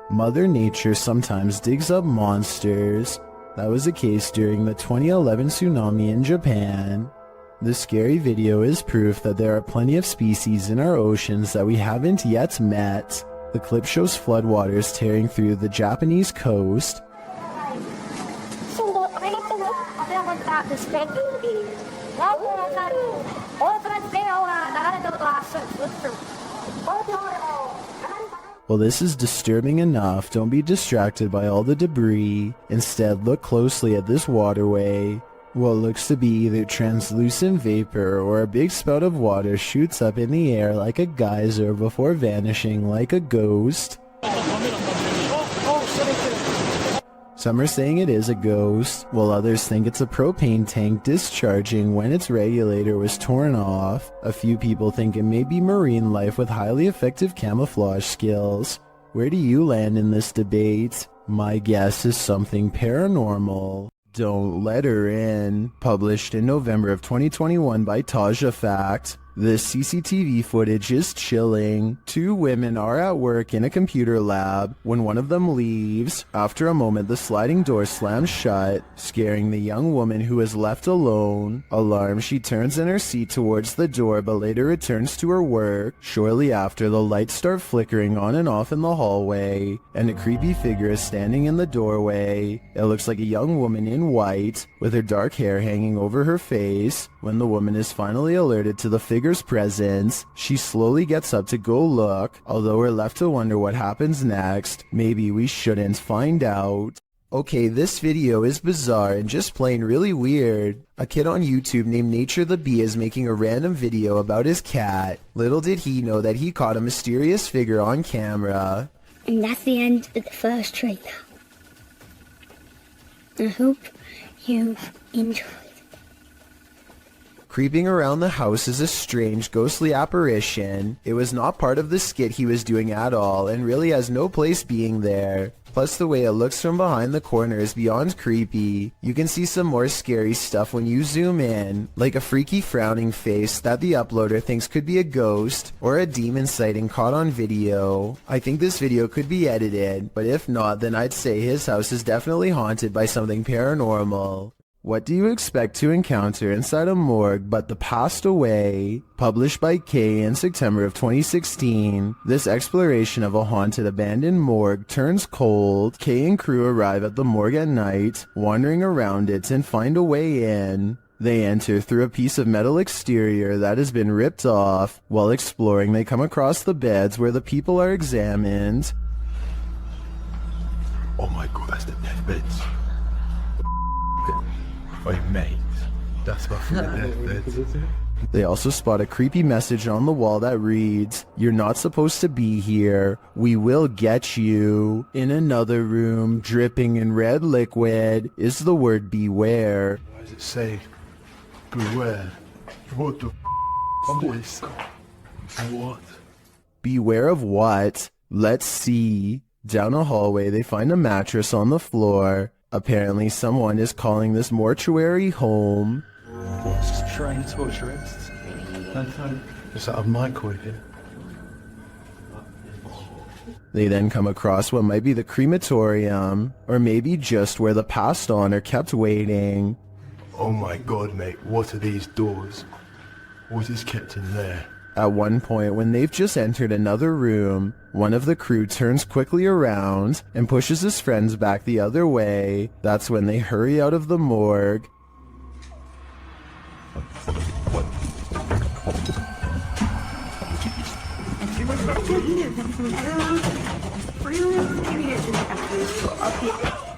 Mother Nature sometimes digs up monsters. That was the case during the 2011 tsunami in Japan. This scary video is proof that there are plenty of species in our oceans that we haven't yet met. The clip shows floodwaters tearing through the Japanese coast. Well, this is disturbing enough. Don't be distracted by all the debris. Instead, look closely at this waterway. What looks to be either translucent vapor or a big spout of water shoots up in the air like a geyser before vanishing like a ghost. Some are saying it is a ghost, while others think it's a propane tank discharging when its regulator was torn off. A few people think it may be marine life with highly effective camouflage skills. Where do you land in this debate? My guess is something paranormal. Don't Let Her In, published in November of 2021 by Taja Fact. This CCTV footage is chilling. Two women are at work in a computer lab when one of them leaves. After a moment, the sliding door slams shut, scaring the young woman who is left alone. Alarmed, she turns in her seat towards the door but later returns to her work. Shortly after, the lights start flickering on and off in the hallway, and a creepy figure is standing in the doorway. It looks like a young woman in white, with her dark hair hanging over her face. When the woman is finally alerted to the figure's presence, she slowly gets up to go look, although we're left to wonder what happens next. Maybe we shouldn't find out. Okay, this video is bizarre and just plain really weird. A kid on YouTube named Nature the Bee is making a random video about his cat. Little did he know that he caught a mysterious figure on camera. And that's the end of the first trailer. I hope you've enjoyed. Creeping around the house is a strange, ghostly apparition. It was not part of the skit he was doing at all, and really has no place being there. Plus, the way it looks from behind the corner is beyond creepy. You can see some more scary stuff when you zoom in, like a freaky frowning face that the uploader thinks could be a ghost, or a demon sighting caught on video. I think this video could be edited, but if not, then I'd say his house is definitely haunted by something paranormal. What do you expect to encounter inside a morgue but the passed away? Published by Kay in September of 2016, this exploration of a haunted abandoned morgue turns cold. Kay and crew arrive at the morgue at night, wandering around it and find a way in. They enter through a piece of metal exterior that has been ripped off. While exploring, they come across the beds where the people are examined. Oh my god, that's the death beds. Oh mate, that's fucking the death beds. They also spot a creepy message on the wall that reads, "You're not supposed to be here. We will get you." In another room, dripping in red liquid, is the word beware. Why does it say beware? What the f*** What? Beware of what? Let's see. Down a hallway, they find a mattress on the floor. Apparently someone is calling this mortuary home. What's train torturists? Is that a microwave here? They then come across what might be the crematorium, or maybe just where the passed on are kept waiting. Oh my god, mate, what are these doors? What is kept in there? At one point, when they've just entered another room, one of the crew turns quickly around and pushes his friends back the other way. That's when they hurry out of the morgue.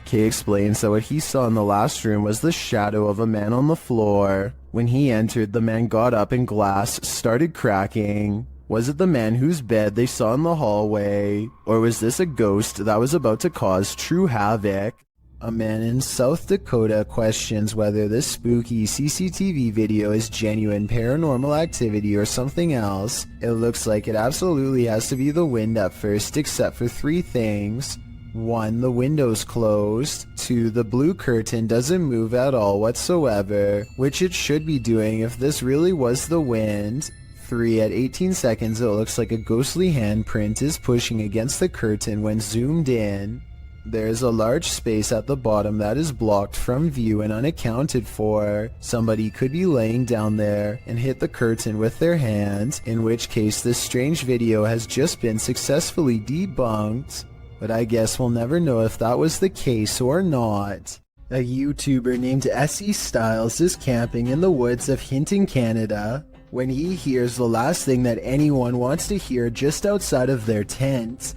Kay explains that what he saw in the last room was the shadow of a man on the floor. When he entered, the man got up and glass started cracking. Was it the man whose bed they saw in the hallway? Or was this a ghost that was about to cause true havoc? A man in South Dakota questions whether this spooky CCTV video is genuine paranormal activity or something else. It looks like it absolutely has to be the wind at first, except for three things. 1. The window's closed. 2. The blue curtain doesn't move at all whatsoever, which it should be doing if this really was the wind. 3 at 18 seconds, it looks like a ghostly handprint is pushing against the curtain when zoomed in. There is a large space at the bottom that is blocked from view and unaccounted for. Somebody could be laying down there and hit the curtain with their hand, in which case this strange video has just been successfully debunked. But I guess we'll never know if that was the case or not. A YouTuber named SE Styles is camping in the woods of Hinton, Canada, when he hears the last thing that anyone wants to hear just outside of their tent.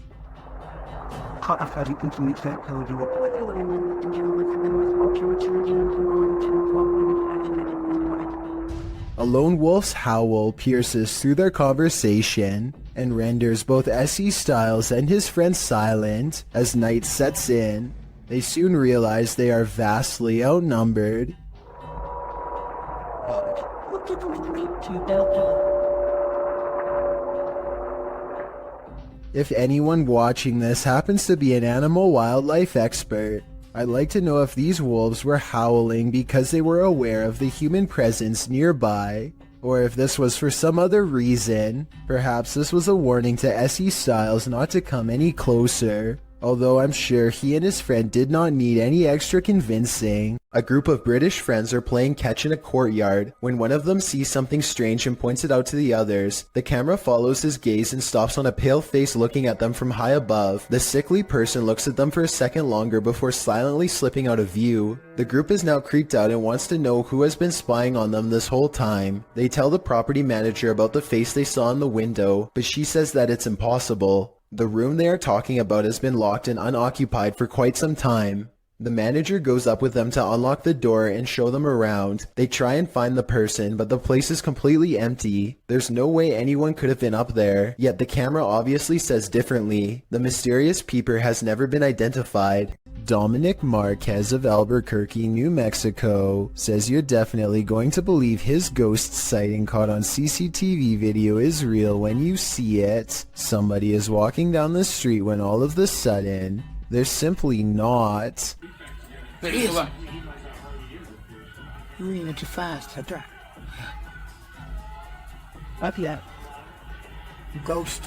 A lone wolf's howl pierces through their conversation and renders both SE Styles and his friend silent as night sets in. They soon realize they are vastly outnumbered. If anyone watching this happens to be an animal wildlife expert, I'd like to know if these wolves were howling because they were aware of the human presence nearby, or if this was for some other reason. Perhaps this was a warning to SE Styles not to come any closer. Although I'm sure he and his friend did not need any extra convincing. A group of British friends are playing catch in a courtyard when one of them sees something strange and points it out to the others. The camera follows his gaze and stops on a pale face looking at them from high above. The sickly person looks at them for a second longer before silently slipping out of view. The group is now creeped out and wants to know who has been spying on them this whole time. They tell the property manager about the face they saw in the window, but she says that it's impossible. The room they are talking about has been locked and unoccupied for quite some time. The manager goes up with them to unlock the door and show them around. They try and find the person, but the place is completely empty. There's no way anyone could have been up there, yet the camera obviously says differently. The mysterious peeper has never been identified. Dominic Marquez of Albuquerque, New Mexico, says you're definitely going to believe his ghost sighting caught on CCTV video is real when you see it. Somebody is walking down the street when all of a sudden, they're simply not. There he is. You're moving too fast. That's right. Up yet. Ghost.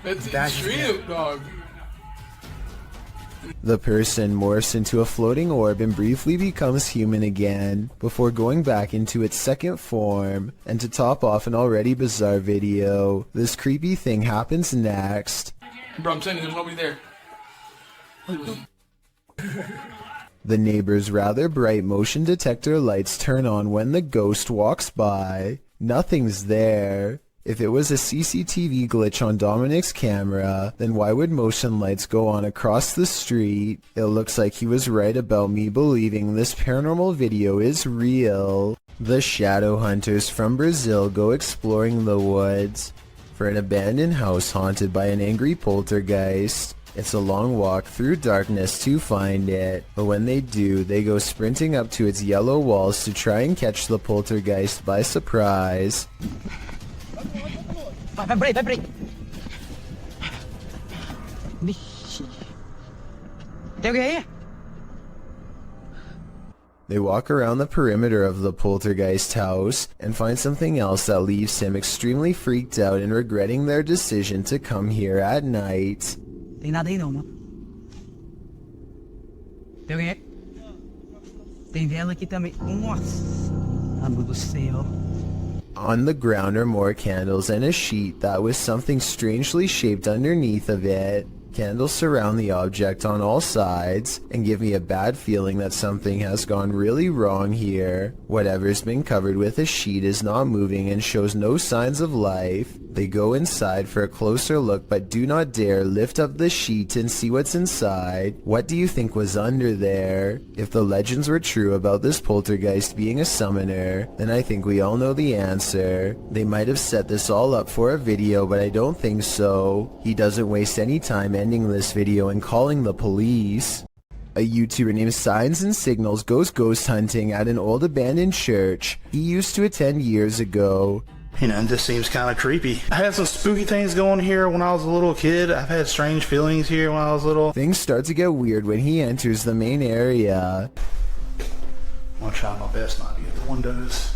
It's extreme, dog. The person morphs into a floating orb and briefly becomes human again, before going back into its second form. And to top off an already bizarre video, this creepy thing happens next. Bro, I'm saying there's nobody there. The neighbor's rather bright motion detector lights turn on when the ghost walks by. Nothing's there. If it was a CCTV glitch on Dominic's camera, then why would motion lights go on across the street? It looks like he was right about me believing this paranormal video is real. The shadow hunters from Brazil go exploring the woods for an abandoned house haunted by an angry poltergeist. It's a long walk through darkness to find it, but when they do, they go sprinting up to its yellow walls to try and catch the poltergeist by surprise. Vai break. Vixe. Tem alguém aí? They walk around the perimeter of the poltergeist house and find something else that leaves him extremely freaked out and regretting their decision to come here at night. Tem nada aí não, mano. Tem alguém aí? Tem vela aqui também. Nossa. Amigo do céu. On the ground are more candles and a sheet that with something strangely shaped underneath of it. Candles surround the object on all sides and give me a bad feeling that something has gone really wrong here. Whatever's been covered with a sheet is not moving and shows no signs of life. They go inside for a closer look but do not dare lift up the sheet and see what's inside. What do you think was under there? If the legends were true about this poltergeist being a summoner, then I think we all know the answer. They might have set this all up for a video, but I don't think so. He doesn't waste any time ending this video and calling the police. A YouTuber named Signs and Signals goes ghost hunting at an old abandoned church he used to attend years ago. You know, it just seems kind of creepy. I had some spooky things going here when I was a little kid. I've had strange feelings here when I was little. Things start to get weird when he enters the main area. I'm gonna try my best not to get the windows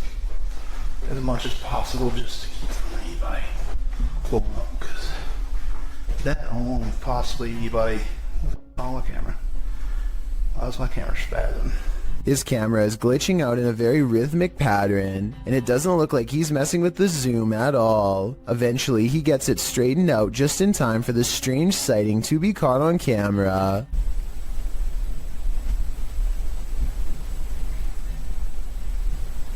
as much as possible just to keep from anybody pulling up, because that alone, possibly anybody on the camera. Why was my camera spazzing? His camera is glitching out in a very rhythmic pattern, and it doesn't look like he's messing with the zoom at all. Eventually, he gets it straightened out just in time for the strange sighting to be caught on camera.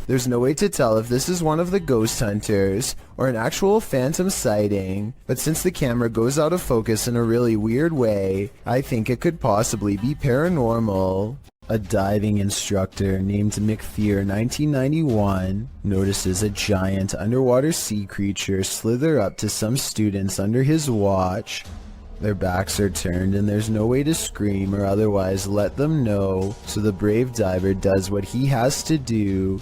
There's no way to tell if this is one of the ghost hunters or an actual phantom sighting, but since the camera goes out of focus in a really weird way, I think it could possibly be paranormal. A diving instructor named Macleod, 1991, notices a giant underwater sea creature slither up to some students under his watch. Their backs are turned and there's no way to scream or otherwise let them know, so the brave diver does what he has to do.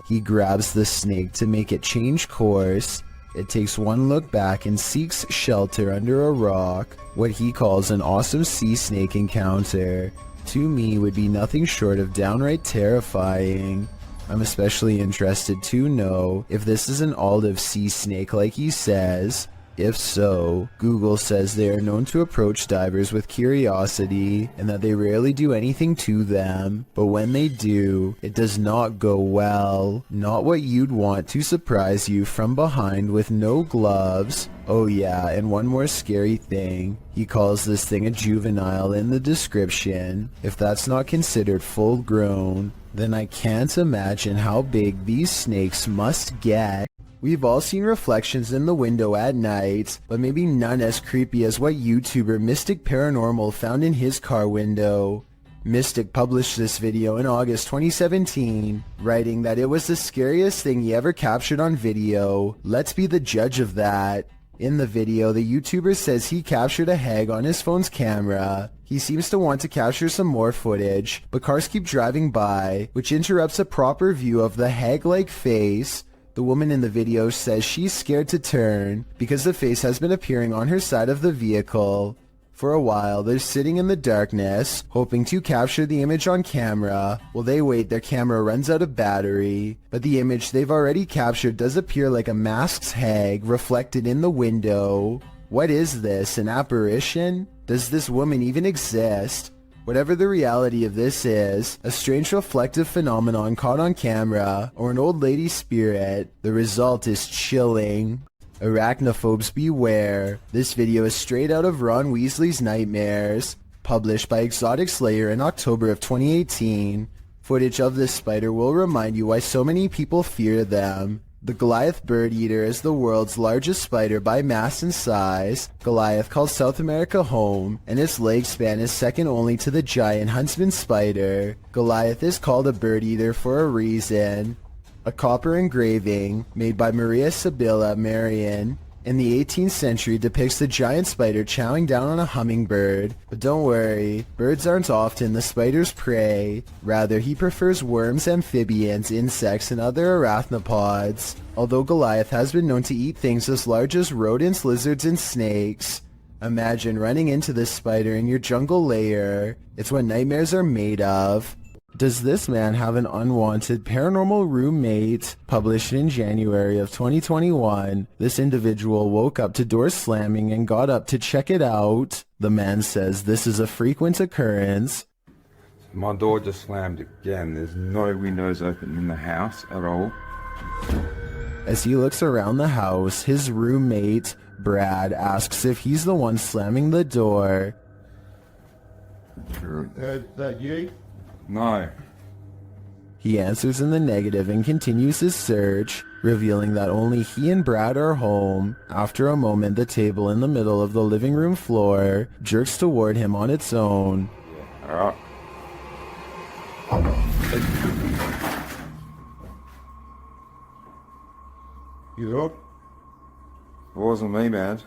He grabs the snake to make it change course. It takes one look back and seeks shelter under a rock. What he calls an awesome sea snake encounter, to me, would be nothing short of downright terrifying. I'm especially interested to know if this is an olive sea snake like he says. If so, Google says they are known to approach divers with curiosity and that they rarely do anything to them, but when they do, it does not go well. Not what you'd want to surprise you from behind with no gloves. Oh yeah, and one more scary thing. He calls this thing a juvenile in the description. If that's not considered full grown, then I can't imagine how big these snakes must get. We've all seen reflections in the window at night, but maybe none as creepy as what YouTuber Mystic Paranormal found in his car window. Mystic published this video in August 2017, writing that it was the scariest thing he ever captured on video. Let's be the judge of that. In the video, the YouTuber says he captured a hag on his phone's camera. He seems to want to capture some more footage, but cars keep driving by, which interrupts a proper view of the hag-like face. The woman in the video says she's scared to turn because the face has been appearing on her side of the vehicle. For a while, they're sitting in the darkness, hoping to capture the image on camera. While they wait, their camera runs out of battery, but the image they've already captured does appear like a masked hag reflected in the window. What is this, an apparition? Does this woman even exist? Whatever the reality of this is, a strange reflective phenomenon caught on camera, or an old lady spirit, the result is chilling. Arachnophobes beware. This video is straight out of Ron Weasley's Nightmares, published by Exotic Slayer in October of 2018. Footage of this spider will remind you why so many people fear them. The Goliath bird eater is the world's largest spider by mass and size. Goliath calls South America home, and its leg span is second only to the giant huntsman spider. Goliath is called a bird eater for a reason. A copper engraving, made by Maria Sibylla Marian, in the 18th century depicts the giant spider chowing down on a hummingbird. But don't worry, birds aren't often the spider's prey. Rather, he prefers worms, amphibians, insects, and other arachnopods. Although Goliath has been known to eat things as large as rodents, lizards, and snakes. Imagine running into this spider in your jungle lair. It's what nightmares are made of. Does this man have an unwanted paranormal roommate? Published in January of 2021, this individual woke up to doors slamming and got up to check it out. The man says this is a frequent occurrence. My door just slammed again. There's no windows open in the house at all. As he looks around the house, his roommate, Brad, asks if he's the one slamming the door. That you? No. He answers in the negative and continues his search, revealing that only he and Brad are home. After a moment, the table in the middle of the living room floor jerks toward him on its own. Alright. You up? It wasn't me, man.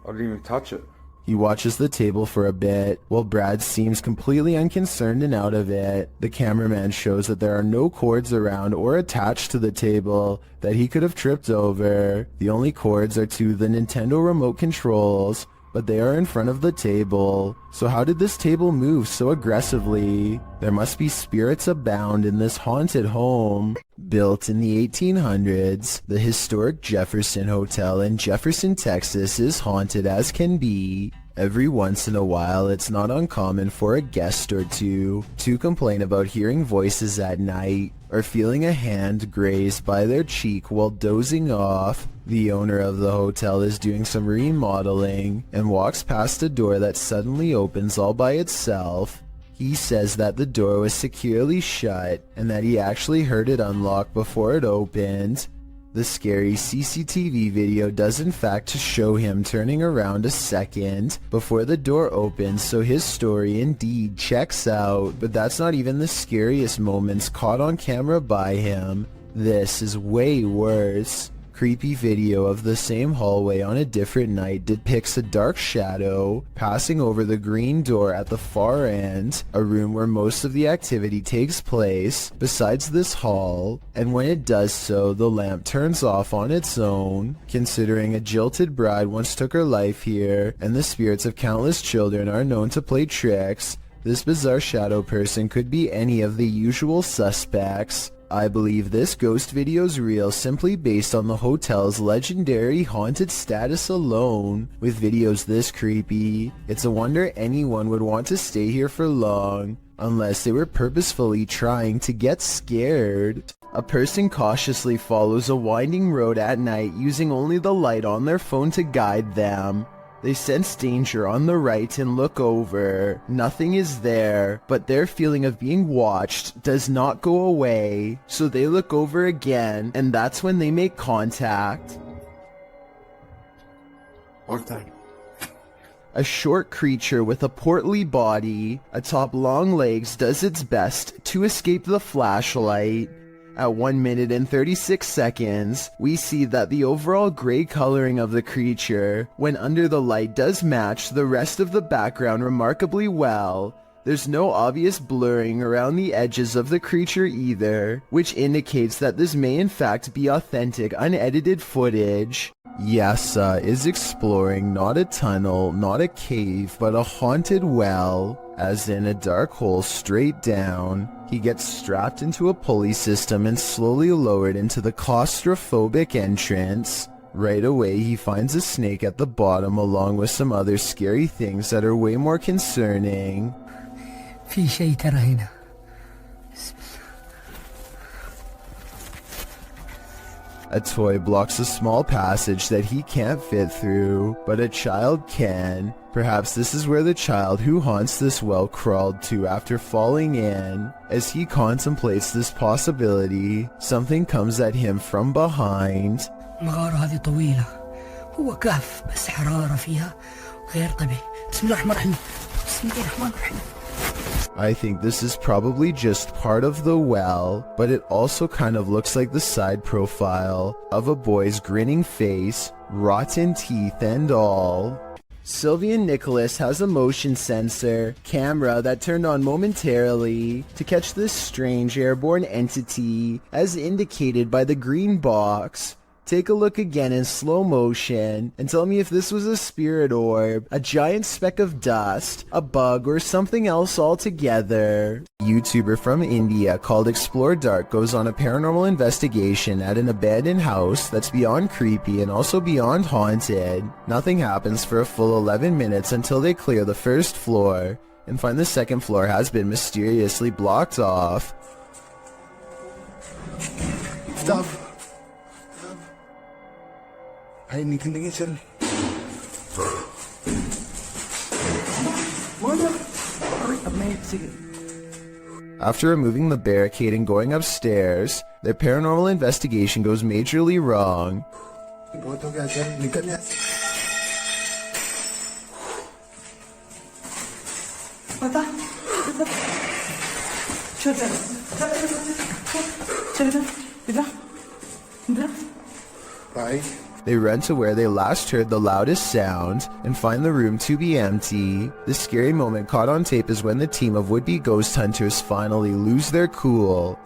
I didn't even touch it. He watches the table for a bit, while Brad seems completely unconcerned and out of it. The cameraman shows that there are no cords around or attached to the table that he could have tripped over. The only cords are to the Nintendo remote controls, but they are in front of the table. So how did this table move so aggressively? There must be spirits abound in this haunted home. Built in the 1800s, the historic Jefferson Hotel in Jefferson, Texas is haunted as can be. Every once in a while, it's not uncommon for a guest or two to complain about hearing voices at night or feeling a hand grazed by their cheek while dozing off. The owner of the hotel is doing some remodeling and walks past a door that suddenly opens all by itself. He says that the door was securely shut and that he actually heard it unlock before it opened. The scary CCTV video does in fact show him turning around a second before the door opens, so his story indeed checks out. But that's not even the scariest moments caught on camera by him. This is way worse. Creepy video of the same hallway on a different night depicts a dark shadow passing over the green door at the far end, a room where most of the activity takes place besides this hall, and when it does so, the lamp turns off on its own. Considering a jilted bride once took her life here, and the spirits of countless children are known to play tricks, this bizarre shadow person could be any of the usual suspects. I believe this ghost video's real simply based on the hotel's legendary haunted status alone. With videos this creepy, it's a wonder anyone would want to stay here for long, unless they were purposefully trying to get scared. A person cautiously follows a winding road at night using only the light on their phone to guide them. They sense danger on the right and look over. Nothing is there, but their feeling of being watched does not go away. So they look over again, and that's when they make contact. A short creature with a portly body, atop long legs, does its best to escape the flashlight. At 1 minute and 36 seconds, we see that the overall gray coloring of the creature, when under the light, does match the rest of the background remarkably well. There's no obvious blurring around the edges of the creature either, which indicates that this may in fact be authentic, unedited footage. Yasa is exploring not a tunnel, not a cave, but a haunted well, as in a dark hole straight down. He gets strapped into a pulley system and slowly lowered into the claustrophobic entrance. Right away, he finds a snake at the bottom along with some other scary things that are way more concerning. في شيء ترى هنا. A toy blocks a small passage that he can't fit through, but a child can. Perhaps this is where the child who haunts this well crawled to after falling in. As he contemplates this possibility, something comes at him from behind. المغارة هذه طويلة. هو كهف بس حرارة فيها غير طبيعي. بسم الله الرحمن الرحيم. بسم الله الرحمن الرحيم. I think this is probably just part of the well, but it also kind of looks like the side profile of a boy's grinning face, rotten teeth and all. Sylvian Nicholas has a motion sensor camera that turned on momentarily to catch this strange airborne entity as indicated by the green box. Take a look again in slow motion and tell me if this was a spirit orb, a giant speck of dust, a bug, or something else altogether. YouTuber from India called Explore Dark goes on a paranormal investigation at an abandoned house that's beyond creepy and also beyond haunted. Nothing happens for a full 11 minutes until they clear the first floor and find the second floor has been mysteriously blocked off. Stop. I need to listen. After removing the barricade and going upstairs, their paranormal investigation goes majorly wrong. They run to where they last heard the loudest sound and find the room to be empty. The scary moment caught on tape is when the team of would-be ghost hunters finally lose their cool.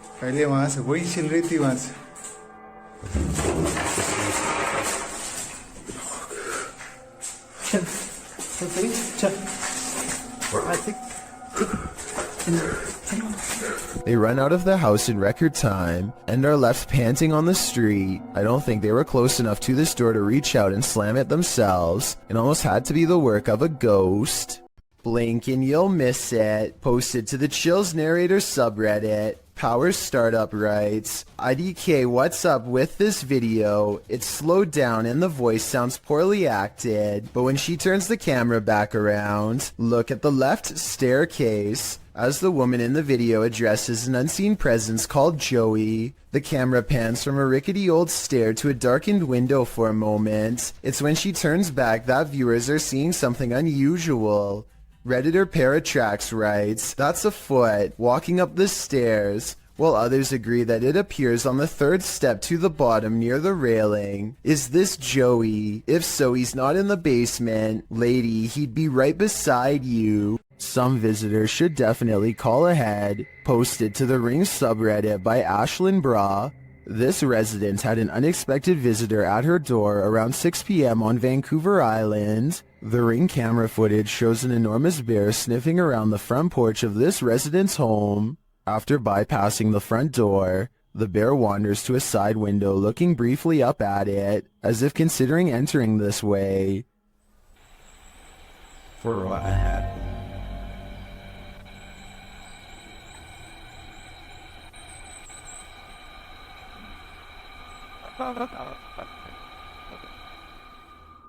They run out of the house in record time and are left panting on the street. I don't think they were close enough to this door to reach out and slam it themselves. It almost had to be the work of a ghost. Blink and you'll miss it. Posted to the Chills Narrator subreddit. Power Startup writes, IDK, what's up with this video? It's slowed down and the voice sounds poorly acted, but when she turns the camera back around, look at the left staircase. As the woman in the video addresses an unseen presence called Joey, the camera pans from a rickety old stair to a darkened window for a moment. It's when she turns back that viewers are seeing something unusual. Redditor Paratrax writes, that's a foot walking up the stairs, while others agree that it appears on the third step to the bottom near the railing. Is this Joey? If so, he's not in the basement. Lady, he'd be right beside you. Some visitors should definitely call ahead. Posted to the Ring subreddit by Ashlyn Bra. This resident had an unexpected visitor at her door around 6 p.m. on Vancouver Island. The Ring camera footage shows an enormous bear sniffing around the front porch of this resident's home. After bypassing the front door, the bear wanders to a side window looking briefly up at it, as if considering entering this way. For what I had.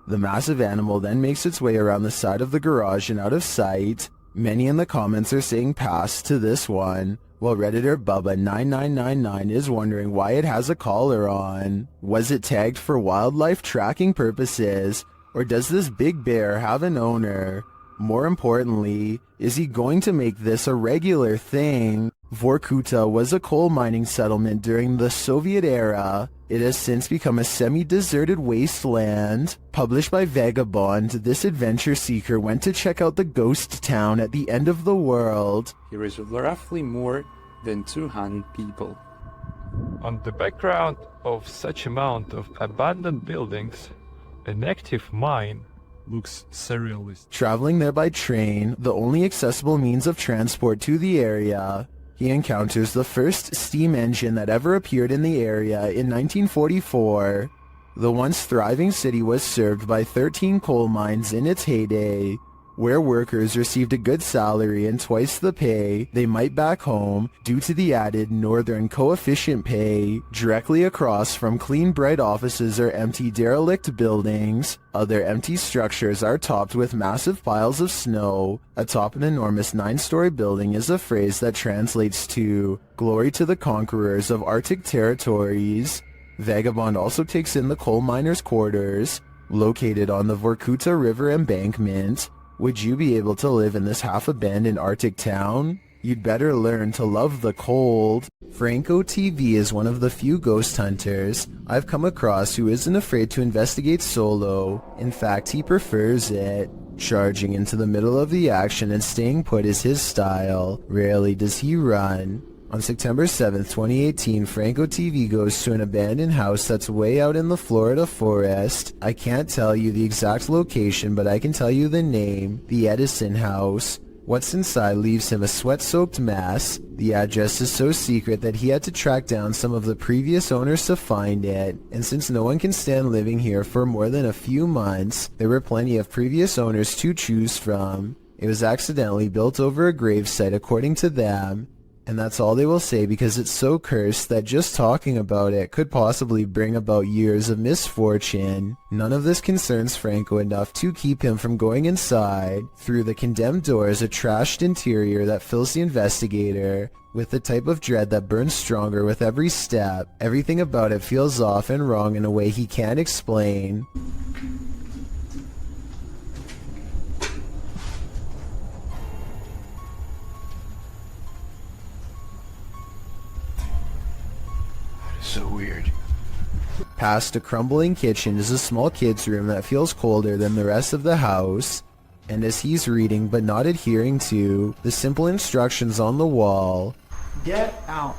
The massive animal then makes its way around the side of the garage and out of sight. Many in the comments are saying pass to this one, while Redditor Bubba9999 is wondering why it has a collar on. Was it tagged for wildlife tracking purposes, or does this big bear have an owner? More importantly, is he going to make this a regular thing? Vorkuta was a coal mining settlement during the Soviet era. It has since become a semi-deserted wasteland. Published by Vagabond, this adventure seeker went to check out the ghost town at the end of the world. Here is roughly more than 200 people. On the background of such amount of abandoned buildings, an active mine looks surrealist. Traveling there by train, the only accessible means of transport to the area, he encounters the first steam engine that ever appeared in the area in 1944. The once thriving city was served by 13 coal mines in its heyday, where workers received a good salary and twice the pay they might back home due to the added northern coefficient pay. Directly across from clean bright offices are empty derelict buildings. Other empty structures are topped with massive piles of snow. Atop an enormous 9-story building is a phrase that translates to "Glory to the conquerors of Arctic territories." Vagabond also takes in the coal miners' quarters, located on the Vorkuta River embankment. Would you be able to live in this half-abandoned Arctic town? You'd better learn to love the cold. Franco TV is one of the few ghost hunters I've come across who isn't afraid to investigate solo. In fact, he prefers it. Charging into the middle of the action and staying put is his style. Rarely does he run. On September 7th, 2018, Franco TV goes to an abandoned house that's way out in the Florida forest. I can't tell you the exact location, but I can tell you the name, the Edison House. What's inside leaves him a sweat-soaked mess. The address is so secret that he had to track down some of the previous owners to find it, and since no one can stand living here for more than a few months, there were plenty of previous owners to choose from. It was accidentally built over a gravesite according to them. And that's all they will say because it's so cursed that just talking about it could possibly bring about years of misfortune. None of this concerns Franco enough to keep him from going inside. Through the condemned door is a trashed interior that fills the investigator with the type of dread that burns stronger with every step. Everything about it feels off and wrong in a way he can't explain. So weird. Past a crumbling kitchen is a small kid's room that feels colder than the rest of the house. And as he's reading but not adhering to the simple instructions on the wall, Get out.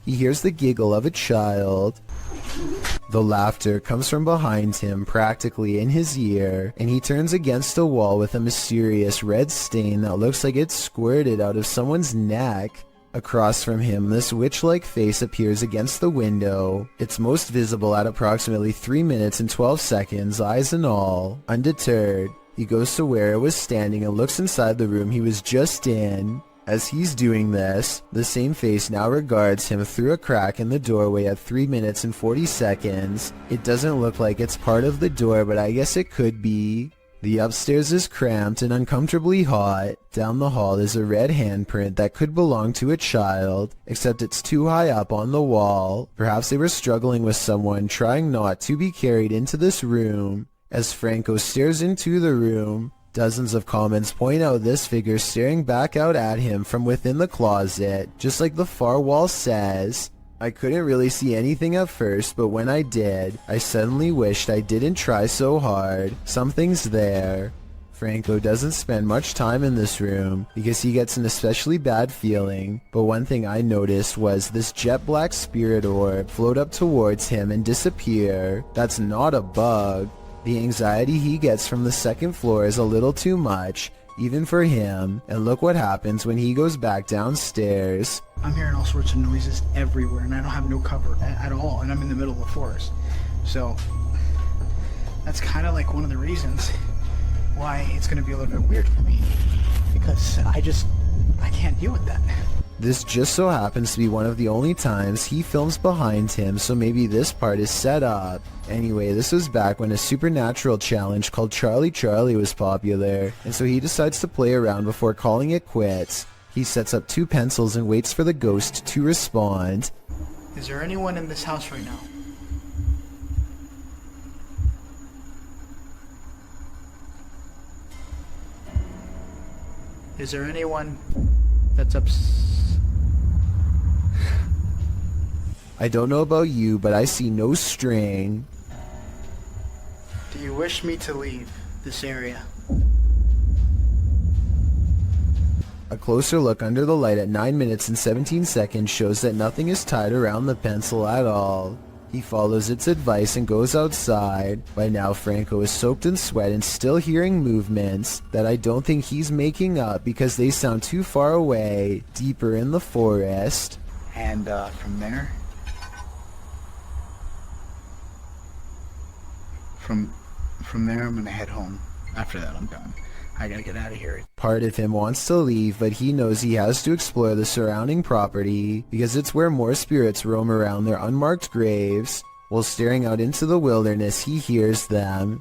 he hears the giggle of a child. The laughter comes from behind him, practically in his ear, and he turns against a wall with a mysterious red stain that looks like it's squirted out of someone's neck. Across from him, this witch-like face appears against the window. It's most visible at approximately 3 minutes and 12 seconds, eyes and all. Undeterred, he goes to where it was standing and looks inside the room he was just in. As he's doing this, the same face now regards him through a crack in the doorway at 3 minutes and 40 seconds. It doesn't look like it's part of the door, but I guess it could be. The upstairs is cramped and uncomfortably hot. Down the hall is a red handprint that could belong to a child, except it's too high up on the wall. Perhaps they were struggling with someone, trying not to be carried into this room. As Franco stares into the room, dozens of comments point out this figure staring back out at him from within the closet, just like the far wall says. I couldn't really see anything at first, but when I did, I suddenly wished I didn't try so hard. Something's there. Franco doesn't spend much time in this room because he gets an especially bad feeling, but one thing I noticed was this jet black spirit orb float up towards him and disappear. That's not a bug. The anxiety he gets from the second floor is a little too much, even for him, and look what happens when he goes back downstairs. I'm hearing all sorts of noises everywhere, and I don't have no cover at all, and I'm in the middle of the forest. So, that's kind of like one of the reasons why it's going to be a little bit weird for me. Because I can't deal with that. This just so happens to be one of the only times he films behind him, so maybe this part is set up. Anyway, this was back when a supernatural challenge called Charlie Charlie was popular, and so he decides to play around before calling it quits. He sets up 2 pencils and waits for the ghost to respond. Is there anyone in this house right now? Is there anyone that's I don't know about you, but I see no string. Do you wish me to leave this area? A closer look under the light at 9 minutes and 17 seconds shows that nothing is tied around the pencil at all. He follows its advice and goes outside. By now, Franco is soaked in sweat and still hearing movements that I don't think he's making up because they sound too far away, deeper in the forest. And from there? From there, I'm gonna head home. After that, I'm done. I gotta get out of here. Part of him wants to leave, but he knows he has to explore the surrounding property because it's where more spirits roam around their unmarked graves. While staring out into the wilderness, he hears them.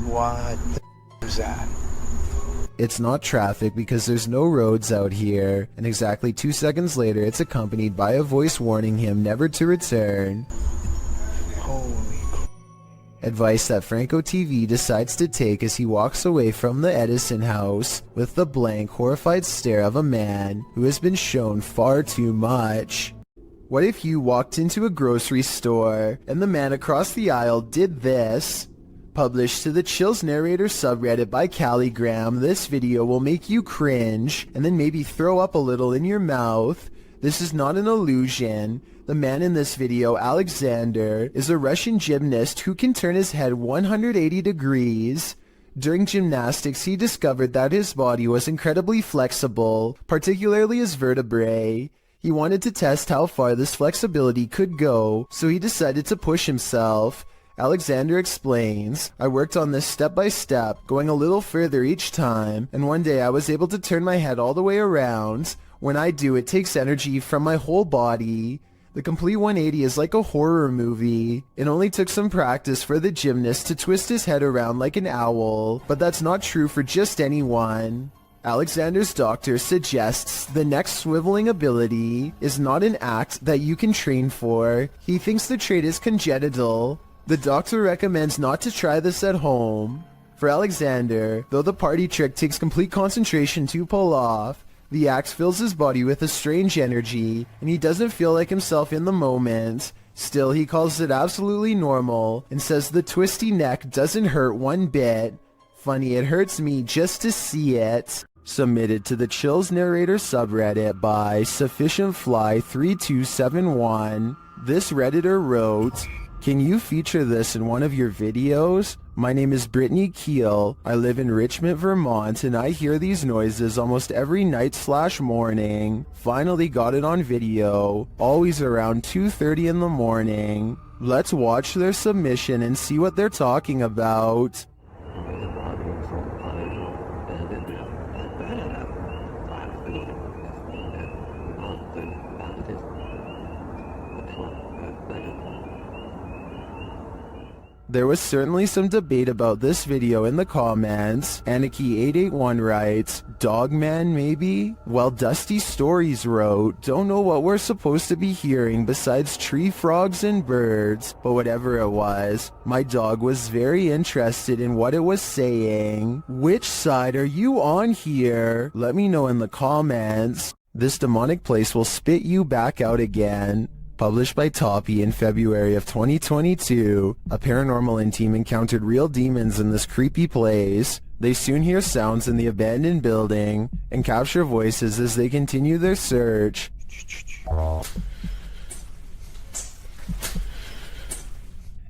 What the is that? It's not traffic because there's no roads out here, and exactly 2 seconds later it's accompanied by a voice warning him never to return. Holy Advice that Franco TV decides to take as he walks away from the Edison house with the blank, horrified stare of a man who has been shown far too much. What if you walked into a grocery store and the man across the aisle did this? Published to the Chills Narrator subreddit by Calligram, this video will make you cringe and then maybe throw up a little in your mouth. This is not an illusion. The man in this video, Alexander, is a Russian gymnast who can turn his head 180 degrees. During gymnastics, he discovered that his body was incredibly flexible, particularly his vertebrae. He wanted to test how far this flexibility could go, so he decided to push himself. Alexander explains, I worked on this step by step, going a little further each time, and one day I was able to turn my head all the way around. When I do, it takes energy from my whole body. The complete 180 is like a horror movie. It only took some practice for the gymnast to twist his head around like an owl, but that's not true for just anyone. Alexander's doctor suggests the neck swiveling ability is not an act that you can train for. He thinks the trait is congenital. The doctor recommends not to try this at home. For Alexander, though the party trick takes complete concentration to pull off, the axe fills his body with a strange energy, and he doesn't feel like himself in the moment. Still, he calls it absolutely normal, and says the twisty neck doesn't hurt one bit. Funny, it hurts me just to see it. Submitted to the Chills Narrator subreddit by SufficientFly3271. This Redditor wrote, "Can you feature this in one of your videos? My name is Brittany Keel. I live in Richmond, Vermont, and I hear these noises almost every night/morning. Finally got it on video, always around 2:30 in the morning. Let's watch their submission and see what they're talking about." There was certainly some debate about this video in the comments. Anarchy881 writes, "Dogman maybe?" While Dusty Stories wrote, "Don't know what we're supposed to be hearing besides tree frogs and birds," but whatever it was, my dog was very interested in what it was saying. Which side are you on here? Let me know in the comments. This demonic place will spit you back out again. Published by Toppy in February of 2022, a paranormal team encountered real demons in this creepy place. They soon hear sounds in the abandoned building and capture voices as they continue their search.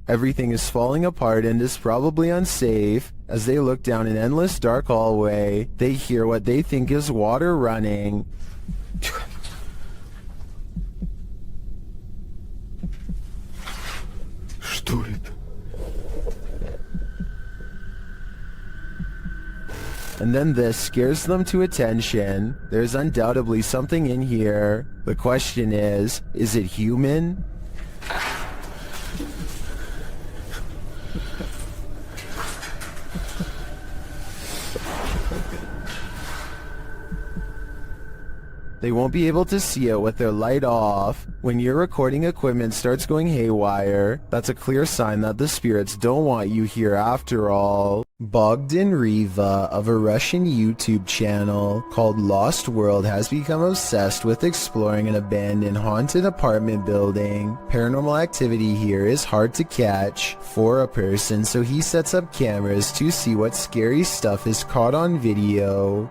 Everything is falling apart and is probably unsafe. As they look down an endless dark hallway, they hear what they think is water running. Что это? And then this scares them to attention. There's undoubtedly something in here. The question is it human? They won't be able to see it with their light off. When your recording equipment starts going haywire, that's a clear sign that the spirits don't want you here after all. Bogdan Riva of a Russian YouTube channel called Lost World has become obsessed with exploring an abandoned haunted apartment building. Paranormal activity here is hard to catch for a person, so he sets up cameras to see what scary stuff is caught on video.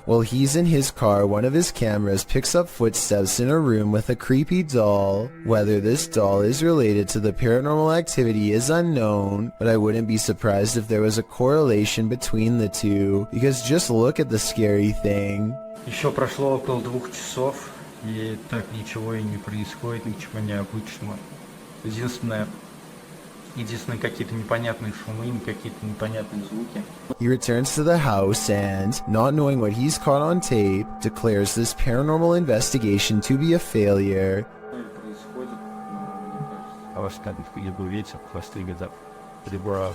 While he's in his car, one of his cameras picks up footsteps in a room with a creepy doll. Whether this doll is related to the paranormal activity is unknown, but I wouldn't be surprised if there was a correlation between the two, because just look at the scary thing. Еще прошло около 2 часов, и так ничего и не происходит, ничего необычного. Единственное, какие-то непонятные шумы, какие-то непонятные звуки. He returns to the house and, not knowing what he's caught on tape, declares this paranormal investigation to be a failure. I was kind of ego ветер, хвосты газап. Прибора.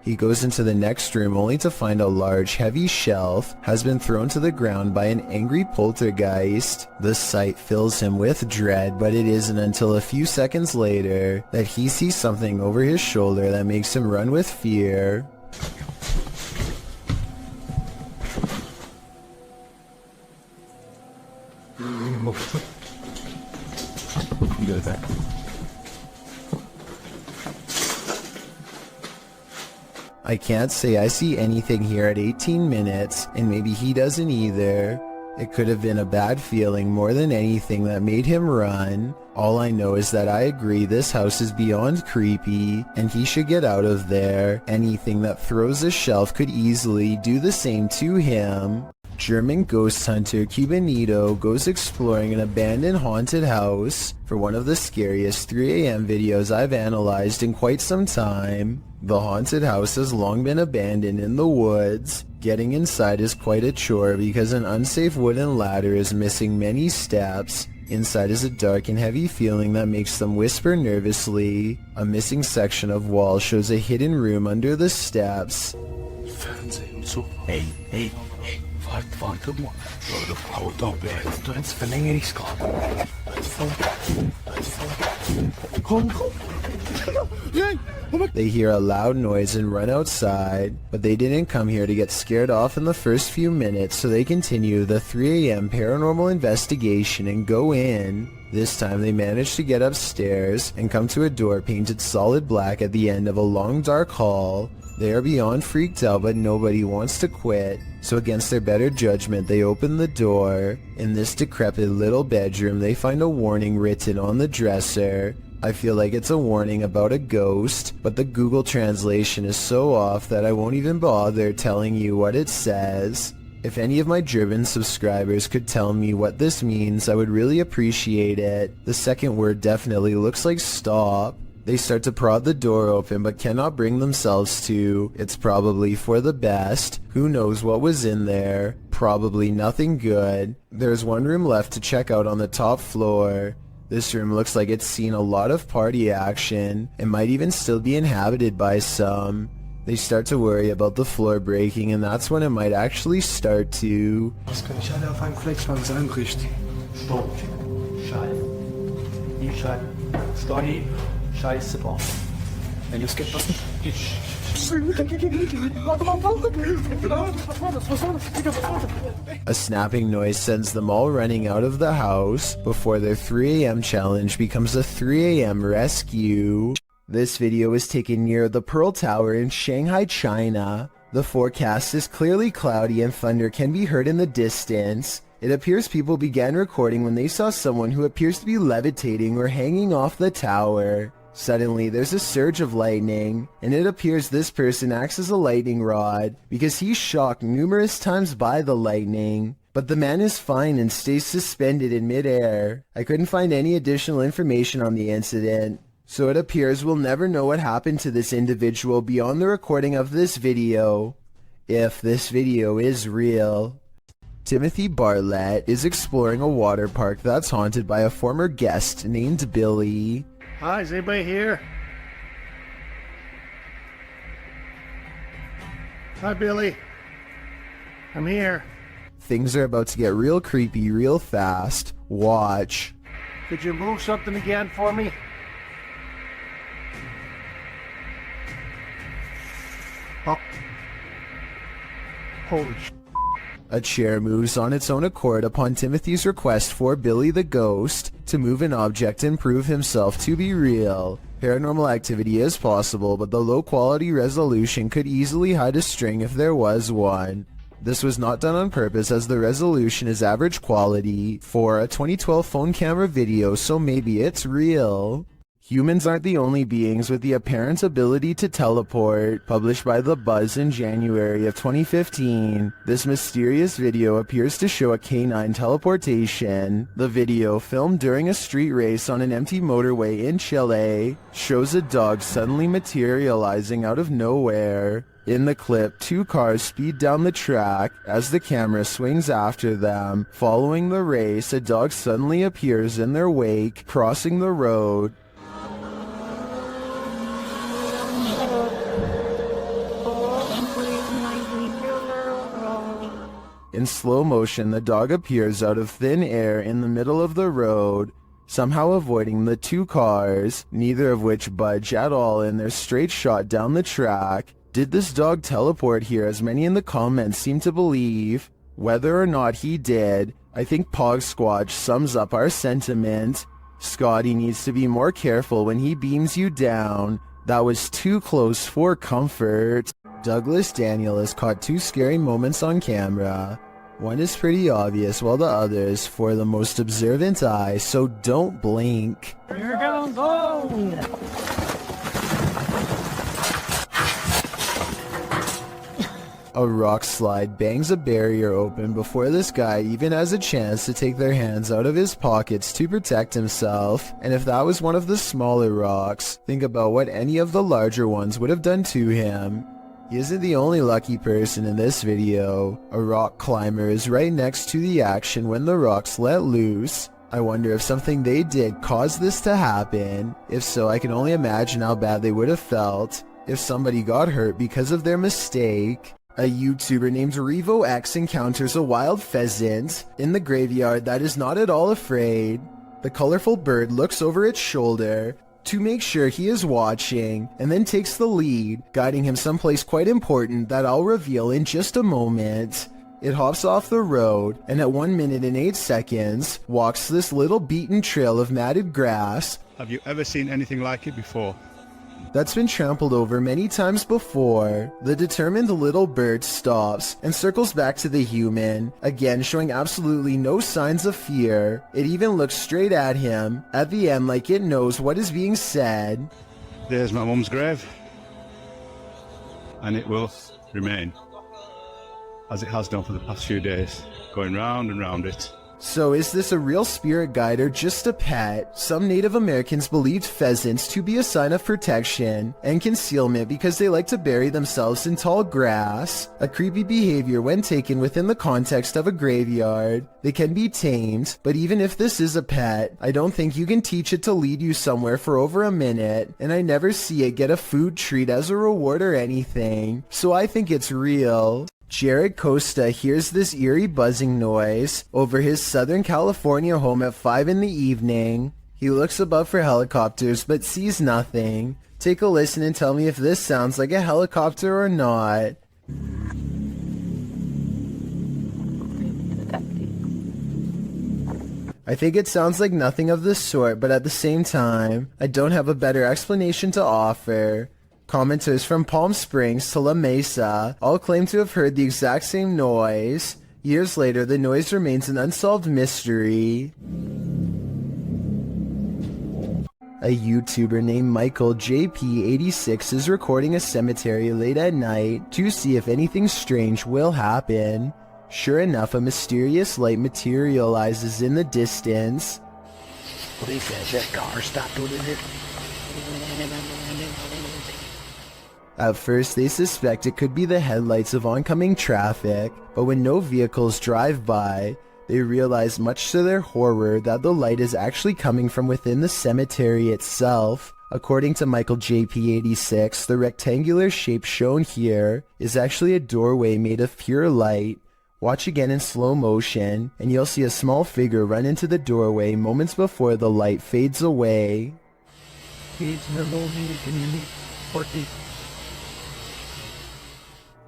He goes into the next room only to find a large, heavy shelf has been thrown to the ground by an angry poltergeist. The sight fills him with dread, but it isn't until a few seconds later that he sees something over his shoulder that makes him run with fear. I can't say I see anything here at 18 minutes, and maybe he doesn't either. It could have been a bad feeling more than anything that made him run. All I know is that I agree this house is beyond creepy, and he should get out of there. Anything that throws a shelf could easily do the same to him. German ghost hunter Cubanito goes exploring an abandoned haunted house for one of the scariest 3 a.m. videos I've analyzed in quite some time. The haunted house has long been abandoned in the woods. Getting inside is quite a chore because an unsafe wooden ladder is missing many steps. Inside is a dark and heavy feeling that makes them whisper nervously. A missing section of wall shows a hidden room under the steps. Hey, warte mal. Leute, haut doch jetzt. Du ins Verlängerungsgabel. Komm. They hear a loud noise and run outside, but they didn't come here to get scared off in the first few minutes, so they continue the 3 a.m. paranormal investigation and go in. This time they manage to get upstairs and come to a door painted solid black at the end of a long dark hall. They are beyond freaked out, but nobody wants to quit, so against their better judgment they open the door. In this decrepit little bedroom they find a warning written on the dresser. I feel like it's a warning about a ghost, but the Google translation is so off that I won't even bother telling you what it says. If any of my German subscribers could tell me what this means, I would really appreciate it. The second word definitely looks like stop. They start to prod the door open but cannot bring themselves to. It's probably for the best. Who knows what was in there? Probably nothing good. There's one room left to check out on the top floor. This room looks like it's seen a lot of party action. It might even still be inhabited by some. They start to worry about the floor breaking, and that's when it might actually start to. Was kann ich alle auf einem Flexband einrichten? Stopp. Scheiße. Die Scheiße. Stoni. Scheiße, boah. Wenn es geht, was nicht. A snapping noise sends them all running out of the house before their 3 a.m. challenge becomes a 3 a.m. rescue. This video was taken near the Pearl Tower in Shanghai, China. The forecast is clearly cloudy and thunder can be heard in the distance. It appears people began recording when they saw someone who appears to be levitating or hanging off the tower. Suddenly, there's a surge of lightning, and it appears this person acts as a lightning rod because he's shocked numerous times by the lightning. But the man is fine and stays suspended in midair. I couldn't find any additional information on the incident, so it appears we'll never know what happened to this individual beyond the recording of this video, if this video is real. Timothy Bartlett is exploring a water park that's haunted by a former guest named Billy. Hi, is anybody here? Hi, Billy. I'm here. Things are about to get real creepy real fast. Watch. Could you move something again for me? Oh. Holy sh**. A chair moves on its own accord upon Timothy's request for Billy the Ghost to move an object and prove himself to be real. Paranormal activity is possible, but the low-quality resolution could easily hide a string if there was one. This was not done on purpose as the resolution is average quality for a 2012 phone camera video, so maybe it's real. Humans aren't the only beings with the apparent ability to teleport. Published by The Buzz in January of 2015, this mysterious video appears to show a canine teleportation. The video, filmed during a street race on an empty motorway in Chile, shows a dog suddenly materializing out of nowhere. In the clip, 2 cars speed down the track. As the camera swings after them, following the race, a dog suddenly appears in their wake, crossing the road. In slow motion, the dog appears out of thin air in the middle of the road, somehow avoiding the 2 cars, neither of which budge at all in their straight shot down the track. Did this dog teleport here, as many in the comments seem to believe? Whether or not he did, I think Pog Squatch sums up our sentiment. Scotty needs to be more careful when he beams you down. That was too close for comfort. Douglas Daniel has caught 2 scary moments on camera. One is pretty obvious, while the other is for the most observant eye, so don't blink. Here goes go! A rock slide bangs a barrier open before this guy even has a chance to take their hands out of his pockets to protect himself. And if that was one of the smaller rocks, think about what any of the larger ones would have done to him. He isn't the only lucky person in this video. A rock climber is right next to the action when the rocks let loose. I wonder if something they did caused this to happen. If so, I can only imagine how bad they would have felt if somebody got hurt because of their mistake. A YouTuber named RevoX encounters a wild pheasant in the graveyard that is not at all afraid. The colorful bird looks over its shoulder to make sure he is watching, and then takes the lead, guiding him someplace quite important that I'll reveal in just a moment. It hops off the road, and at 1 minute and 8 seconds, walks this little beaten trail of matted grass. Have you ever seen anything like it before? That's been trampled over many times before. The determined little bird stops and circles back to the human, again showing absolutely no signs of fear. It even looks straight at him, at the end like it knows what is being said. There's my mum's grave, and it will remain, as it has done for the past few days, going round and round it. So is this a real spirit guide or just a pet? Some Native Americans believed pheasants to be a sign of protection and concealment because they like to bury themselves in tall grass. A creepy behavior when taken within the context of a graveyard. They can be tamed, but even if this is a pet, I don't think you can teach it to lead you somewhere for over a minute, and I never see it get a food treat as a reward or anything, so I think it's real. Jared Costa hears this eerie buzzing noise over his Southern California home at 5 in the evening. He looks above for helicopters but sees nothing. Take a listen and tell me if this sounds like a helicopter or not. I think it sounds like nothing of the sort, but at the same time, I don't have a better explanation to offer. Commenters from Palm Springs to La Mesa all claim to have heard the exact same noise. Years later, the noise remains an unsolved mystery. A YouTuber named Michael JP86 is recording a cemetery late at night to see if anything strange will happen. Sure enough, a mysterious light materializes in the distance. What do you say? Is that car stopped over there? At first, they suspect it could be the headlights of oncoming traffic, but when no vehicles drive by, they realize much to their horror that the light is actually coming from within the cemetery itself. According to Michael JP86, the rectangular shape shown here is actually a doorway made of pure light. Watch again in slow motion, and you'll see a small figure run into the doorway moments before the light fades away.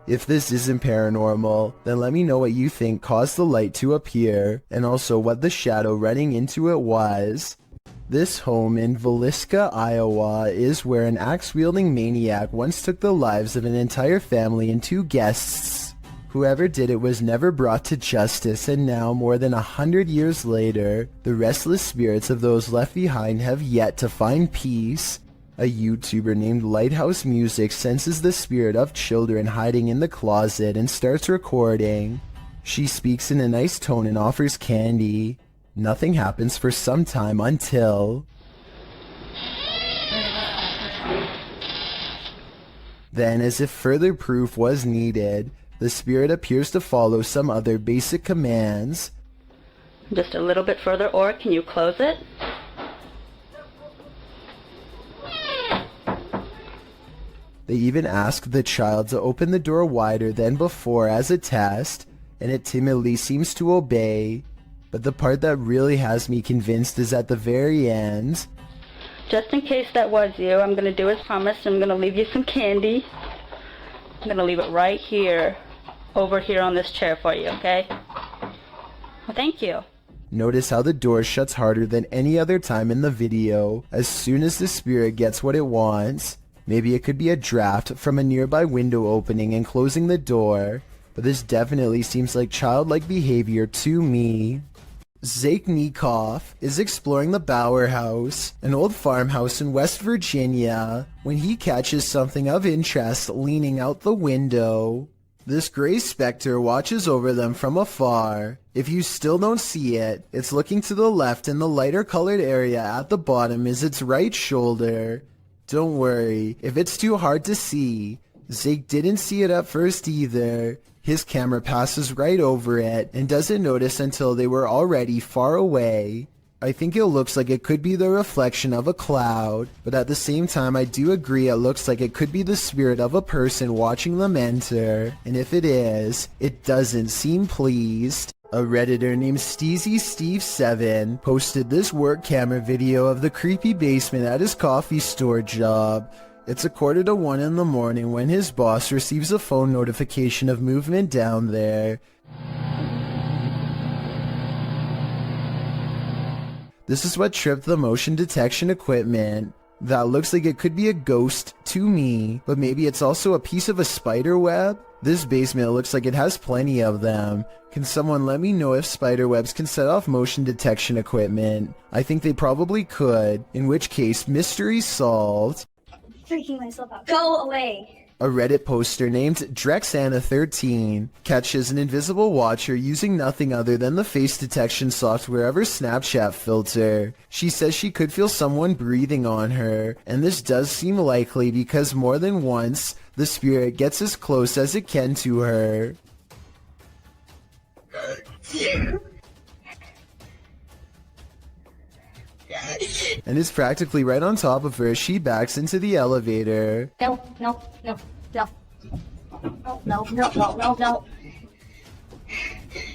If this isn't paranormal, then let me know what you think caused the light to appear, and also what the shadow running into it was. This home in Villisca, Iowa is where an axe-wielding maniac once took the lives of an entire family and 2 guests. Whoever did it was never brought to justice, and now, more than 100 years later, the restless spirits of those left behind have yet to find peace. A YouTuber named Lighthouse Music senses the spirit of children hiding in the closet and starts recording. She speaks in a nice tone and offers candy. Nothing happens for some time until... Then, as if further proof was needed, the spirit appears to follow some other basic commands. Just a little bit further, or can you close it? They even ask the child to open the door wider than before as a test, and it timidly seems to obey. But the part that really has me convinced is at the very end. Just in case that was you, I'm going to do as promised. I'm going to leave you some candy. I'm going to leave it right here, over here on this chair for you, okay? Well, thank you. Notice how the door shuts harder than any other time in the video as soon as the spirit gets what it wants. Maybe it could be a draft from a nearby window opening and closing the door, but this definitely seems like childlike behavior to me. Zaiknikov is exploring the Bower House, an old farmhouse in West Virginia, when he catches something of interest leaning out the window. This gray specter watches over them from afar. If you still don't see it, it's looking to the left and the lighter colored area at the bottom is its right shoulder. Don't worry, if it's too hard to see, Zeke didn't see it at first either. His camera passes right over it and doesn't notice until they were already far away. I think it looks like it could be the reflection of a cloud, but at the same time I do agree it looks like it could be the spirit of a person watching them enter, and if it is, it doesn't seem pleased. A Redditor named SteezySteve7 posted this work camera video of the creepy basement at his coffee store job. It's 1:45 in the morning when his boss receives a phone notification of movement down there. This is what tripped the motion detection equipment. That looks like it could be a ghost to me, but maybe it's also a piece of a spider web? This basement looks like it has plenty of them. Can someone let me know if spider webs can set off motion detection equipment? I think they probably could, in which case mystery solved. Freaking myself out. Go away! A Reddit poster named Drexana13 catches an invisible watcher using nothing other than the face detection software of her Snapchat filter. She says she could feel someone breathing on her, and this does seem likely because more than once, the spirit gets as close as it can to her. And is practically right on top of her as she backs into the elevator. No. I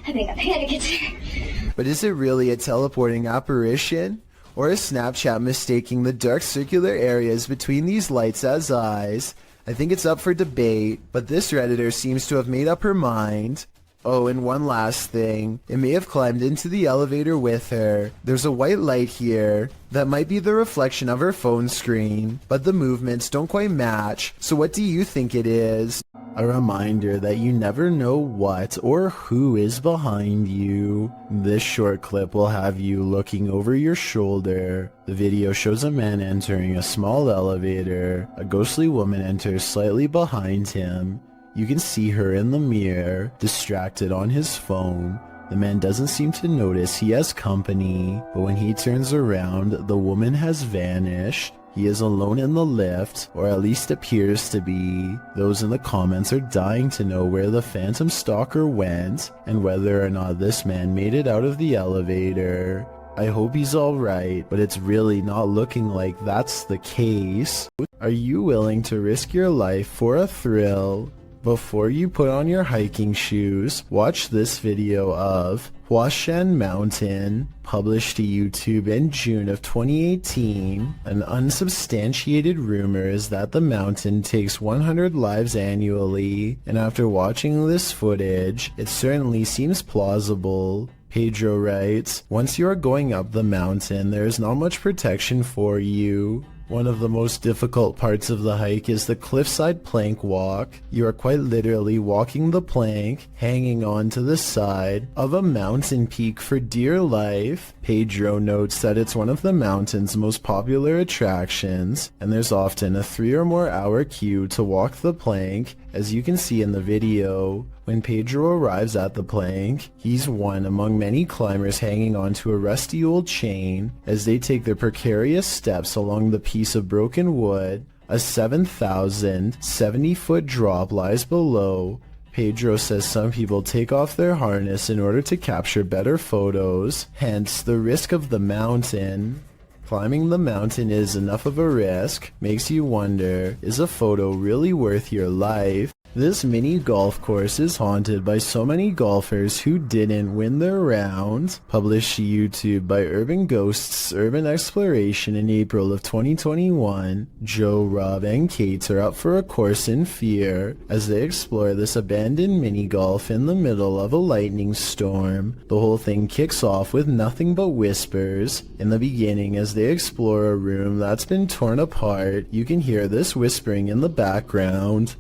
think I'm panicking. But is it really a teleporting apparition? Or is Snapchat mistaking the dark circular areas between these lights as eyes? I think it's up for debate, but this Redditor seems to have made up her mind. Oh, and one last thing. It may have climbed into the elevator with her. There's a white light here. That might be the reflection of her phone screen, but the movements don't quite match. So what do you think it is? A reminder that you never know what or who is behind you. This short clip will have you looking over your shoulder. The video shows a man entering a small elevator. A ghostly woman enters slightly behind him. You can see her in the mirror, distracted on his phone. The man doesn't seem to notice he has company, but when he turns around, the woman has vanished. He is alone in the lift, or at least appears to be. Those in the comments are dying to know where the phantom stalker went, and whether or not this man made it out of the elevator. I hope he's alright, but it's really not looking like that's the case. Are you willing to risk your life for a thrill? Before you put on your hiking shoes, watch this video of Huashan Mountain, published to YouTube in June of 2018. An unsubstantiated rumor is that the mountain takes 100 lives annually, and after watching this footage, it certainly seems plausible. Pedro writes, once you are going up the mountain, there is not much protection for you. One of the most difficult parts of the hike is the cliffside plank walk. You are quite literally walking the plank, hanging on to the side of a mountain peak for dear life. Pedro notes that it's one of the mountain's most popular attractions, and there's often a 3 or more hour queue to walk the plank, as you can see in the video. When Pedro arrives at the plank, he's one among many climbers hanging onto a rusty old chain as they take their precarious steps along the piece of broken wood. A 7,070-foot drop lies below. Pedro says some people take off their harness in order to capture better photos, hence the risk of the mountain. Climbing the mountain is enough of a risk, makes you wonder, is a photo really worth your life? This mini golf course is haunted by so many golfers who didn't win their round. Published to YouTube by Urban Ghosts Urban Exploration in April of 2021, Joe, Rob, and Kate are up for a course in fear as they explore this abandoned mini golf in the middle of a lightning storm. The whole thing kicks off with nothing but whispers. In the beginning, as they explore a room that's been torn apart, you can hear this whispering in the background.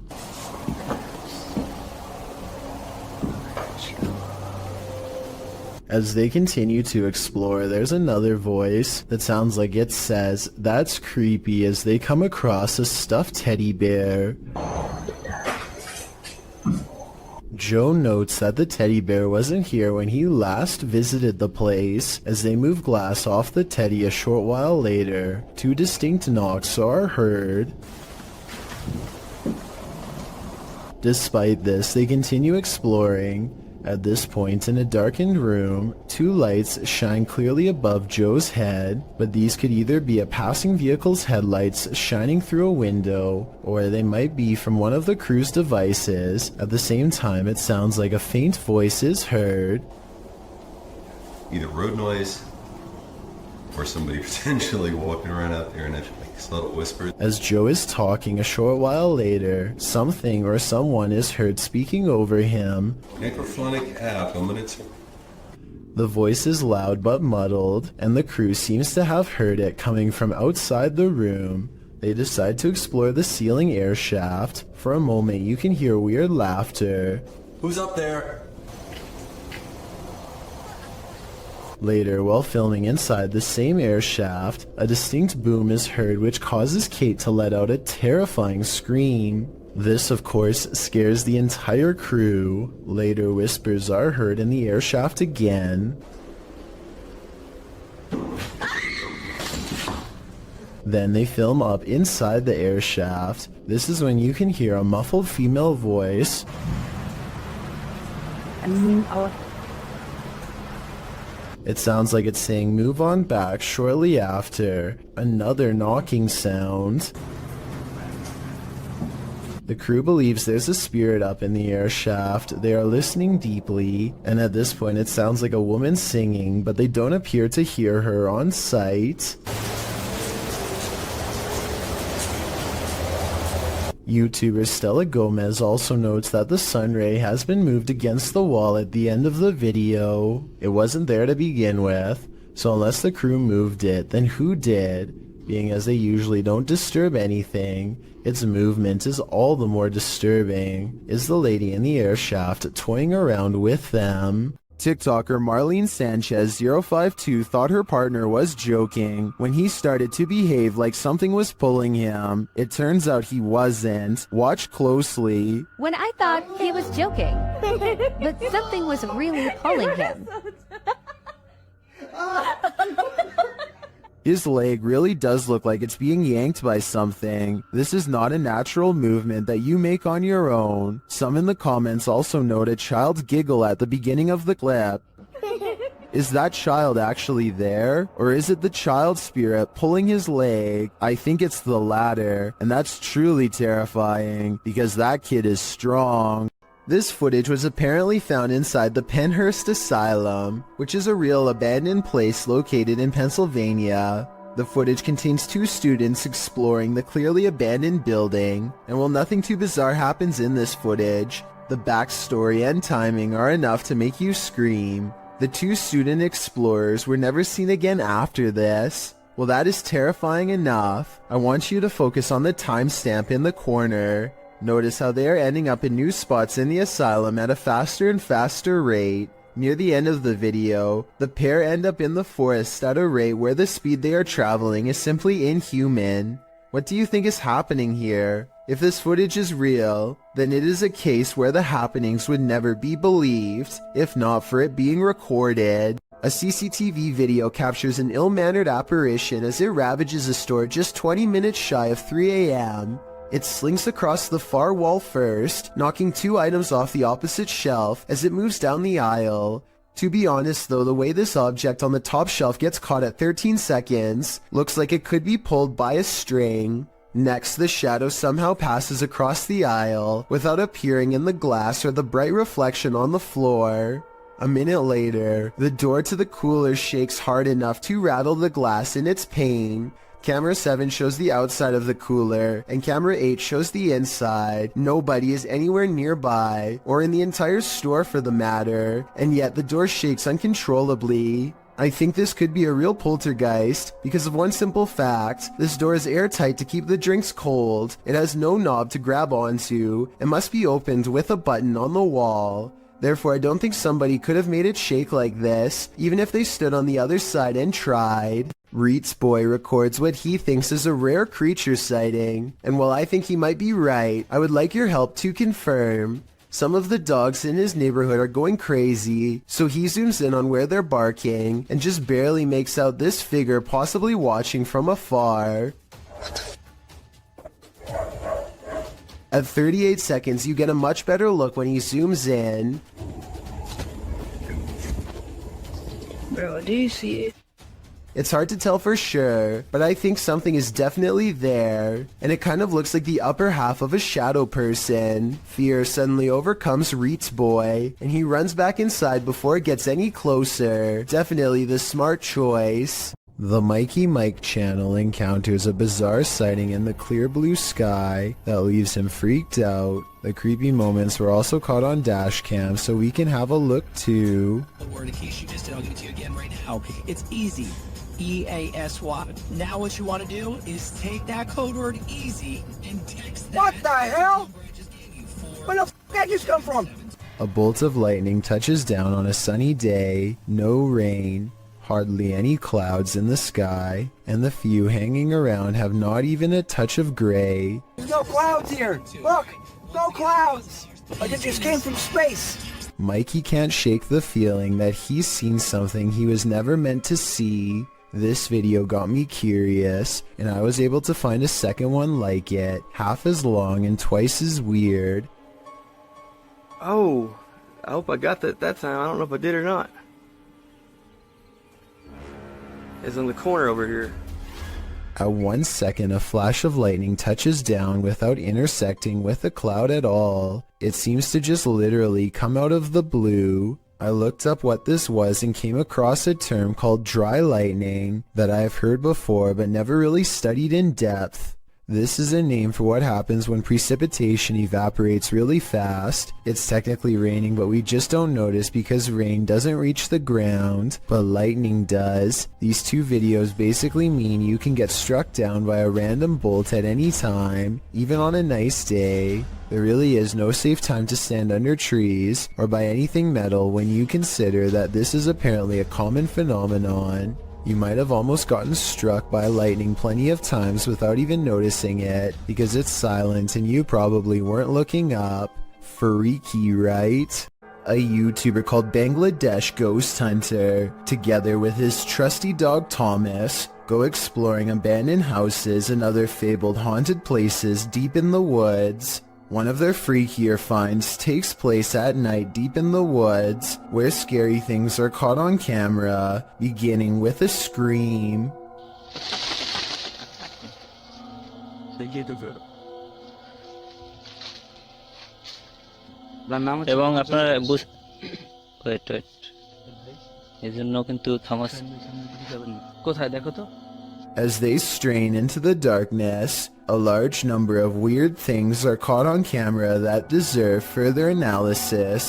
As they continue to explore, there's another voice that sounds like it says, "That's creepy," as they come across a stuffed teddy bear. Joe notes that the teddy bear wasn't here when he last visited the place. As they move glass off the teddy a short while later, two distinct knocks are heard. Despite this, they continue exploring. At this point, in a darkened room, two lights shine clearly above Joe's head, but these could either be a passing vehicle's headlights shining through a window, or they might be from one of the crew's devices. At the same time, it sounds like a faint voice is heard. Either road noise, or somebody potentially walking around out there and it's like subtle whispers. As Joe is talking a short while later, something or someone is heard speaking over him. Necrophonic app, The voice is loud but muddled, and the crew seems to have heard it coming from outside the room. They decide to explore the ceiling air shaft. For a moment, you can hear weird laughter. Who's up there? Later, while filming inside the same air shaft, a distinct boom is heard which causes Kate to let out a terrifying scream. This, of course, scares the entire crew. Later, whispers are heard in the air shaft again. Then they film up inside the air shaft. This is when you can hear a muffled female voice. It sounds like it's saying move on back shortly after. Another knocking sound. The crew believes there's a spirit up in the air shaft. They are listening deeply, and at this point it sounds like a woman singing, but they don't appear to hear her on sight. YouTuber Stella Gomez also notes that the sun ray has been moved against the wall at the end of the video. It wasn't there to begin with, so unless the crew moved it, then who did? Being as they usually don't disturb anything, its movement is all the more disturbing. Is the lady in the air shaft toying around with them? TikToker Marlene Sanchez 052 thought her partner was joking when he started to behave like something was pulling him. It turns out he wasn't. Watch closely. When I thought he was joking, but something was really pulling him. His leg really does look like it's being yanked by something. This is not a natural movement that you make on your own. Some in the comments also note a child's giggle at the beginning of the clip. Is that child actually there? Or is it the child spirit pulling his leg? I think it's the latter, and that's truly terrifying, because that kid is strong. This footage was apparently found inside the Penhurst Asylum, which is a real abandoned place located in Pennsylvania. The footage contains two students exploring the clearly abandoned building, and while nothing too bizarre happens in this footage, the backstory and timing are enough to make you scream. The two student explorers were never seen again after this. Well, that is terrifying enough. I want you to focus on the timestamp in the corner. Notice how they are ending up in new spots in the asylum at a faster and faster rate. Near the end of the video, the pair end up in the forest at a rate where the speed they are traveling is simply inhuman. What do you think is happening here? If this footage is real, then it is a case where the happenings would never be believed, if not for it being recorded. A CCTV video captures an ill-mannered apparition as it ravages a store just 20 minutes shy of 3 a.m. It slinks across the far wall first, knocking two items off the opposite shelf as it moves down the aisle. To be honest though, the way this object on the top shelf gets caught at 13 seconds looks like it could be pulled by a string. Next, the shadow somehow passes across the aisle without appearing in the glass or the bright reflection on the floor. A minute later, the door to the cooler shakes hard enough to rattle the glass in its pane. Camera 7 shows the outside of the cooler, and camera 8 shows the inside. Nobody is anywhere nearby, or in the entire store for the matter, and yet the door shakes uncontrollably. I think this could be a real poltergeist, because of one simple fact: this door is airtight to keep the drinks cold, it has no knob to grab onto, and must be opened with a button on the wall. Therefore, I don't think somebody could have made it shake like this, even if they stood on the other side and tried. Reets Boy records what he thinks is a rare creature sighting, and while I think he might be right, I would like your help to confirm. Some of the dogs in his neighborhood are going crazy, so he zooms in on where they're barking and just barely makes out this figure possibly watching from afar. At 38 seconds, you get a much better look when he zooms in. Bro, do you see it? It's hard to tell for sure, but I think something is definitely there, and it kind of looks like the upper half of a shadow person. Fear suddenly overcomes Reet's boy, and he runs back inside before it gets any closer. Definitely the smart choice. The Mikey Mike channel encounters a bizarre sighting in the clear blue sky that leaves him freaked out. The creepy moments were also caught on dash cam, so we can have a look too. The word in case you missed it, I'll give it to you again right now. It's easy. EASY. Now what you want to do is take that code word easy and text that. What the hell? Where the f*** that just come from? A bolt of lightning touches down on a sunny day, no rain, hardly any clouds in the sky, and the few hanging around have not even a touch of gray. There's no clouds here. Look, no clouds. Like it just came from space. Mikey can't shake the feeling that he's seen something he was never meant to see. This video got me curious, and I was able to find a second one like it, half as long and twice as weird. Oh, I hope I got that time. I don't know if I did or not. It's in the corner over here. At 1 second, a flash of lightning touches down without intersecting with a cloud at all. It seems to just literally come out of the blue. I looked up what this was and came across a term called dry lightning that I've heard before but never really studied in depth. This is a name for what happens when precipitation evaporates really fast. It's technically raining, but we just don't notice because rain doesn't reach the ground, but lightning does. These two videos basically mean you can get struck down by a random bolt at any time, even on a nice day. There really is no safe time to stand under trees or by anything metal when you consider that this is apparently a common phenomenon. You might have almost gotten struck by lightning plenty of times without even noticing it because it's silent and you probably weren't looking up. Freaky, right? A YouTuber called Bangladesh Ghost Hunter, together with his trusty dog Thomas, go exploring abandoned houses and other fabled haunted places deep in the woods. One of their freakier finds takes place at night deep in the woods, where scary things are caught on camera, beginning with a scream. এবং আপনারা wait এজন্য কিন্তু Thomas কোথায় দেখো তো। As they strain into the darkness, a large number of weird things are caught on camera that deserve further analysis.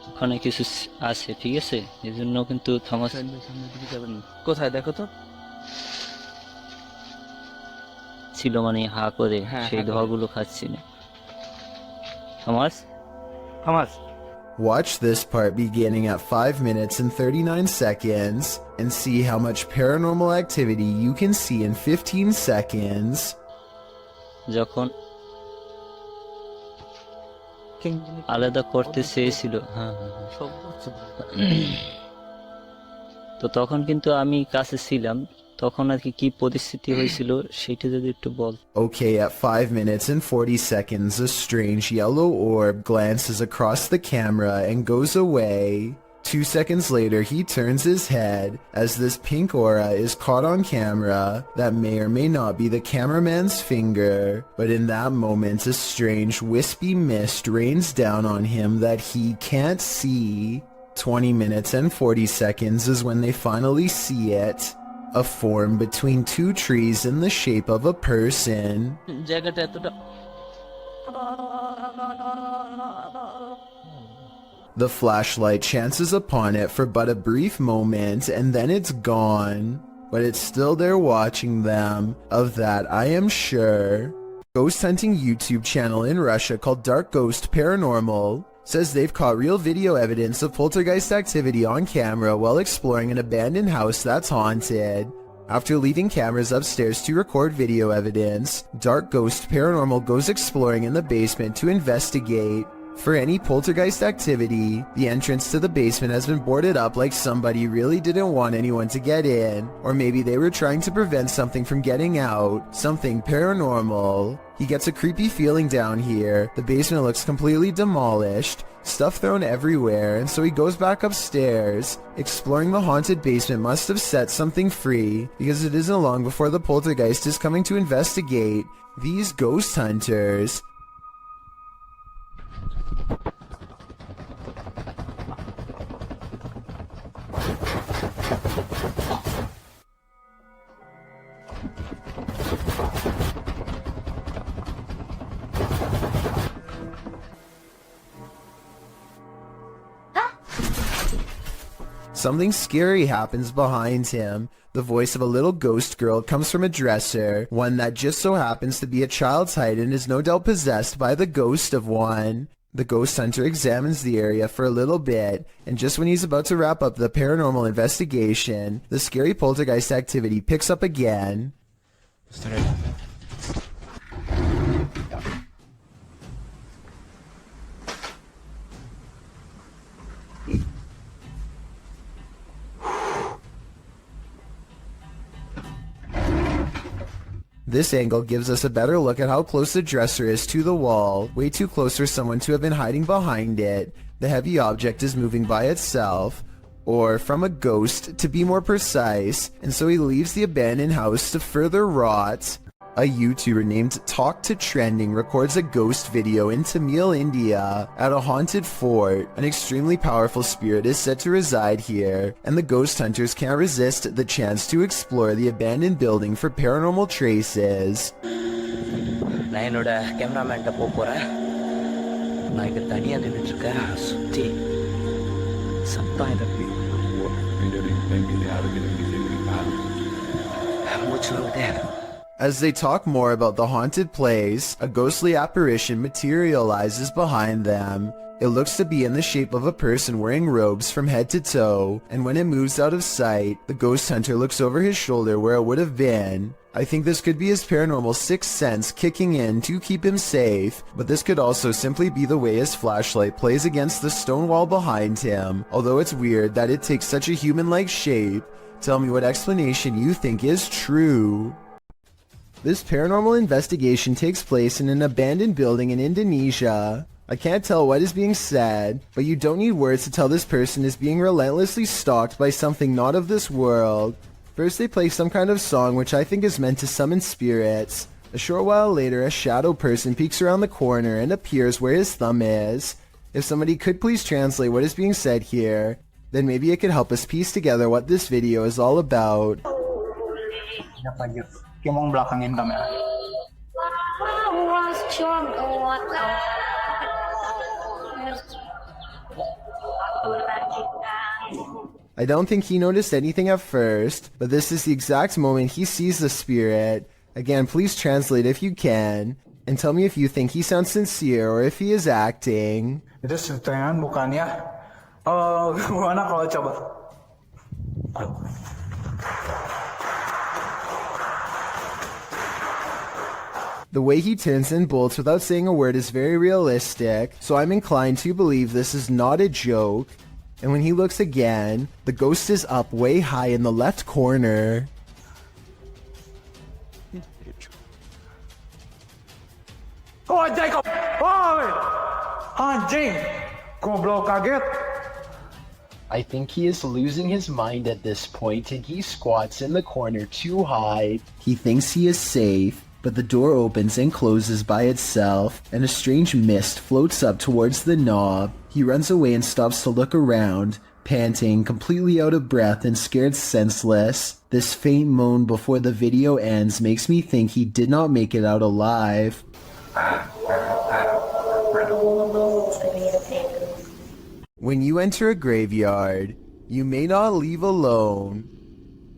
ওখানে কিছু আছে, ঠিক আছে, এজন্য কিন্তু থমাস কোথায় দেখো তো ছিল, মানে হা করে সেই ধোঁয়াগুলো খাচ্ছি না। Thomas Thomas Watch this part beginning at 5 minutes and 39 seconds and see how much paranormal activity you can see in 15 seconds. যখন আলাদা করতে চেয়েছিল, তো তখন কিন্তু আমি কাছে ছিলাম, তখন আর কি পরিস্থিতি হয়েছিল সেটা যদি একটু বল। Okay, at 5 minutes and 40 seconds, a strange yellow orb glances across the camera and goes away. 2 seconds later, he turns his head as this pink aura is caught on camera that may or may not be the cameraman's finger, but in that moment, a strange wispy mist rains down on him that he can't see. 20 minutes and 40 seconds is when they finally see it. A form between two trees in the shape of a person. The flashlight chances upon it for but a brief moment and then it's gone. But it's still there watching them, of that I am sure. Ghost hunting YouTube channel in Russia called Dark Ghost Paranormal says they've caught real video evidence of poltergeist activity on camera while exploring an abandoned house that's haunted. After leaving cameras upstairs to record video evidence, Dark Ghost Paranormal goes exploring in the basement to investigate for any poltergeist activity. The entrance to the basement has been boarded up like somebody really didn't want anyone to get in, or maybe they were trying to prevent something from getting out, something paranormal. He gets a creepy feeling down here. The basement looks completely demolished, stuff thrown everywhere, and so he goes back upstairs. Exploring the haunted basement must have set something free, because it isn't long before the poltergeist is coming to investigate these ghost hunters. Something scary happens behind him. The voice of a little ghost girl comes from a dresser, one that just so happens to be a child's height and is no doubt possessed by the ghost of one. The ghost hunter examines the area for a little bit, and just when he's about to wrap up the paranormal investigation, the scary poltergeist activity picks up again. This angle gives us a better look at how close the dresser is to the wall, way too close for someone to have been hiding behind it. The heavy object is moving by itself, or from a ghost to be more precise, and so he leaves the abandoned house to further rot. A YouTuber named Talk to Trending records a ghost video in Tamil, India, at a haunted fort. An extremely powerful spirit is said to reside here, and the ghost hunters can't resist the chance to explore the abandoned building for paranormal traces. நான் என்னோட கேமராமேன்ட்ட போறேன். நான் இங்க தனியா நின்னுட்டு இருக்கேன். சுத்தி சத்தம் இருக்கு. மூச்சு வாங்குதே. As they talk more about the haunted place, a ghostly apparition materializes behind them. It looks to be in the shape of a person wearing robes from head to toe, and when it moves out of sight, the ghost hunter looks over his shoulder where it would have been. I think this could be his paranormal sixth sense kicking in to keep him safe, but this could also simply be the way his flashlight plays against the stone wall behind him, although it's weird that it takes such a human-like shape. Tell me what explanation you think is true. This paranormal investigation takes place in an abandoned building in Indonesia. I can't tell what is being said, but you don't need words to tell this person is being relentlessly stalked by something not of this world. First they play some kind of song which I think is meant to summon spirits. A short while later, a shadow person peeks around the corner and appears where his thumb is. If somebody could please translate what is being said here, then maybe it could help us piece together what this video is all about. Kayak mau belakangin kamera. I don't think he noticed anything at first, but this is the exact moment he sees the spirit. Again, please translate if you can, and tell me if you think he sounds sincere or if he is acting. Itu setengah bukannya. Gimana kalau coba? The way he turns and bolts without saying a word is very realistic, so I'm inclined to believe this is not a joke. And when he looks again, the ghost is up way high in the left corner. Oh, Jacob! Oh, anjing! Goblok kaget! I think he is losing his mind at this point and he squats in the corner to hide. He thinks he is safe, but the door opens and closes by itself, and a strange mist floats up towards the knob. He runs away and stops to look around, panting, completely out of breath and scared senseless. This faint moan before the video ends makes me think he did not make it out alive. When you enter a graveyard, you may not leave alone.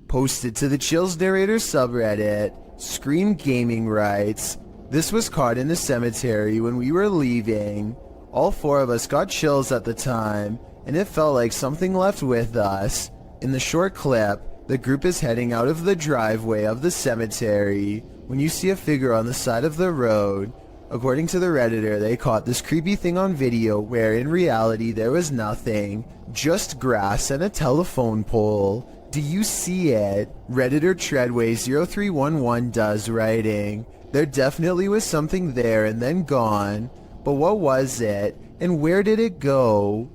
Posted to the Chills Narrator subreddit, Scream Gaming writes, "This was caught in the cemetery when we were leaving. All four of us got chills at the time, and it felt like something left with us. In the short clip, The group is heading out of the driveway of the cemetery when you see a figure on the side of the road. According to the Redditor, they caught this creepy thing on video where in reality there was nothing, just grass and a telephone pole. Do you see it? Redditor Treadway0311 does, writing, "There definitely was something there and then gone, but what was it and where did it go?"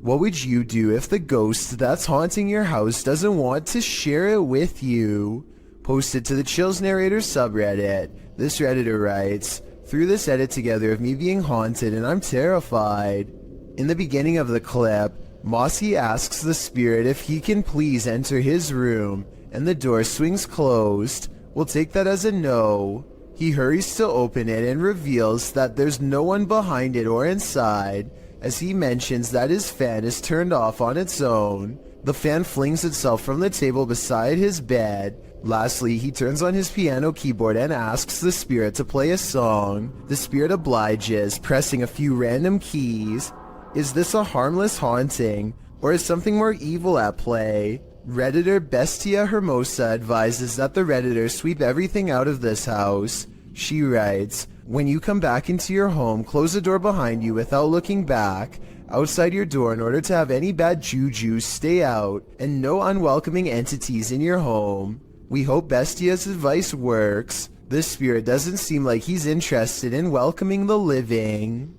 What would you do if the ghost that's haunting your house doesn't want to share it with you? Posted to the Chills Narrator subreddit, this Redditor writes, "Threw this edit together of me being haunted and I'm terrified." In the beginning of the clip, Mossy asks the spirit if he can please enter his room, and the door swings closed. We'll take that as a no. He hurries to open it and reveals that there's no one behind it or inside, as he mentions that his fan is turned off on its own. The fan flings itself from the table beside his bed. Lastly, he turns on his piano keyboard and asks the spirit to play a song. The spirit obliges, pressing a few random keys. Is this a harmless haunting, or is something more evil at play? Redditor Bestia Hermosa advises that the Redditor sweep everything out of this house. She writes, "When you come back into your home, close the door behind you without looking back, outside your door in order to have any bad juju stay out, and no unwelcoming entities in your home." We hope Bestia's advice works. This spirit doesn't seem like he's interested in welcoming the living.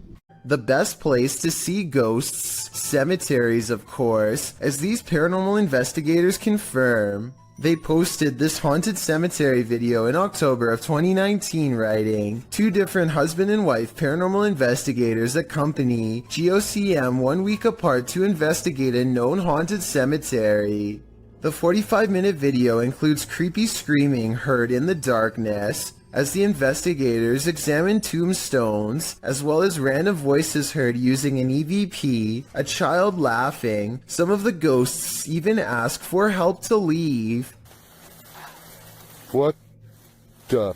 The best place to see ghosts, cemeteries of course, as these paranormal investigators confirm. They posted this haunted cemetery video in October of 2019, writing, "Two different husband and wife paranormal investigators accompany GOCM 1 week apart to investigate a known haunted cemetery." The 45-minute video includes creepy screaming heard in the darkness as the investigators examine tombstones, as well as random voices heard using an EVP, a child laughing. Some of the ghosts even ask for help to leave. What the?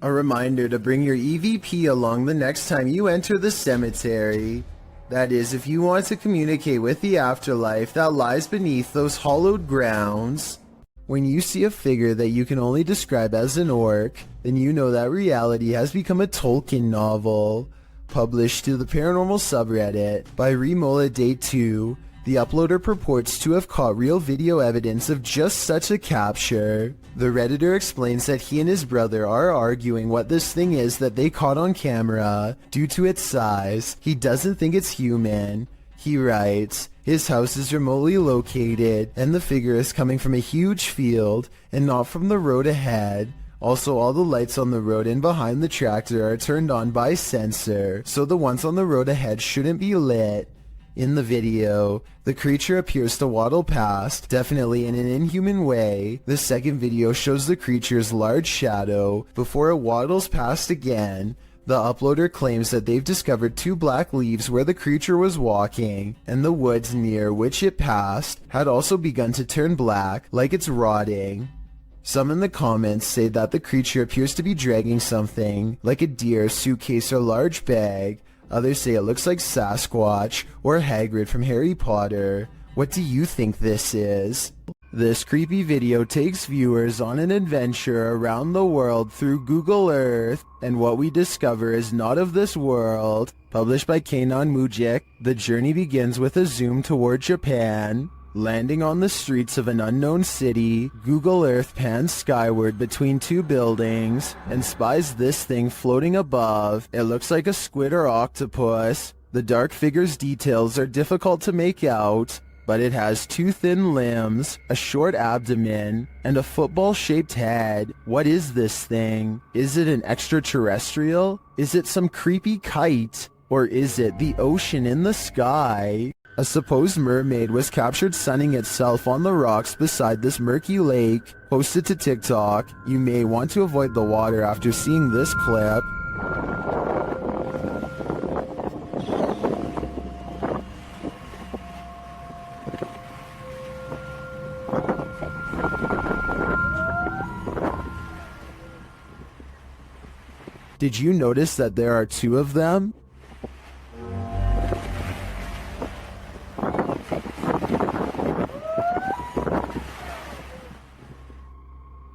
A reminder to bring your EVP along the next time you enter the cemetery. That is, if you want to communicate with the afterlife that lies beneath those hollowed grounds. When you see a figure that you can only describe as an orc, then you know that reality has become a Tolkien novel. Published to the paranormal subreddit by Remola Day 2, the uploader purports to have caught real video evidence of just such a capture. The Redditor explains that he and his brother are arguing what this thing is that they caught on camera. Due to its size, he doesn't think it's human. He writes, his house is remotely located, and the figure is coming from a huge field, and not from the road ahead. Also, all the lights on the road and behind the tractor are turned on by sensor, so the ones on the road ahead shouldn't be lit. In the video, the creature appears to waddle past, definitely in an inhuman way. The second video shows the creature's large shadow before it waddles past again. The uploader claims that they've discovered 2 black leaves where the creature was walking, and the woods near which it passed had also begun to turn black, like it's rotting. Some in the comments say that the creature appears to be dragging something, like a deer, suitcase, or large bag. Others say it looks like Sasquatch or Hagrid from Harry Potter. What do you think this is? This creepy video takes viewers on an adventure around the world through Google Earth, and what we discover is not of this world. Published by Kanon Mujik, the journey begins with a zoom toward Japan. Landing on the streets of an unknown city, Google Earth pans skyward between 2 buildings and spies this thing floating above. It looks like a squid or octopus. The dark figure's details are difficult to make out, but it has 2 thin limbs, a short abdomen, and a football-shaped head. What is this thing? Is it an extraterrestrial? Is it some creepy kite? Or is it the ocean in the sky? A supposed mermaid was captured sunning itself on the rocks beside this murky lake. Posted to TikTok. You may want to avoid the water after seeing this clip. Did you notice that there are 2 of them?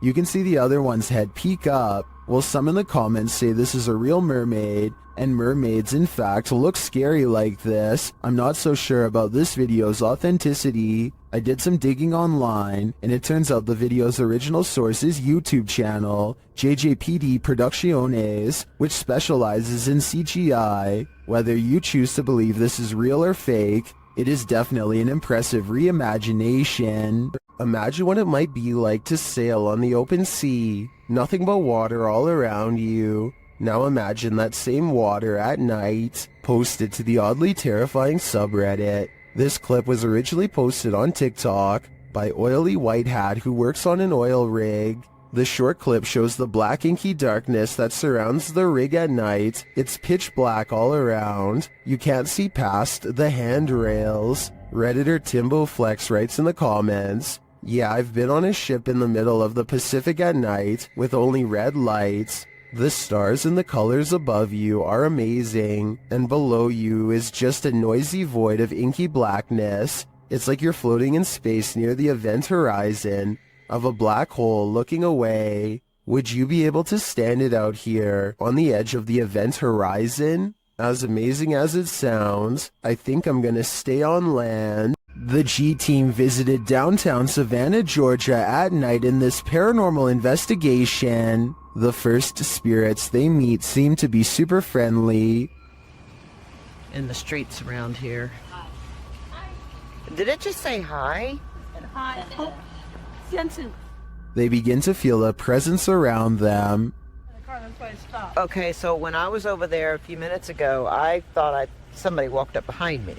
You can see the other one's head peek up, while some in the comments say this is a real mermaid, and mermaids in fact look scary like this. I'm not so sure about this video's authenticity. I did some digging online, and it turns out the video's original source is YouTube channel, JJPD Producciones, which specializes in CGI. Whether you choose to believe this is real or fake, it is definitely an impressive reimagination. Imagine what it might be like to sail on the open sea. Nothing but water all around you. Now imagine that same water at night. Posted to the oddly terrifying subreddit. This clip was originally posted on TikTok by Oily White Hat, who works on an oil rig. The short clip shows the black inky darkness that surrounds the rig at night. It's pitch black all around. You can't see past the handrails. Redditor Timbo Flex writes in the comments, "Yeah, I've been on a ship in the middle of the Pacific at night with only red lights. The stars and the colors above you are amazing, and below you is just a noisy void of inky blackness. It's like you're floating in space near the event horizon of a black hole looking away. Would you be able to stand it out here on the edge of the event horizon? As amazing as it sounds, I think I'm gonna stay on land." The G team visited downtown Savannah, Georgia at night in this paranormal investigation. The first spirits they meet seem to be super friendly. In the streets around here. Did it just say hi? Hi. Oh, Jensen. They begin to feel a presence around them. Okay, so when I was over there a few minutes ago, I thought somebody walked up behind me.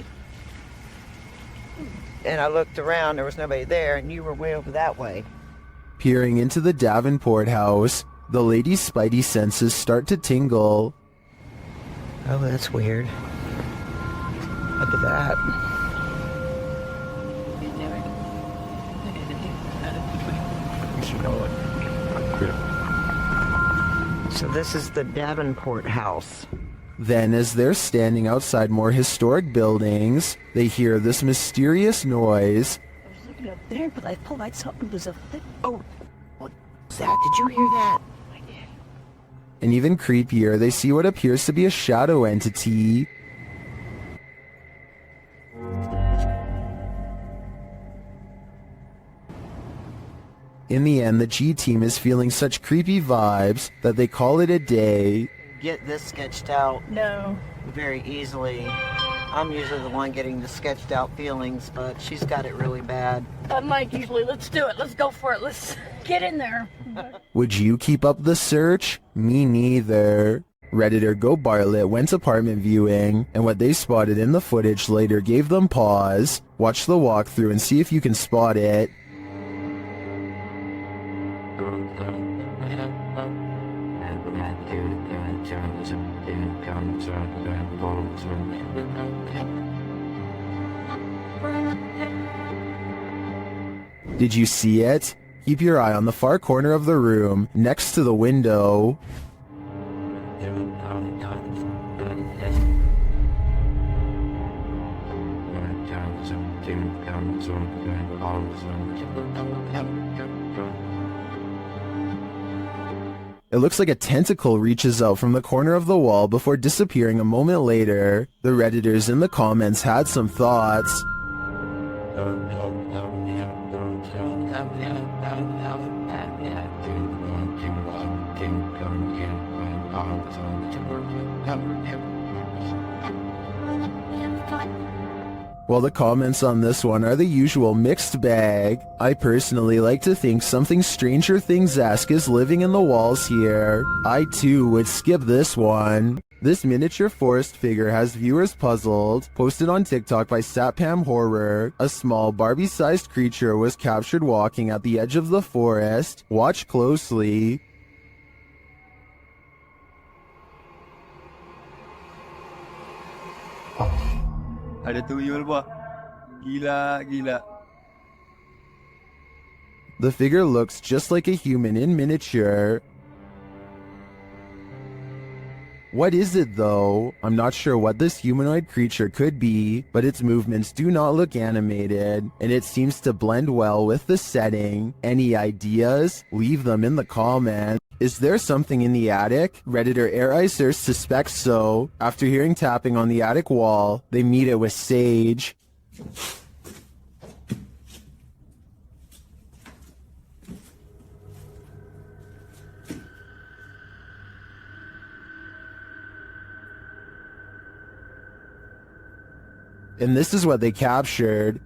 And I looked around, there was nobody there, and you were way over that way. Peering into the Davenport house, the lady's spidey senses start to tingle. Oh, that's weird. Look at that. So this is the Davenport house. Then, as they're standing outside more historic buildings, they hear this mysterious noise. I was looking up there, but I thought I saw it was a thing. Oh, what was that? Did you hear that? I did. And even creepier, they see what appears to be a shadow entity. In the end, the G team is feeling such creepy vibes that they call it a day. Get this sketched out. No. Very easily. I'm usually the one getting the sketched out feelings, but she's got it really bad. I'm Mike usually. Let's do it. Let's go for it. Let's get in there. Would you keep up the search? Me neither. Redditor Go Bartlett went apartment viewing, and what they spotted in the footage later gave them pause. Watch the walkthrough and see if you can spot it. Did you see it? Keep your eye on the far corner of the room, next to the window. It looks like a tentacle reaches out from the corner of the wall before disappearing a moment later. The Redditors in the comments had some thoughts. Well, the comments on this one are the usual mixed bag. I personally like to think something Stranger Things-esque is living in the walls here. I too would skip this one. This miniature forest figure has viewers puzzled. Posted on TikTok by Satpam Horror. A small Barbie-sized creature was captured walking at the edge of the forest. Watch closely. Ada tuyul, Pak. Gila. The figure looks just like a human in miniature. What is it though? I'm not sure what this humanoid creature could be, but its movements do not look animated, and it seems to blend well with the setting. Any ideas? Leave them in the comments. Is there something in the attic? Redditor Airiser suspects so. After hearing tapping on the attic wall, they meet it with Sage. And this is what they captured.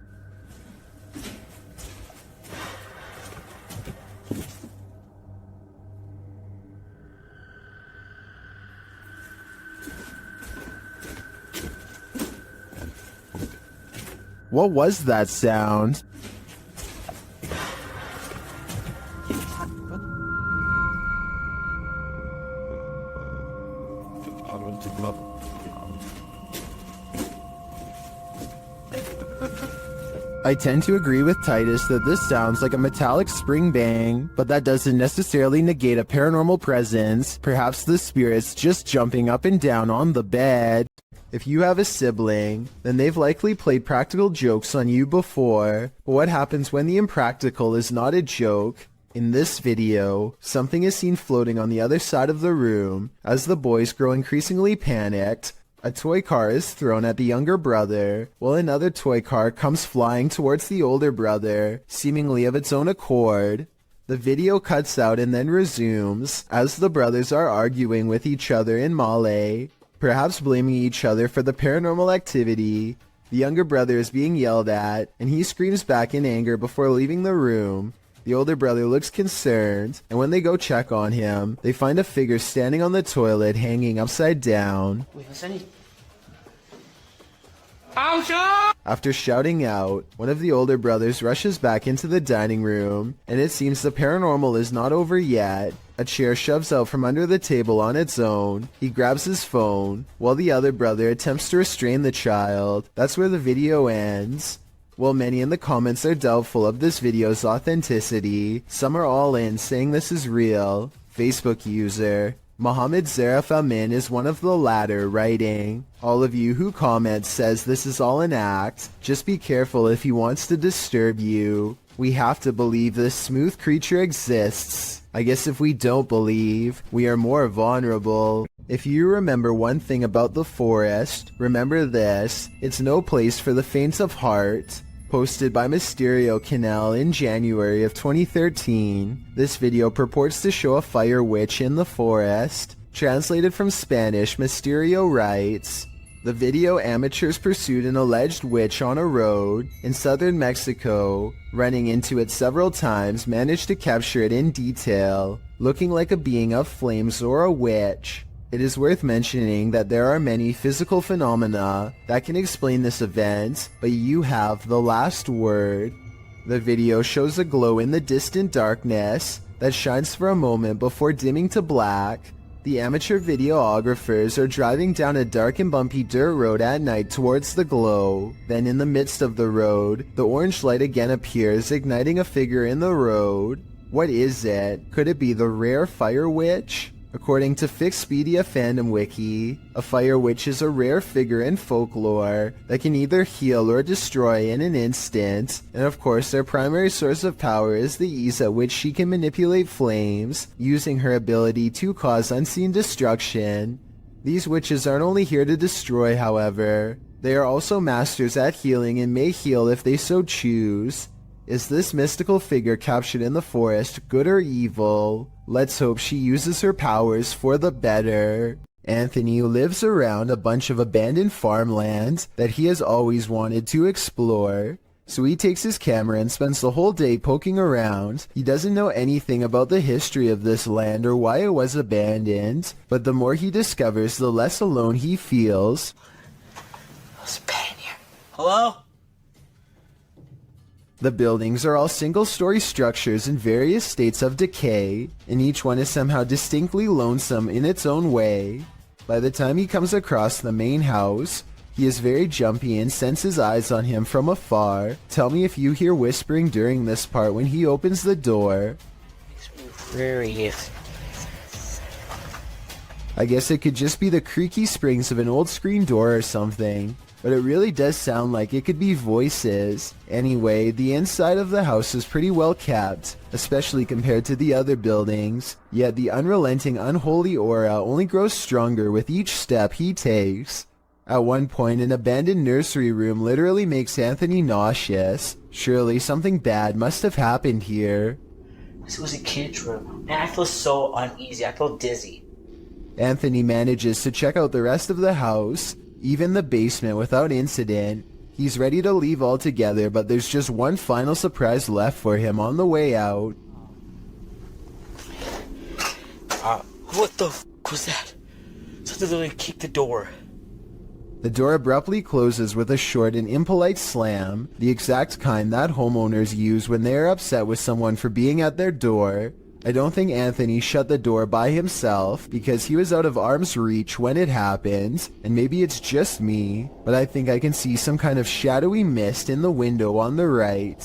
What was that sound? I tend to agree with Titus that this sounds like a metallic spring bang, but that doesn't necessarily negate a paranormal presence. Perhaps the spirit's just jumping up and down on the bed. If you have a sibling, then they've likely played practical jokes on you before. But what happens when the impractical is not a joke? In this video, something is seen floating on the other side of the room. As the boys grow increasingly panicked, a toy car is thrown at the younger brother, while another toy car comes flying towards the older brother, seemingly of its own accord. The video cuts out and then resumes, as the brothers are arguing with each other in Malay, perhaps blaming each other for the paranormal activity. The younger brother is being yelled at, and he screams back in anger before leaving the room. The older brother looks concerned, and when they go check on him, they find a figure standing on the toilet hanging upside down. After shouting out, one of the older brothers rushes back into the dining room, and it seems the paranormal is not over yet. A chair shoves out from under the table on its own. He grabs his phone, while the other brother attempts to restrain the child. That's where the video ends. While many in the comments are doubtful of this video's authenticity, some are all in saying this is real. Facebook user Mohammed Zarif Amin is one of the latter, writing, "All of you who comment says this is all an act, just be careful if he wants to disturb you. We have to believe this smooth creature exists. I guess if we don't believe, we are more vulnerable. If you remember one thing about the forest, remember this: it's no place for the faint of heart." Posted by Mysterio Canal in January of 2013, this video purports to show a fire witch in the forest. Translated from Spanish, Mysterio writes, "The video amateurs pursued an alleged witch on a road in southern Mexico. Running into it several times, managed to capture it in detail, looking like a being of flames or a witch. It is worth mentioning that there are many physical phenomena that can explain this event, but you have the last word." The video shows a glow in the distant darkness that shines for a moment before dimming to black. The amateur videographers are driving down a dark and bumpy dirt road at night towards the glow. Then in the midst of the road, the orange light again appears, igniting a figure in the road. What is it? Could it be the rare fire witch? According to Fixpedia Fandom Wiki, a fire witch is a rare figure in folklore that can either heal or destroy in an instant, and of course their primary source of power is the ease at which she can manipulate flames, using her ability to cause unseen destruction. These witches aren't only here to destroy, however. They are also masters at healing and may heal if they so choose. Is this mystical figure captured in the forest good or evil? Let's hope she uses her powers for the better. Anthony lives around a bunch of abandoned farmlands that he has always wanted to explore. So he takes his camera and spends the whole day poking around. He doesn't know anything about the history of this land or why it was abandoned, but the more he discovers, the less alone he feels. There's a pain here. Hello? The buildings are all single-story structures in various states of decay, and each one is somehow distinctly lonesome in its own way. By the time he comes across the main house, he is very jumpy and senses eyes on him from afar. Tell me if you hear whispering during this part when he opens the door. Very yes. I guess it could just be the creaky springs of an old screen door or something, but it really does sound like it could be voices. Anyway, the inside of the house is pretty well kept, especially compared to the other buildings, yet the unrelenting unholy aura only grows stronger with each step he takes. At one point, an abandoned nursery room literally makes Anthony nauseous. Surely something bad must have happened here. This was a kid's room, and I feel so uneasy. I feel dizzy. Anthony manages to check out the rest of the house, even the basement, without incident. He's ready to leave altogether, but there's just one final surprise left for him on the way out. What the f was that? Something literally kicked the door. The door abruptly closes with a short and impolite slam, the exact kind that homeowners use when they are upset with someone for being at their door. I don't think Anthony shut the door by himself because he was out of arm's reach when it happened, and maybe it's just me, but I think I can see some kind of shadowy mist in the window on the right.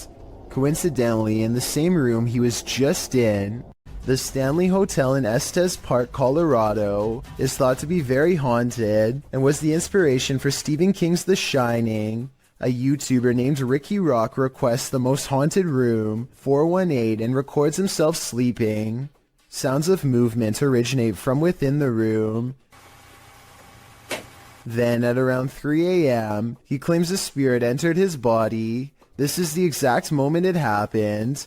Coincidentally, in the same room he was just in, the Stanley Hotel in Estes Park, Colorado, is thought to be very haunted and was the inspiration for Stephen King's The Shining. A YouTuber named Ricky Rock requests the most haunted room, 418, and records himself sleeping. Sounds of movement originate from within the room. Then, at around 3 a.m., he claims a spirit entered his body. This is the exact moment it happened.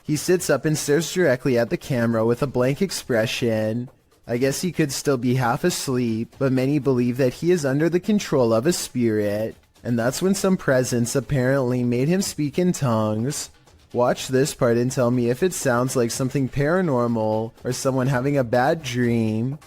He sits up and stares directly at the camera with a blank expression. I guess he could still be half asleep, but many believe that he is under the control of a spirit, and that's when some presence apparently made him speak in tongues. Watch this part and tell me if it sounds like something paranormal or someone having a bad dream.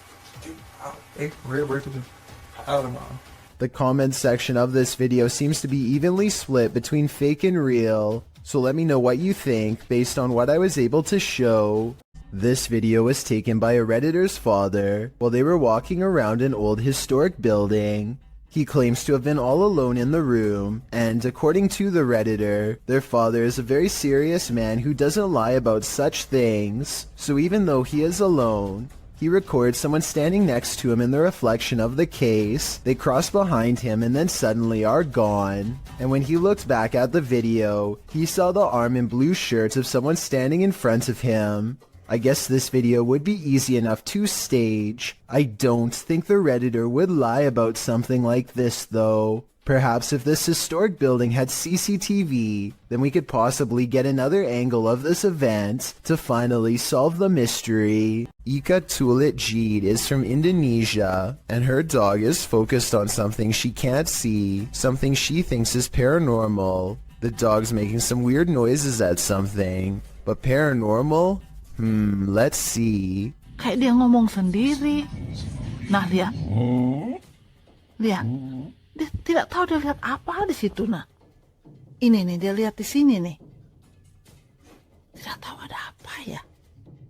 The comment section of this video seems to be evenly split between fake and real, so let me know what you think based on what I was able to show. This video was taken by a Redditor's father while they were walking around an old historic building. He claims to have been all alone in the room, and according to the Redditor, their father is a very serious man who doesn't lie about such things. So even though he is alone, he records someone standing next to him in the reflection of the case. They cross behind him and then suddenly are gone. And when he looked back at the video, he saw the arm and blue shirt of someone standing in front of him. I guess this video would be easy enough to stage. I don't think the Redditor would lie about something like this though. Perhaps if this historic building had CCTV, then we could possibly get another angle of this event to finally solve the mystery. Ika Tulit Jeed is from Indonesia, and her dog is focused on something she can't see, something she thinks is paranormal. The dog's making some weird noises at something, but paranormal? Let's see. Kayak dia ngomong sendiri. Nah, lihat. Lihat. Dia tidak tahu dia lihat apa di situ, nah. Ini nih, dia lihat di sini nih. Tidak tahu ada apa ya.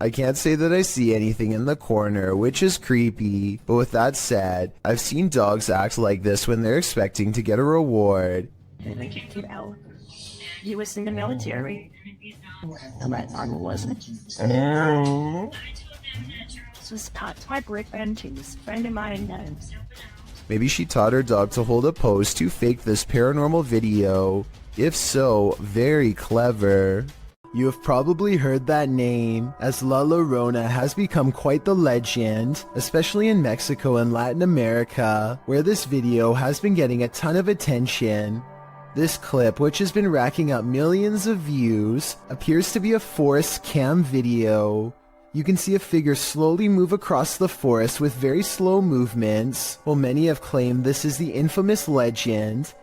I can't say that I see anything in the corner, which is creepy, but with that said, I've seen dogs act like this when they're expecting to get a reward. You know, he was in the military. My arm wasn't. This was taught by Brick and he was a friend of mine. Maybe she taught her dog to hold a pose to fake this paranormal video. If so, very clever. You have probably heard that name, as La Llorona has become quite the legend, especially in Mexico and Latin America, where this video has been getting a ton of attention. This clip, which has been racking up millions of views, appears to be a forest cam video. You can see a figure slowly move across the forest with very slow movements, while many have claimed this is the infamous legend.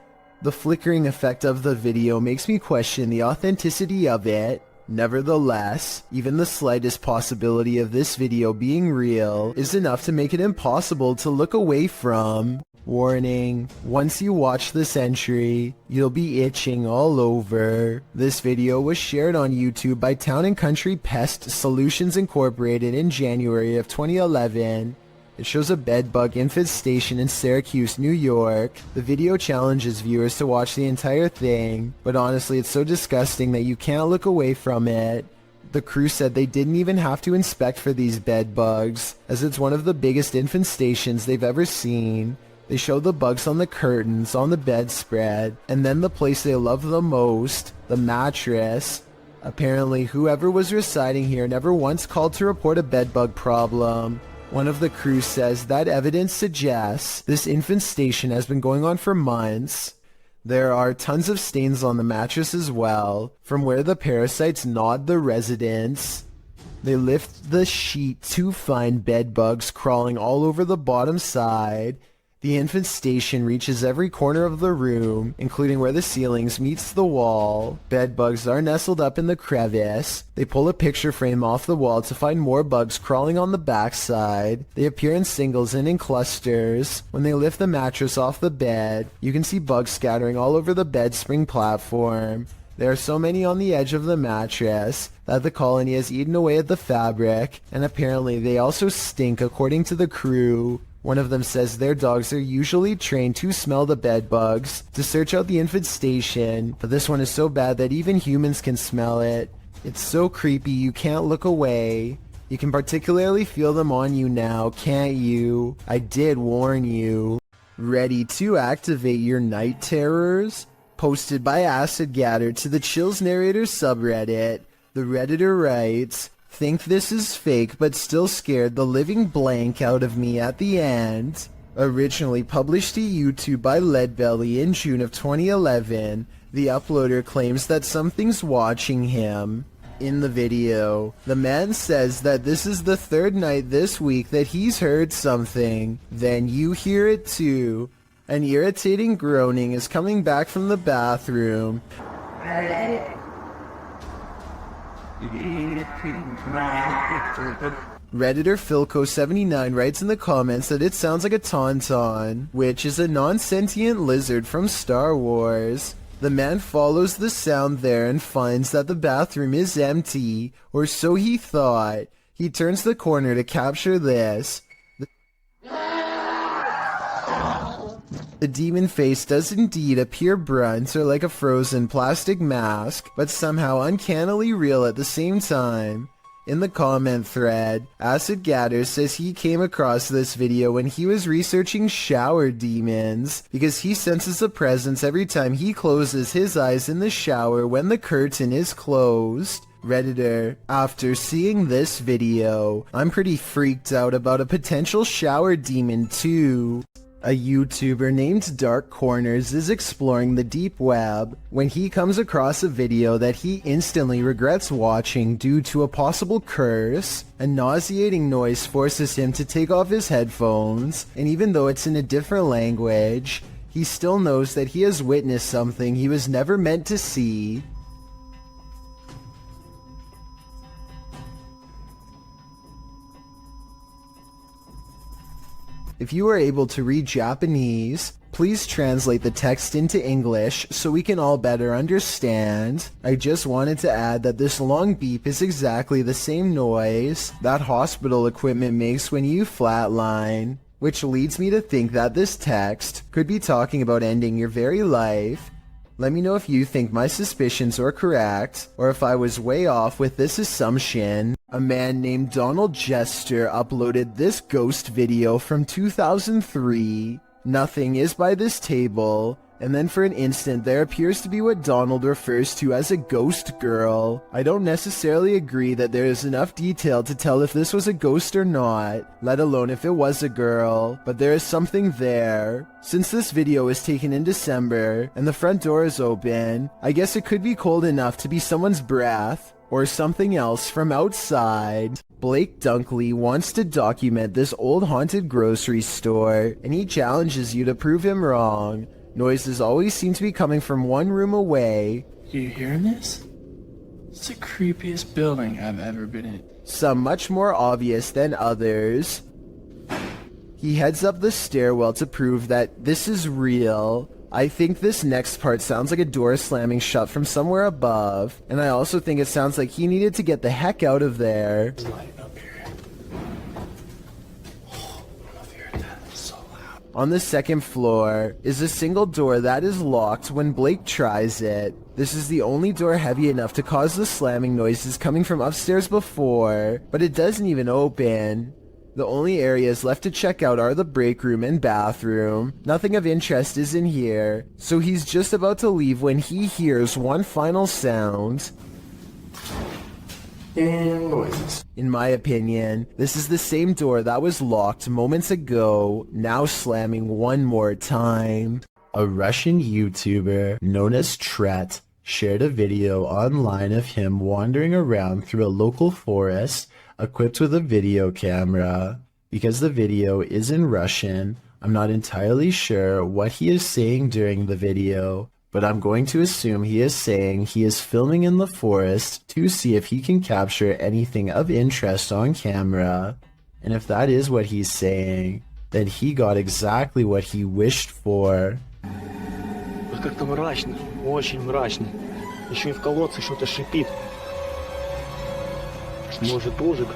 The flickering effect of the video makes me question the authenticity of it. Nevertheless, even the slightest possibility of this video being real is enough to make it impossible to look away from. Warning, once you watch this entry, you'll be itching all over. This video was shared on YouTube by Town & Country Pest Solutions Incorporated in January of 2011. It shows a bedbug infestation in Syracuse, New York. The video challenges viewers to watch the entire thing, but honestly it's so disgusting that you can't look away from it. The crew said they didn't even have to inspect for these bed bugs, as it's one of the biggest infestations they've ever seen. They show the bugs on the curtains, on the bedspread, and then the place they love the most, the mattress. Apparently, whoever was residing here never once called to report a bedbug problem. One of the crew says that evidence suggests this infestation has been going on for months. There are tons of stains on the mattress as well, from where the parasites gnawed the residents. They lift the sheet to find bedbugs crawling all over the bottom side. The infestation reaches every corner of the room, including where the ceilings meets the wall. Bedbugs are nestled up in the crevice. They pull a picture frame off the wall to find more bugs crawling on the backside. They appear in singles and in clusters. When they lift the mattress off the bed, you can see bugs scattering all over the bed spring platform. There are so many on the edge of the mattress that the colony has eaten away at the fabric, and apparently they also stink according to the crew. One of them says their dogs are usually trained to smell the bed bugs, to search out the infestation, but this one is so bad that even humans can smell it. It's so creepy you can't look away. You can particularly feel them on you now, can't you? I did warn you. Ready to activate your night terrors? Posted by Acid Gather to the Chills Narrator subreddit, the Redditor writes, "Think this is fake but still scared the living blank out of me at the end." Originally published to YouTube by Leadbelly in June of 2011, the uploader claims that something's watching him. In the video, the man says that this is the third night this week that he's heard something. Then you hear it too. An irritating groaning is coming back from the bathroom. Redditor Philco79 writes in the comments that it sounds like a tauntaun, which is a non-sentient lizard from Star Wars. The man follows the sound there and finds that the bathroom is empty, or so he thought. He turns the corner to capture this. The demon face does indeed appear brunt or like a frozen plastic mask, but somehow uncannily real at the same time. In the comment thread, Acid Gather says he came across this video when he was researching shower demons, because he senses a presence every time he closes his eyes in the shower when the curtain is closed. Redditor, after seeing this video, I'm pretty freaked out about a potential shower demon too. A YouTuber named Dark Corners is exploring the deep web when he comes across a video that he instantly regrets watching due to a possible curse. A nauseating noise forces him to take off his headphones, and even though it's in a different language, he still knows that he has witnessed something he was never meant to see. If you are able to read Japanese, please translate the text into English so we can all better understand. I just wanted to add that this long beep is exactly the same noise that hospital equipment makes when you flatline, which leads me to think that this text could be talking about ending your very life. Let me know if you think my suspicions are correct, or if I was way off with this assumption. A man named Donald Jester uploaded this ghost video from 2003. Nothing is by this table, and then for an instant there appears to be what Donald refers to as a ghost girl. I don't necessarily agree that there is enough detail to tell if this was a ghost or not, let alone if it was a girl, but there is something there. Since this video was taken in December, and the front door is open, I guess it could be cold enough to be someone's breath, or something else from outside. Blake Dunkley wants to document this old haunted grocery store, and he challenges you to prove him wrong. Noises always seem to be coming from one room away. You hearing this? It's the creepiest building I've ever been in. Some much more obvious than others. He heads up the stairwell to prove that this is real. I think this next part sounds like a door slamming shut from somewhere above, and I also think it sounds like he needed to get the heck out of there. Light up here. Oh, I don't know if you heard that. It's so loud. On the second floor is a single door that is locked when Blake tries it. This is the only door heavy enough to cause the slamming noises coming from upstairs before, but it doesn't even open. The only areas left to check out are the break room and bathroom. Nothing of interest is in here, so he's just about to leave when he hears one final sound. And noises. In my opinion, this is the same door that was locked moments ago, now slamming one more time. A Russian YouTuber known as Tret shared a video online of him wandering around through a local forest equipped with a video camera. Because the video is in Russian, I'm not entirely sure what he is saying during the video, but I'm going to assume he is saying he is filming in the forest to see if he can capture anything of interest on camera. And if that is what he's saying, then he got exactly what he wished for. Как-то мрачно, очень мрачно. Еще и в колодце что-то шипит. Может, ужик?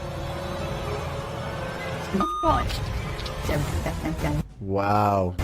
Wow.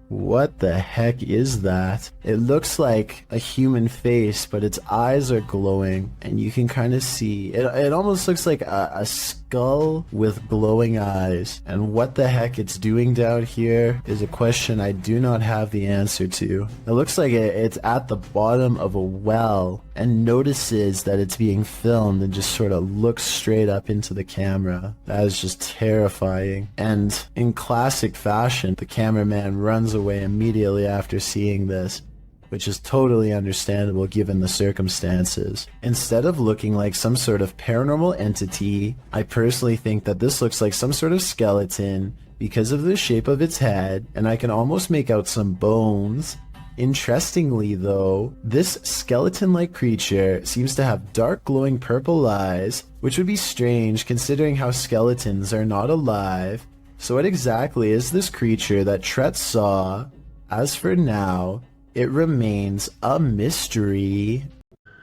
What the heck is that? It looks like a human face, but its eyes are glowing, and you can kind of see it almost looks like a skull with glowing eyes. And what the heck it's doing down here is a question I do not have the answer to. It looks like it's at the bottom of a well and notices that it's being filmed and just sort of looks straight up into the camera. That is just terrifying. And in classic fashion, the cameraman runs away immediately after seeing this, which is totally understandable given the circumstances. Instead of looking like some sort of paranormal entity, I personally think that this looks like some sort of skeleton because of the shape of its head, and I can almost make out some bones. Interestingly though, this skeleton-like creature seems to have dark glowing purple eyes, which would be strange considering how skeletons are not alive. So what exactly is this creature that Tret saw? As for now, it remains a mystery.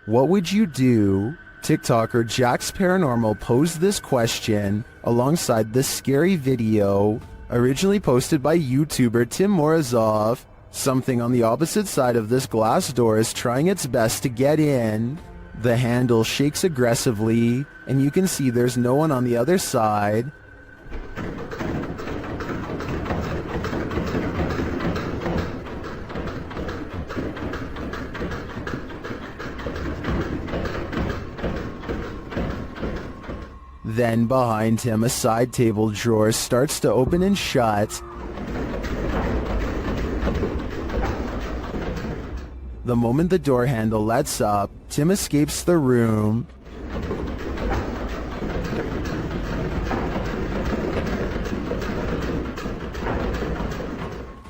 What would you do? TikToker Jax Paranormal posed this question alongside this scary video, originally posted by YouTuber Tim Morozov. Something on the opposite side of this glass door is trying its best to get in. The handle shakes aggressively, and you can see there's no one on the other side. Then behind him, a side table drawer starts to open and shut. The moment the door handle lets up, Tim escapes the room.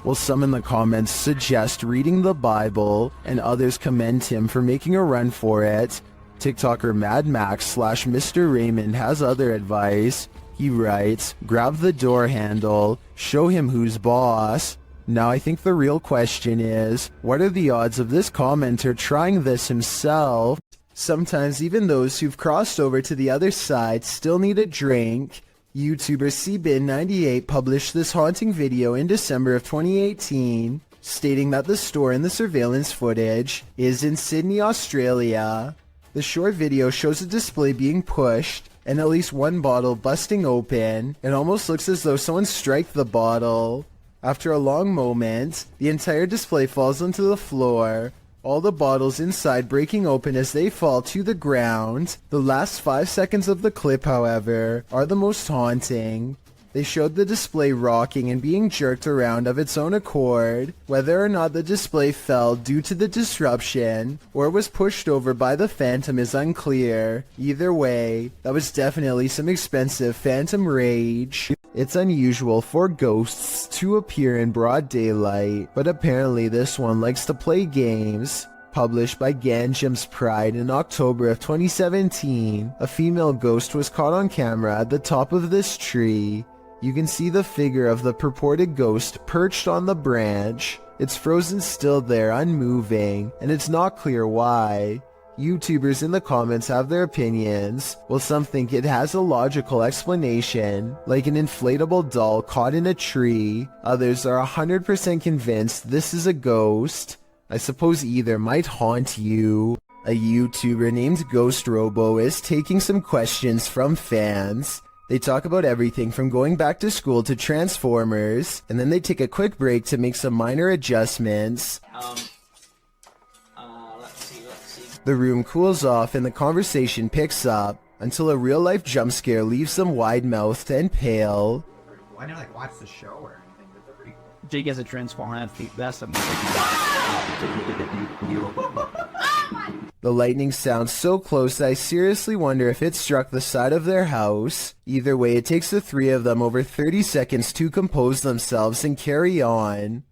While some in the comments suggest reading the Bible, and others commend him for making a run for it, TikToker Mad Max / Mr. Raymond has other advice. He writes, grab the door handle, show him who's boss. Now I think the real question is, what are the odds of this commenter trying this himself? Sometimes even those who've crossed over to the other side still need a drink. YouTuber CBin98 published this haunting video in December of 2018, stating that the store in the surveillance footage is in Sydney, Australia. The short video shows a display being pushed, and at least one bottle busting open. It almost looks as though someone struck the bottle. After a long moment, the entire display falls onto the floor, all the bottles inside breaking open as they fall to the ground. The last 5 seconds of the clip, however, are the most haunting. They showed the display rocking and being jerked around of its own accord. Whether or not the display fell due to the disruption or was pushed over by the phantom is unclear. Either way, that was definitely some expensive phantom rage. It's unusual for ghosts to appear in broad daylight, but apparently this one likes to play games. Published by Ganjam's Pride in October of 2017, a female ghost was caught on camera at the top of this tree. You can see the figure of the purported ghost perched on the branch. It's frozen still there, unmoving, and it's not clear why. YouTubers in the comments have their opinions, while some think it has a logical explanation, like an inflatable doll caught in a tree. Others are 100% convinced this is a ghost. I suppose either might haunt you. A YouTuber named Ghost Robo is taking some questions from fans. They talk about everything from going back to school to Transformers, and then they take a quick break to make some minor adjustments. The room cools off and the conversation picks up until a real-life jump scare leaves them wide-mouthed and pale. Why not like watch the show or anything? They're pretty cool. Jake has a transform at the best of The lightning sounds so close that I seriously wonder if it struck the side of their house. Either way, it takes the three of them over 30 seconds to compose themselves and carry on.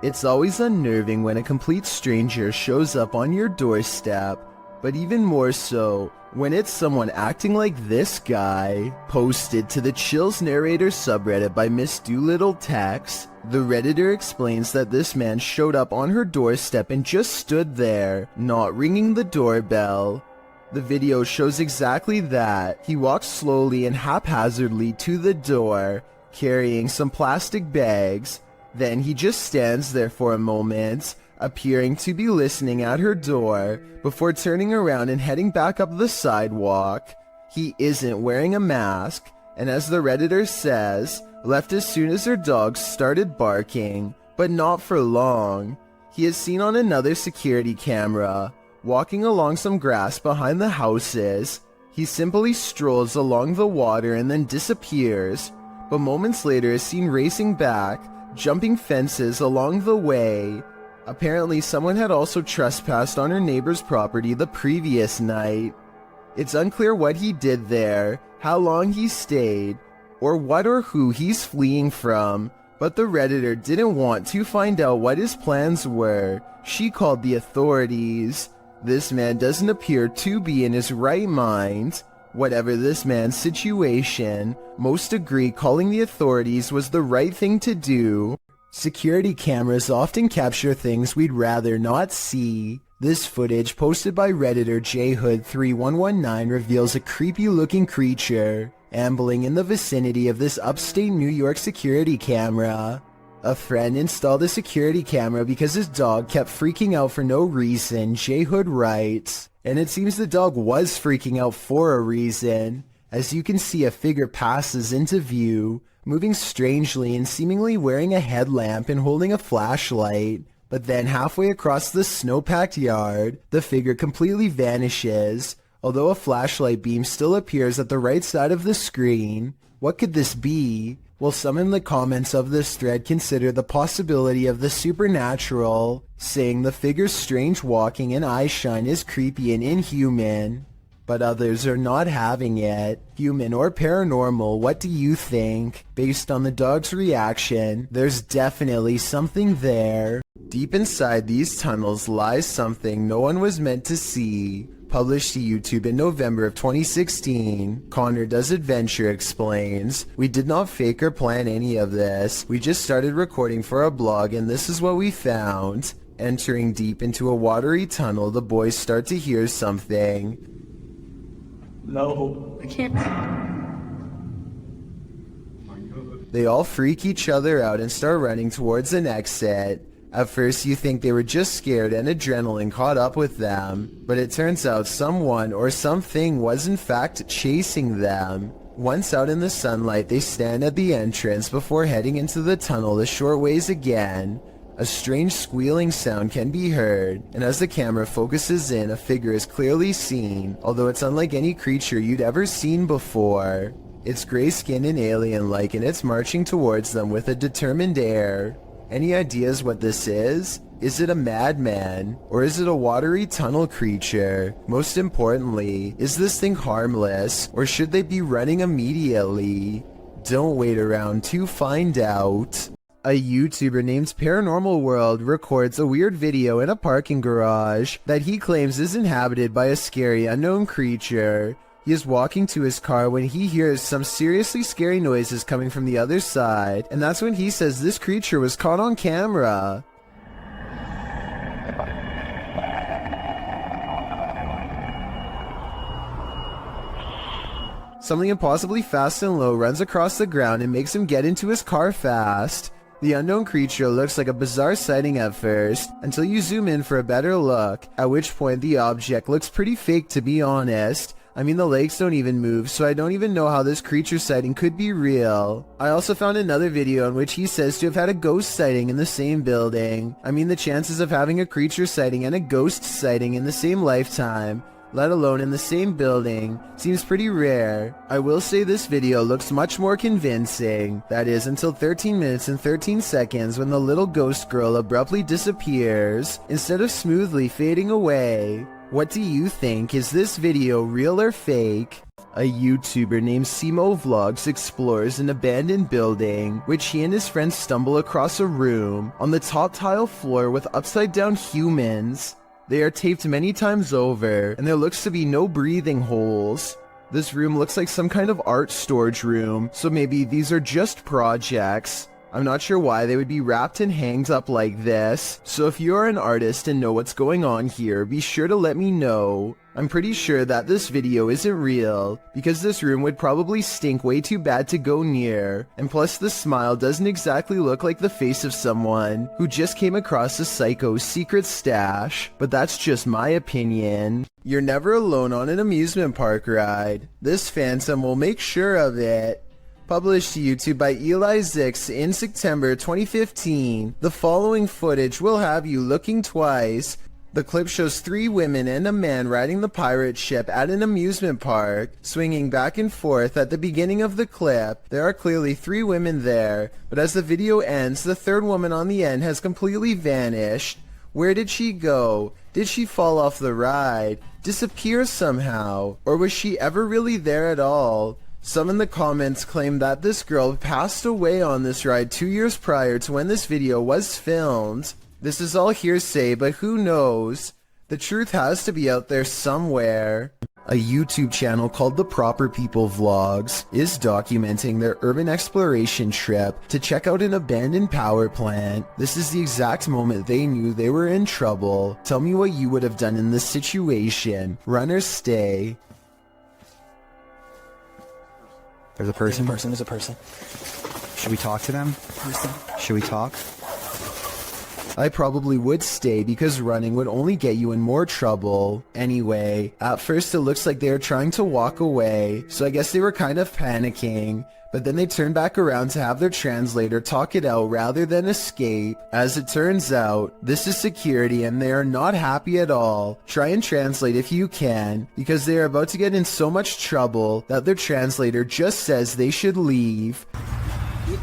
It's always unnerving when a complete stranger shows up on your doorstep, but even more so when it's someone acting like this guy. Posted to the Chills Narrator subreddit by Miss Doolittle Tex, the Redditor explains that this man showed up on her doorstep and just stood there, not ringing the doorbell. The video shows exactly that. He walks slowly and haphazardly to the door, carrying some plastic bags. Then he just stands there for a moment, appearing to be listening at her door, before turning around and heading back up the sidewalk. He isn't wearing a mask, and as the Redditor says, left as soon as her dogs started barking, but not for long. He is seen on another security camera, walking along some grass behind the houses. He simply strolls along the water and then disappears, but moments later is seen racing back, jumping fences along the way. Apparently someone had also trespassed on her neighbor's property the previous night. It's unclear what he did there, how long he stayed, or what or who he's fleeing from, but the Redditor didn't want to find out what his plans were. She called the authorities. This man doesn't appear to be in his right mind. Whatever this man's situation, most agree calling the authorities was the right thing to do. Security cameras often capture things we'd rather not see. This footage, posted by Redditor jhood3119, reveals a creepy-looking creature ambling in the vicinity of this upstate New York security camera. A friend installed a security camera because his dog kept freaking out for no reason, Jhood writes. And it seems the dog was freaking out for a reason. As you can see, a figure passes into view, moving strangely and seemingly wearing a headlamp and holding a flashlight. But then halfway across the snow-packed yard, the figure completely vanishes, although a flashlight beam still appears at the right side of the screen. What could this be? Well, some in the comments of this thread consider the possibility of the supernatural, saying the figure's strange walking and eye shine is creepy and inhuman. But others are not having it. Human or paranormal, what do you think? Based on the dog's reaction, there's definitely something there. Deep inside these tunnels lies something no one was meant to see. Published to YouTube in November of 2016, Connor Does Adventure explains, "We did not fake or plan any of this. We just started recording for a blog and this is what we found." Entering deep into a watery tunnel, the boys start to hear something. No, I can't. They all freak each other out and start running towards an exit. At first you think they were just scared and adrenaline caught up with them, but it turns out someone or something was in fact chasing them. Once out in the sunlight, they stand at the entrance before heading into the tunnel a short ways again. A strange squealing sound can be heard, and as the camera focuses in, a figure is clearly seen, although it's unlike any creature you'd ever seen before. It's gray-skinned and alien-like, and it's marching towards them with a determined air. Any ideas what this is? Is it a madman? Or is it a watery tunnel creature? Most importantly, is this thing harmless? Or should they be running immediately? Don't wait around to find out. A YouTuber named Paranormal World records a weird video in a parking garage that he claims is inhabited by a scary unknown creature. He is walking to his car when he hears some seriously scary noises coming from the other side, and that's when he says this creature was caught on camera. Something impossibly fast and low runs across the ground and makes him get into his car fast. The unknown creature looks like a bizarre sighting at first, until you zoom in for a better look, at which point the object looks pretty fake, to be honest. I mean, the legs don't even move, so I don't even know how this creature sighting could be real. I also found another video in which he says to have had a ghost sighting in the same building. I mean, the chances of having a creature sighting and a ghost sighting in the same lifetime, let alone in the same building, seems pretty rare. I will say this video looks much more convincing. That is, until 13 minutes and 13 seconds when the little ghost girl abruptly disappears, instead of smoothly fading away. What do you think? Is this video real or fake? A YouTuber named Simo Vlogs explores an abandoned building, which he and his friends stumble across a room on the top tile floor with upside down humans. They are taped many times over, and there looks to be no breathing holes. This room looks like some kind of art storage room, so maybe these are just projects. I'm not sure why they would be wrapped and hanged up like this, so if you're an artist and know what's going on here, be sure to let me know. I'm pretty sure that this video isn't real, because this room would probably stink way too bad to go near, and plus the smile doesn't exactly look like the face of someone who just came across a psycho's secret stash, but that's just my opinion. You're never alone on an amusement park ride. This phantom will make sure of it. Published to YouTube by Eli Zix in September 2015, the following footage will have you looking twice. The clip shows 3 women and a man riding the pirate ship at an amusement park, swinging back and forth. At the beginning of the clip, there are clearly 3 women there, but as the video ends, the 3rd woman on the end has completely vanished. Where did she go? Did she fall off the ride? Disappear somehow? Or was she ever really there at all? Some in the comments claim that this girl passed away on this ride 2 years prior to when this video was filmed. This is all hearsay, but who knows? The truth has to be out there somewhere. A YouTube channel called The Proper People Vlogs is documenting their urban exploration trip to check out an abandoned power plant. This is the exact moment they knew they were in trouble. Tell me what you would have done in this situation. Run or stay. There's a person. There's a person. Should we talk to them? Should we talk? I probably would stay because running would only get you in more trouble. Anyway, at first it looks like they are trying to walk away, so I guess they were kind of panicking. But then they turn back around to have their translator talk it out rather than escape. As it turns out, this is security and they are not happy at all. Try and translate if you can, because they are about to get in so much trouble that their translator just says they should leave. This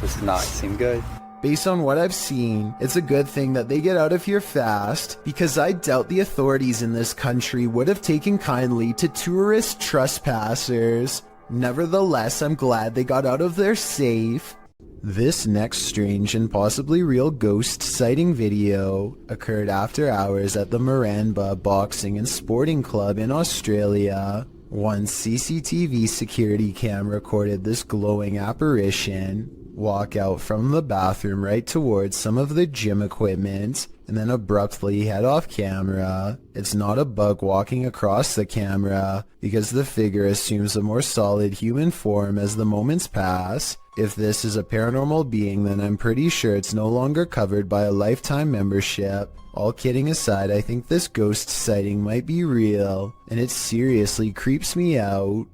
does not seem good. Based on what I've seen, it's a good thing that they get out of here fast, because I doubt the authorities in this country would have taken kindly to tourist trespassers. Nevertheless, I'm glad they got out of there safe. This next strange and possibly real ghost sighting video occurred after hours at the Miranda Boxing and Sporting Club in Australia. One CCTV security cam recorded this glowing apparition walk out from the bathroom right towards some of the gym equipment and then abruptly head off camera. It's not a bug walking across the camera because the figure assumes a more solid human form as the moments pass. If this is a paranormal being, then I'm pretty sure it's no longer covered by a lifetime membership. All kidding aside, I think this ghost sighting might be real, and it seriously creeps me out.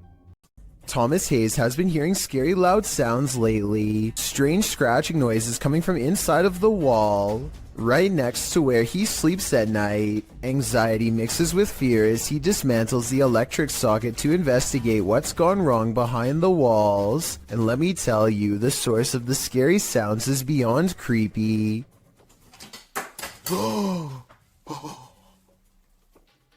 Thomas Hayes has been hearing scary loud sounds lately. Strange scratching noises coming from inside of the wall, right next to where he sleeps at night. Anxiety mixes with fear as he dismantles the electric socket to investigate what's gone wrong behind the walls. And let me tell you, the source of the scary sounds is beyond creepy.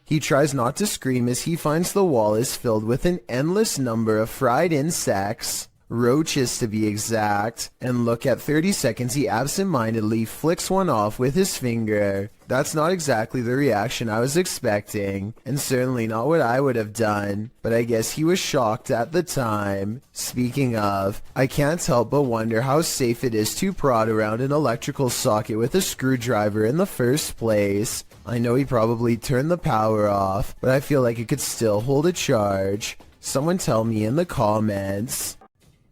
He tries not to scream as he finds the wall is filled with an endless number of fried insects, roaches to be exact, and look, at 30 seconds he absent-mindedly flicks one off with his finger. That's not exactly the reaction I was expecting, and certainly not what I would have done, but I guess he was shocked at the time. Speaking of, I can't help but wonder how safe it is to prod around an electrical socket with a screwdriver in the first place. I know he probably turned the power off, but I feel like it could still hold a charge. Someone tell me in the comments.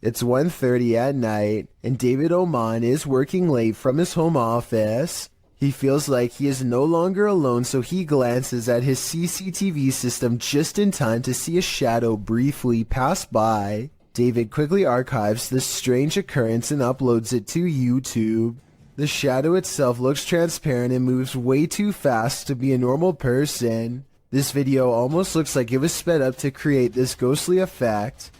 It's 1:30 at night, and David Oman is working late from his home office. He feels like he is no longer alone, so he glances at his CCTV system just in time to see a shadow briefly pass by. David quickly archives this strange occurrence and uploads it to YouTube. The shadow itself looks transparent and moves way too fast to be a normal person. This video almost looks like it was sped up to create this ghostly effect.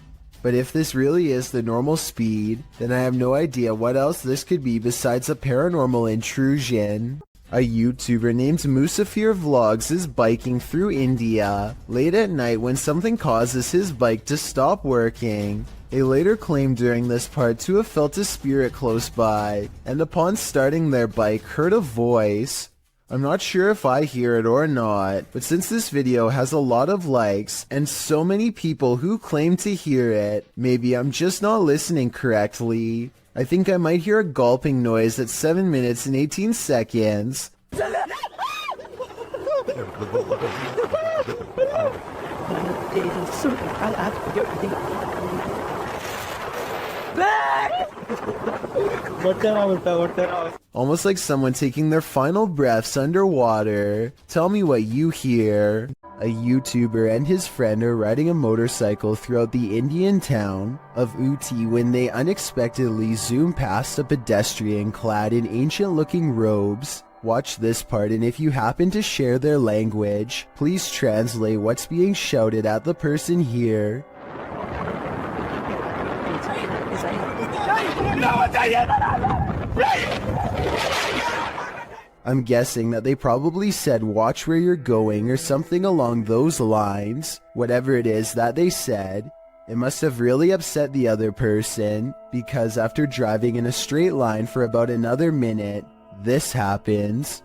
But if this really is the normal speed, then I have no idea what else this could be besides a paranormal intrusion. A YouTuber named Musafir Vlogs is biking through India late at night when something causes his bike to stop working. They later claimed during this part to have felt a spirit close by, and upon starting their bike heard a voice. I'm not sure if I hear it or not, but since this video has a lot of likes and so many people who claim to hear it, maybe I'm just not listening correctly. I think I might hear a gulping noise at 7 minutes and 18 seconds. Almost like someone taking their final breaths underwater. Tell me what you hear. A YouTuber and his friend are riding a motorcycle throughout the Indian town of Ooty when they unexpectedly zoom past a pedestrian clad in ancient-looking robes. Watch this part, and if you happen to share their language, please translate what's being shouted at the person here. I'm guessing that they probably said watch where you're going or something along those lines. Whatever it is that they said, it must have really upset the other person, because after driving in a straight line for about another minute, this happens.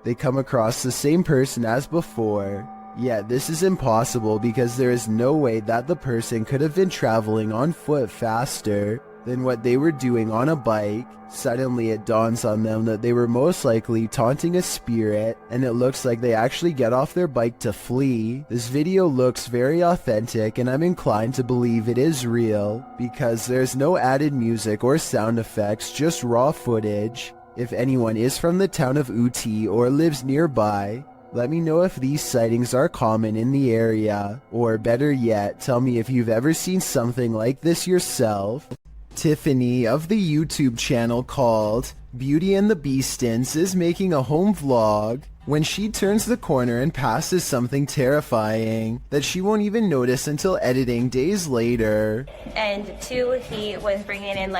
They come across the same person as before. Yet this is impossible because there is no way that the person could have been traveling on foot faster than what they were doing on a bike. Suddenly it dawns on them that they were most likely taunting a spirit, and it looks like they actually get off their bike to flee. This video looks very authentic, and I'm inclined to believe it is real because there's no added music or sound effects, just raw footage. If anyone is from the town of Ooty or lives nearby, let me know if these sightings are common in the area, or better yet, tell me if you've ever seen something like this yourself. Tiffany of the YouTube channel called Beauty and the Beastins is making a home vlog when she turns the corner and passes something terrifying that she won't even notice until editing days later. And two, he was bringing in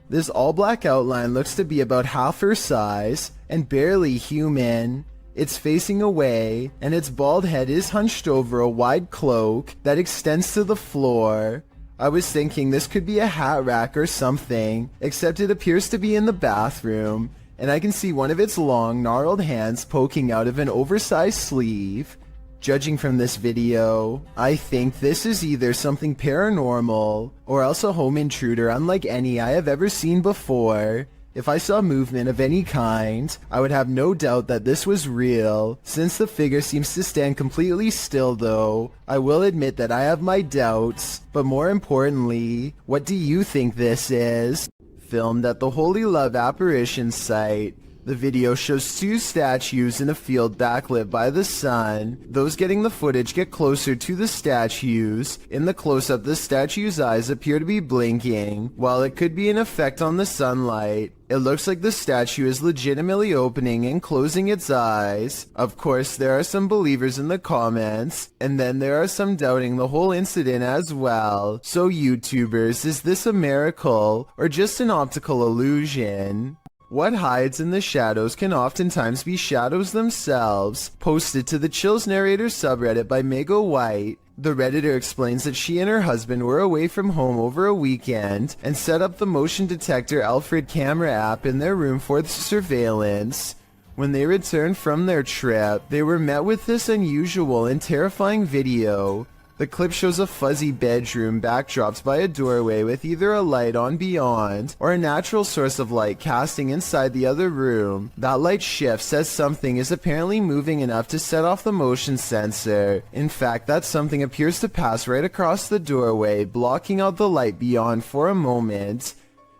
This all black outline looks to be about half her size and barely human. It's facing away, and its bald head is hunched over a wide cloak that extends to the floor. I was thinking this could be a hat rack or something, except it appears to be in the bathroom, and I can see one of its long, gnarled hands poking out of an oversized sleeve. Judging from this video, I think this is either something paranormal, or else a home intruder unlike any I have ever seen before. If I saw movement of any kind, I would have no doubt that this was real. Since the figure seems to stand completely still though, I will admit that I have my doubts. But more importantly, what do you think this is? Filmed at the Holy Love Apparition site. The video shows two statues in a field backlit by the sun. Those getting the footage get closer to the statues. In the close-up, the statue's eyes appear to be blinking. While it could be an effect on the sunlight, it looks like the statue is legitimately opening and closing its eyes. Of course, there are some believers in the comments, and then there are some doubting the whole incident as well. So YouTubers, is this a miracle or just an optical illusion? What hides in the shadows can oftentimes be shadows themselves. Posted to the Chills Narrator subreddit by Mego White, the Redditor explains that she and her husband were away from home over a weekend and set up the motion detector Alfred camera app in their room for surveillance. When they returned from their trip, they were met with this unusual and terrifying video. The clip shows a fuzzy bedroom backdropped by a doorway with either a light on beyond or a natural source of light casting inside the other room. That light shifts as something is apparently moving enough to set off the motion sensor. In fact, that something appears to pass right across the doorway, blocking out the light beyond for a moment.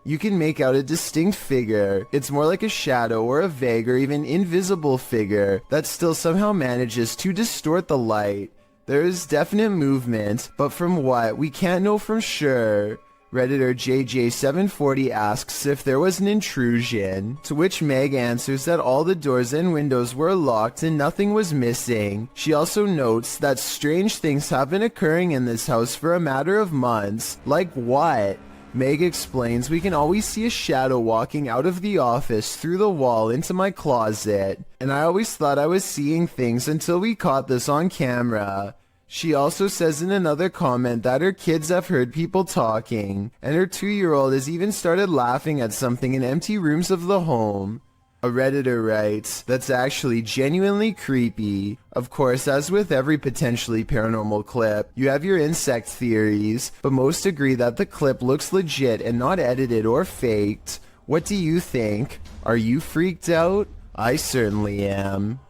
You can make out a distinct figure. It's more like a shadow or a vague or even invisible figure that still somehow manages to distort the light. There is definite movement, but from what, we can't know for sure. Redditor JJ740 asks if there was an intrusion, to which Meg answers that all the doors and windows were locked and nothing was missing. She also notes that strange things have been occurring in this house for a matter of months. Like what? Meg explains we can always see a shadow walking out of the office through the wall into my closet, and I always thought I was seeing things until we caught this on camera. She also says in another comment that her kids have heard people talking, and her 2-year-old has even started laughing at something in empty rooms of the home. A Redditor writes, that's actually genuinely creepy. Of course, as with every potentially paranormal clip, you have your insect theories, but most agree that the clip looks legit and not edited or faked. What do you think? Are you freaked out? I certainly am.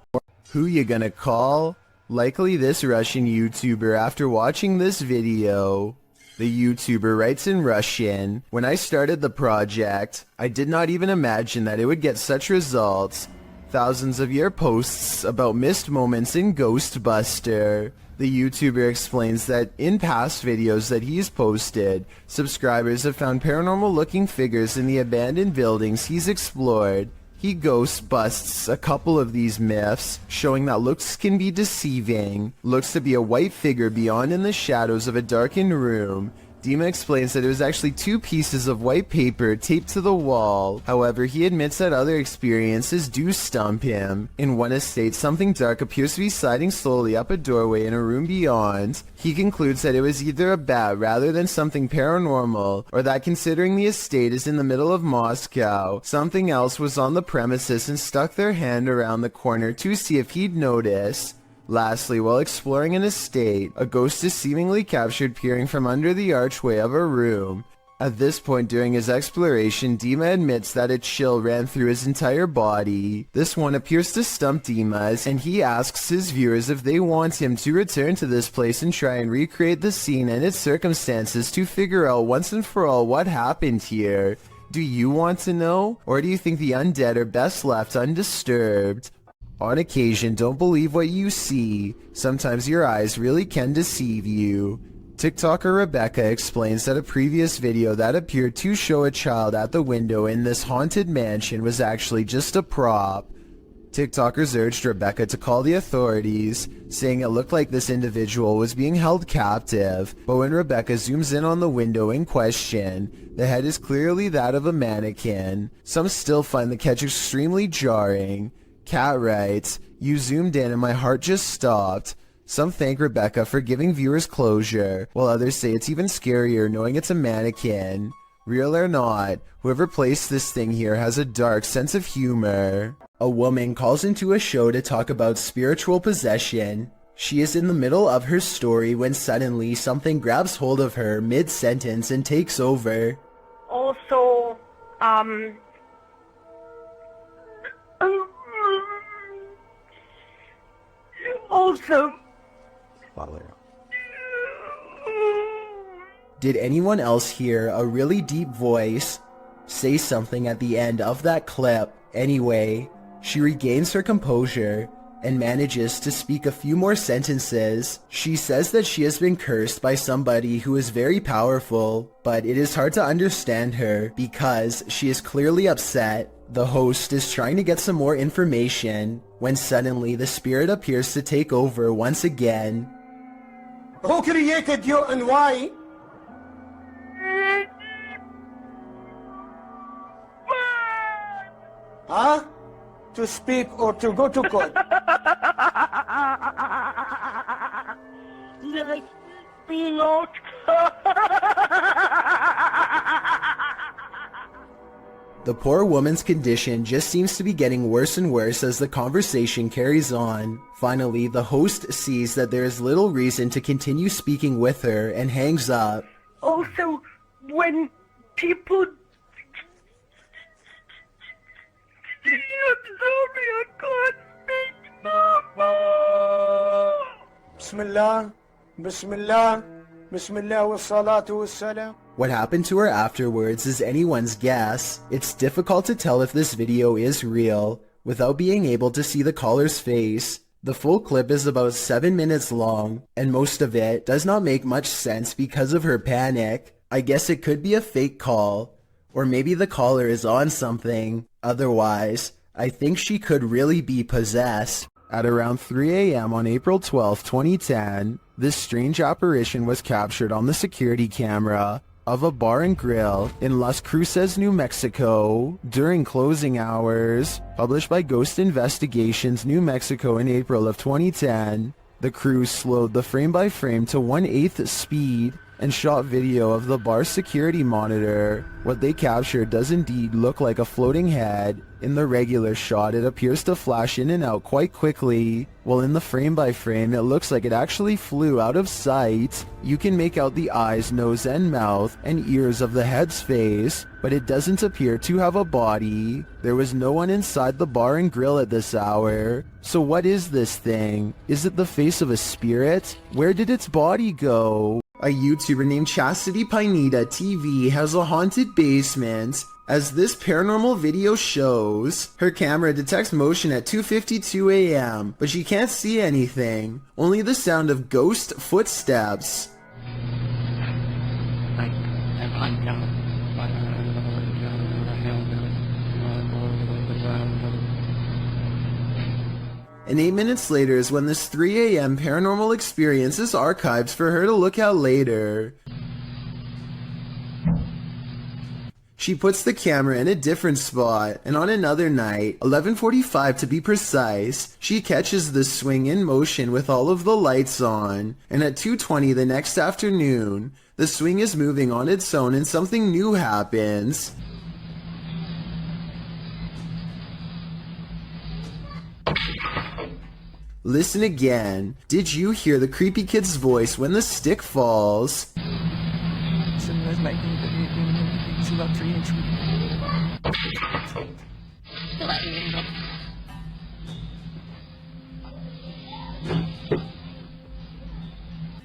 Who you gonna call? Likely this Russian YouTuber after watching this video. The YouTuber writes in Russian, when I started the project, I did not even imagine that it would get such results. Thousands of your posts about missed moments in Ghostbuster. The YouTuber explains that in past videos that he's posted, subscribers have found paranormal looking figures in the abandoned buildings he's explored. He ghost busts a couple of these myths, showing that looks can be deceiving. Looks to be a white figure beyond in the shadows of a darkened room. Dima explains that it was actually 2 pieces of white paper taped to the wall. However, he admits that other experiences do stump him. In one estate, something dark appears to be sliding slowly up a doorway in a room beyond. He concludes that it was either a bat rather than something paranormal, or that considering the estate is in the middle of Moscow, something else was on the premises and stuck their hand around the corner to see if he'd notice. Lastly, while exploring an estate, a ghost is seemingly captured peering from under the archway of a room. At this point during his exploration, Dima admits that a chill ran through his entire body. This one appears to stump Dima, and he asks his viewers if they want him to return to this place and try and recreate the scene and its circumstances to figure out once and for all what happened here. Do you want to know? Or do you think the undead are best left undisturbed? On occasion, don't believe what you see. Sometimes your eyes really can deceive you. TikToker Rebecca explains that a previous video that appeared to show a child at the window in this haunted mansion was actually just a prop. TikTokers urged Rebecca to call the authorities, saying it looked like this individual was being held captive. But when Rebecca zooms in on the window in question, the head is clearly that of a mannequin. Some still find the catch extremely jarring. Kat writes, you zoomed in and my heart just stopped. Some thank Rebecca for giving viewers closure, while others say it's even scarier knowing it's a mannequin. Real or not, whoever placed this thing here has a dark sense of humor. A woman calls into a show to talk about spiritual possession. She is in the middle of her story when suddenly something grabs hold of her mid-sentence and takes over. Also, Did anyone else hear a really deep voice say something at the end of that clip? Anyway, she regains her composure and manages to speak a few more sentences. She says that she has been cursed by somebody who is very powerful, but it is hard to understand her because she is clearly upset. The host is trying to get some more information when suddenly the spirit appears to take over once again. Who created you and why? Huh? To speak or to go to court? The poor woman's condition just seems to be getting worse and worse as the conversation carries on. Finally, the host sees that there is little reason to continue speaking with her and hangs up. Also, when people... Bismillah, Bismillah, Bismillah wa salatu wa salam. What happened to her afterwards is anyone's guess. It's difficult to tell if this video is real without being able to see the caller's face. The full clip is about 7 minutes long, and most of it does not make much sense because of her panic. I guess it could be a fake call, or maybe the caller is on something. Otherwise, I think she could really be possessed. At around 3 a.m. on April 12, 2010, this strange apparition was captured on the security camera of a bar and grill in Las Cruces, New Mexico during closing hours. Published by Ghost Investigations New Mexico in April of 2010, the crew slowed the frame-by-frame to 1/8 speed and shot video of the bar's security monitor. What they captured does indeed look like a floating head. In the regular shot, it appears to flash in and out quite quickly, while in the frame-by-frame, it looks like it actually flew out of sight. You can make out the eyes, nose, and mouth, and ears of the head's face, but it doesn't appear to have a body. There was no one inside the bar and grill at this hour. So what is this thing? Is it the face of a spirit? Where did its body go? A YouTuber named Chastity Pineda TV has a haunted basement. As this paranormal video shows, her camera detects motion at 2:52 a.m., but she can't see anything, only the sound of ghost footsteps. And 8 minutes later is when this 3 a.m. paranormal experience is archived for her to look at later. She puts the camera in a different spot, and on another night, 11:45 to be precise, she catches the swing in motion with all of the lights on, and at 2:20 the next afternoon, the swing is moving on its own and something new happens. Listen again. Did you hear the creepy kid's voice when the stick falls?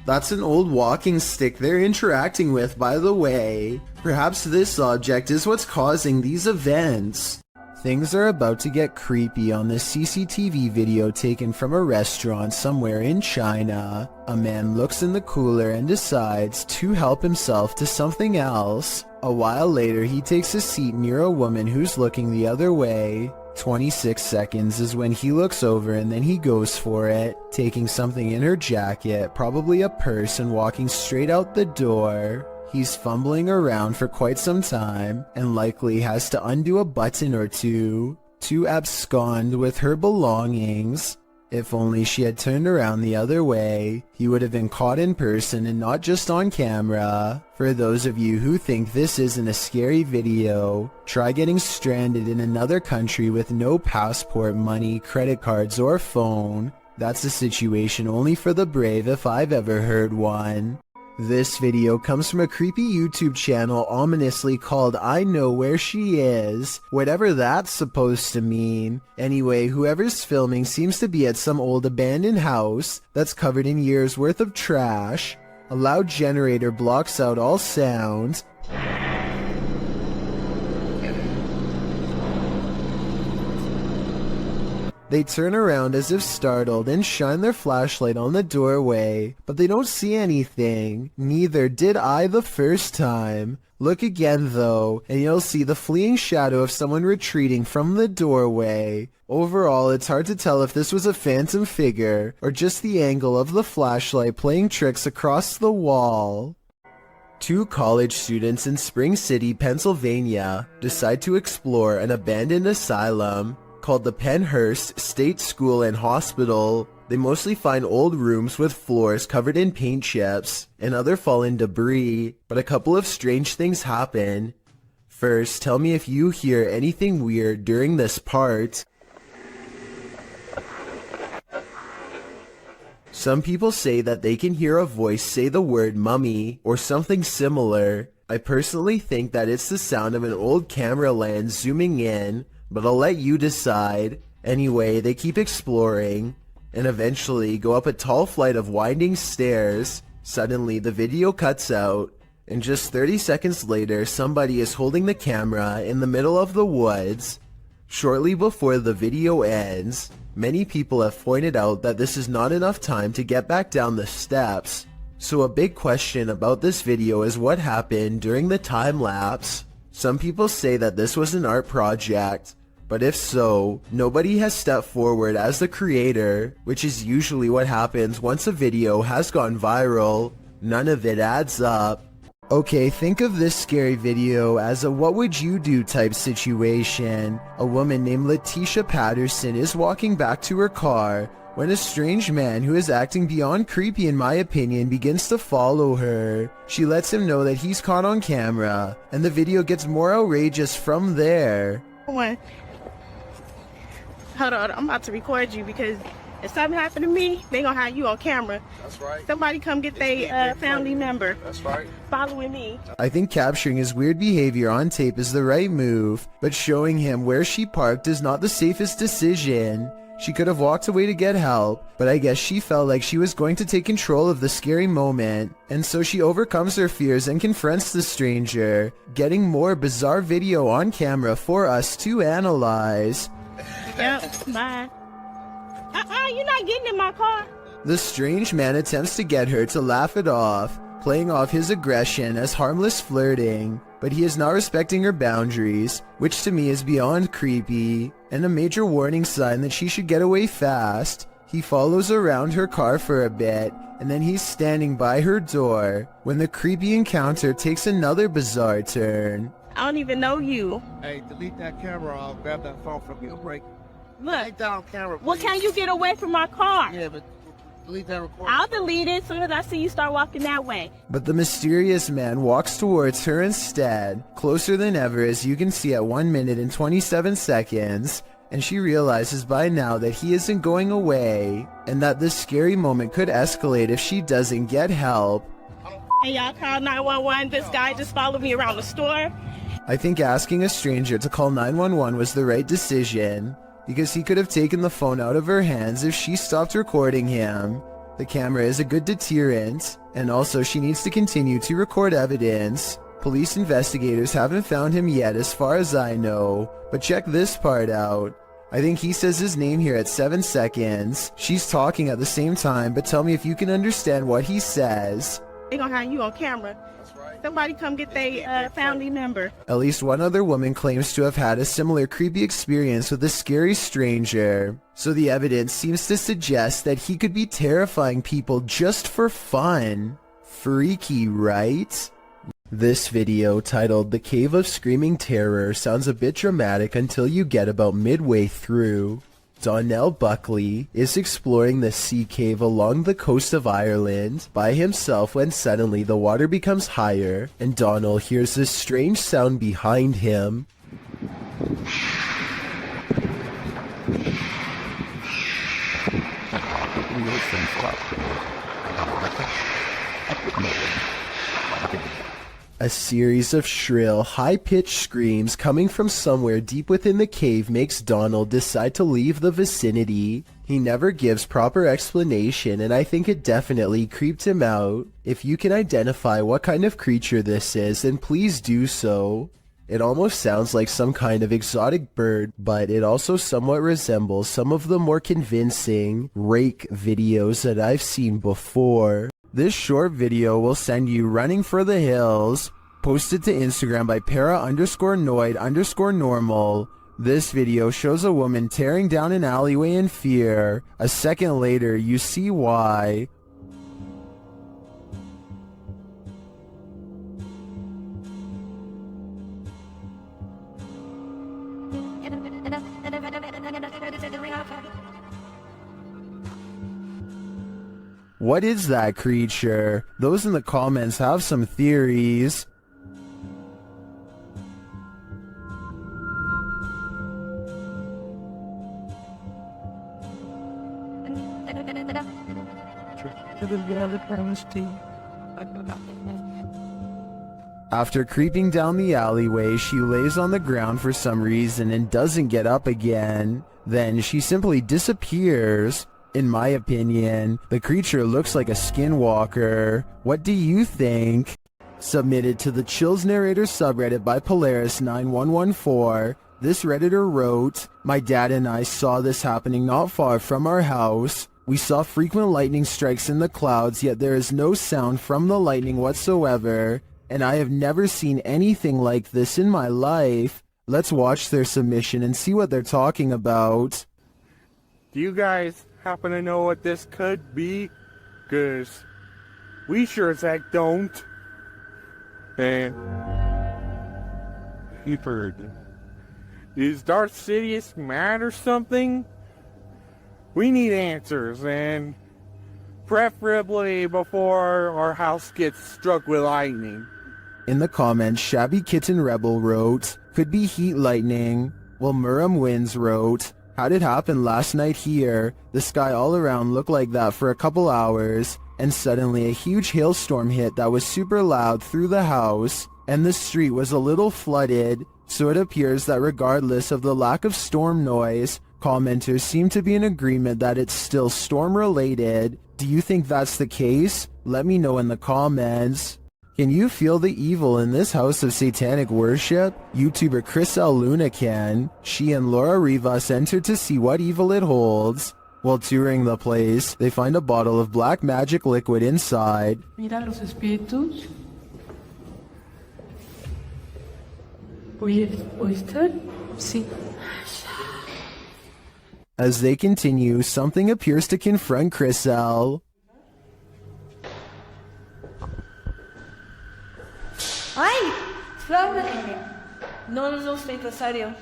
That's an old walking stick they're interacting with, by the way. Perhaps this object is what's causing these events. Things are about to get creepy on this CCTV video taken from a restaurant somewhere in China. A man looks in the cooler and decides to help himself to something else. A while later, he takes a seat near a woman who's looking the other way. 26 seconds is when he looks over and then he goes for it, taking something in her jacket, probably a purse, and walking straight out the door. He's fumbling around for quite some time and likely has to undo a button or two to abscond with her belongings. If only she had turned around the other way, he would have been caught in person and not just on camera. For those of you who think this isn't a scary video, try getting stranded in another country with no passport, money, credit cards, or phone. That's a situation only for the brave if I've ever heard one. This video comes from a creepy YouTube channel ominously called I Know Where She Is, whatever that's supposed to mean. Anyway, whoever's filming seems to be at some old abandoned house that's covered in years worth of trash. A loud generator blocks out all sound. They turn around as if startled and shine their flashlight on the doorway, but they don't see anything. Neither did I the first time. Look again though, and you'll see the fleeing shadow of someone retreating from the doorway. Overall, it's hard to tell if this was a phantom figure, or just the angle of the flashlight playing tricks across the wall. Two college students in Spring City, Pennsylvania, decide to explore an abandoned asylum called the Pennhurst State School and Hospital. They mostly find old rooms with floors covered in paint chips and other fallen debris, but a couple of strange things happen. First, tell me if you hear anything weird during this part. Some people say that they can hear a voice say the word mummy or something similar. I personally think that it's the sound of an old camera lens zooming in, but I'll let you decide. Anyway, they keep exploring and eventually go up a tall flight of winding stairs. Suddenly, the video cuts out, and just 30 seconds later, somebody is holding the camera in the middle of the woods. Shortly before the video ends, many people have pointed out that this is not enough time to get back down the steps. So a big question about this video is what happened during the time lapse. Some people say that this was an art project, but if so, nobody has stepped forward as the creator, which is usually what happens once a video has gone viral. None of it adds up. Okay, think of this scary video as a what would you do type situation. A woman named Letitia Patterson is walking back to her car when a strange man who is acting beyond creepy in my opinion begins to follow her. She lets him know that he's caught on camera, and the video gets more outrageous from there. Hold on, I'm about to record you because if something happened to me, they gonna have you on camera. That's right. Somebody come get their family member. That's right. Following me. I think capturing his weird behavior on tape is the right move, but showing him where she parked is not the safest decision. She could have walked away to get help, but I guess she felt like she was going to take control of the scary moment, and so she overcomes her fears and confronts the stranger, getting more bizarre video on camera for us to analyze. Yep, bye. You're not getting in my car. The strange man attempts to get her to laugh it off, playing off his aggression as harmless flirting, but he is not respecting her boundaries, which to me is beyond creepy, and a major warning sign that she should get away fast. He follows around her car for a bit, and then he's standing by her door, when the creepy encounter takes another bizarre turn. I don't even know you. Hey, delete that camera. I'll grab that phone from you. Break. Look. Take that on camera, please. Well, can you get away from my car? Yeah, but delete that recording. I'll delete it as soon as I see you start walking that way. But the mysterious man walks towards her instead, closer than ever as you can see at 1 minute and 27 seconds, and she realizes by now that he isn't going away, and that this scary moment could escalate if she doesn't get help. Hey, y'all call 911. This guy just followed me around the store. I think asking a stranger to call 911 was the right decision, because he could have taken the phone out of her hands if she stopped recording him. The camera is a good deterrent, and also she needs to continue to record evidence. Police investigators haven't found him yet as far as I know, but check this part out. I think he says his name here at 7 seconds. She's talking at the same time, but tell me if you can understand what he says. They gonna have you on camera. Somebody come get their family member. At least one other woman claims to have had a similar creepy experience with a scary stranger, so the evidence seems to suggest that he could be terrifying people just for fun. Freaky, right? This video, titled The Cave of Screaming Terror, sounds a bit dramatic until you get about midway through. Donnell Buckley is exploring the sea cave along the coast of Ireland by himself when suddenly the water becomes higher and Donnell hears this strange sound behind him. A series of shrill, high-pitched screams coming from somewhere deep within the cave makes Donald decide to leave the vicinity. He never gives proper explanation, and I think it definitely creeped him out. If you can identify what kind of creature this is, then please do so. It almost sounds like some kind of exotic bird, but it also somewhat resembles some of the more convincing rake videos that I've seen before. This short video will send you running for the hills, posted to Instagram by para_noid_normal. This video shows a woman tearing down an alleyway in fear. A second later, you see why. What is that creature? Those in the comments have some theories. After creeping down the alleyway, she lays on the ground for some reason and doesn't get up again. Then she simply disappears. In my opinion, the creature looks like a skinwalker. What do you think? Submitted to the Chills Narrator subreddit by Polaris9114, this Redditor wrote, "My dad and I saw this happening not far from our house. We saw frequent lightning strikes in the clouds, yet there is no sound from the lightning whatsoever, and I have never seen anything like this in my life." Let's watch their submission and see what they're talking about. Do you guys happen to know what this could be? 'Cause we sure as heck don't. And you've heard. Is Darth Sidious mad or something? We need answers, and preferably before our house gets struck with lightning. In the comments, Shabby Kitten Rebel wrote, "Could be heat lightning." While Muram Wins wrote, "How'd it happen last night here? The sky all around looked like that for a couple hours, and suddenly a huge hailstorm hit that was super loud through the house, and the street was a little flooded, so it appears that regardless of the lack of storm noise, commenters seem to be in agreement that it's still storm-related. Do you think that's the case? Let me know in the comments. Can you feel the evil in this house of satanic worship? YouTuber Chris L. Luna can. She and Laura Rivas enter to see what evil it holds. While touring the place, they find a bottle of black magic liquid inside. Mira los espíritus. ¿Oíste? Sí. As they continue, something appears to confront Chris L. ¡Ay! ¡Flor! No, está empresario.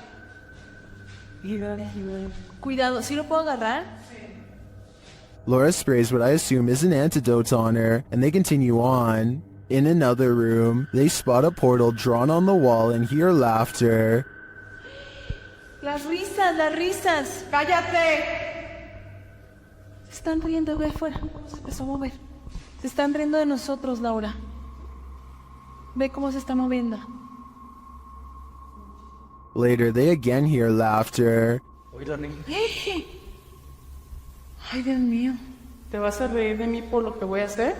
Cuidado, ¿sí lo puedo agarrar? Laura sprays what I assume is an antidote on her, and they continue on. In another room, they spot a portal drawn on the wall and hear laughter. Las risas. ¡Cállate! Se están riendo, ve afuera. Se empezó a mover. Se están riendo de nosotros, Laura. Ve cómo se está moviendo. Later, they again hear laughter. Ay, Dios mío. ¿Te vas a reír de mí por lo que voy a hacer?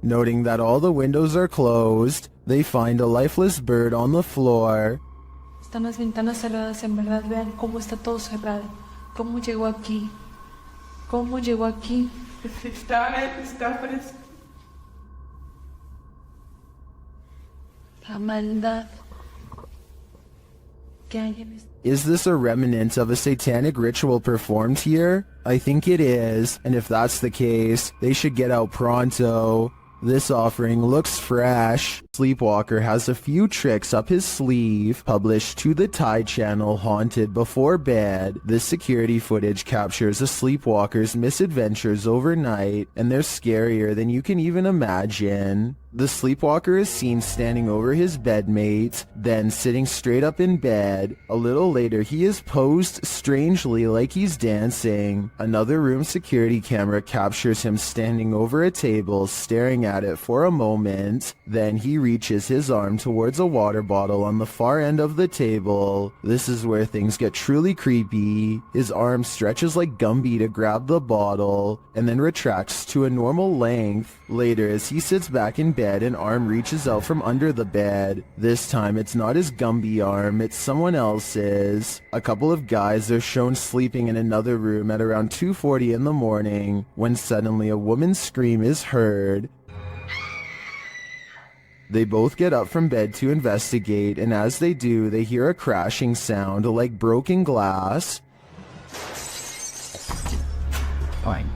Noting that all the windows are closed, they find a lifeless bird on the floor. Están las ventanas cerradas, en verdad. Vean cómo está todo cerrado. ¿Cómo llegó aquí? Está fresco. La maldad que hay en este. Is this a remnant of a satanic ritual performed here? I think it is, and if that's the case, they should get out pronto. This offering looks fresh. Sleepwalker has a few tricks up his sleeve. Published to the Thai channel Haunted Before Bed. This security footage captures a sleepwalker's misadventures overnight, and they're scarier than you can even imagine. The sleepwalker is seen standing over his bedmate, then sitting straight up in bed. A little later, he is posed strangely like he's dancing. Another room security camera captures him standing over a table, staring at it for a moment. Then he reaches his arm towards a water bottle on the far end of the table. This is where things get truly creepy. His arm stretches like Gumby to grab the bottle, and then retracts to a normal length. Later, as he sits back in bed, an arm reaches out from under the bed. This time, it's not his Gumby arm, it's someone else's. A couple of guys are shown sleeping in another room at around 2:40 in the morning, when suddenly a woman's scream is heard. They both get up from bed to investigate, and as they do, they hear a crashing sound like broken glass. Fine.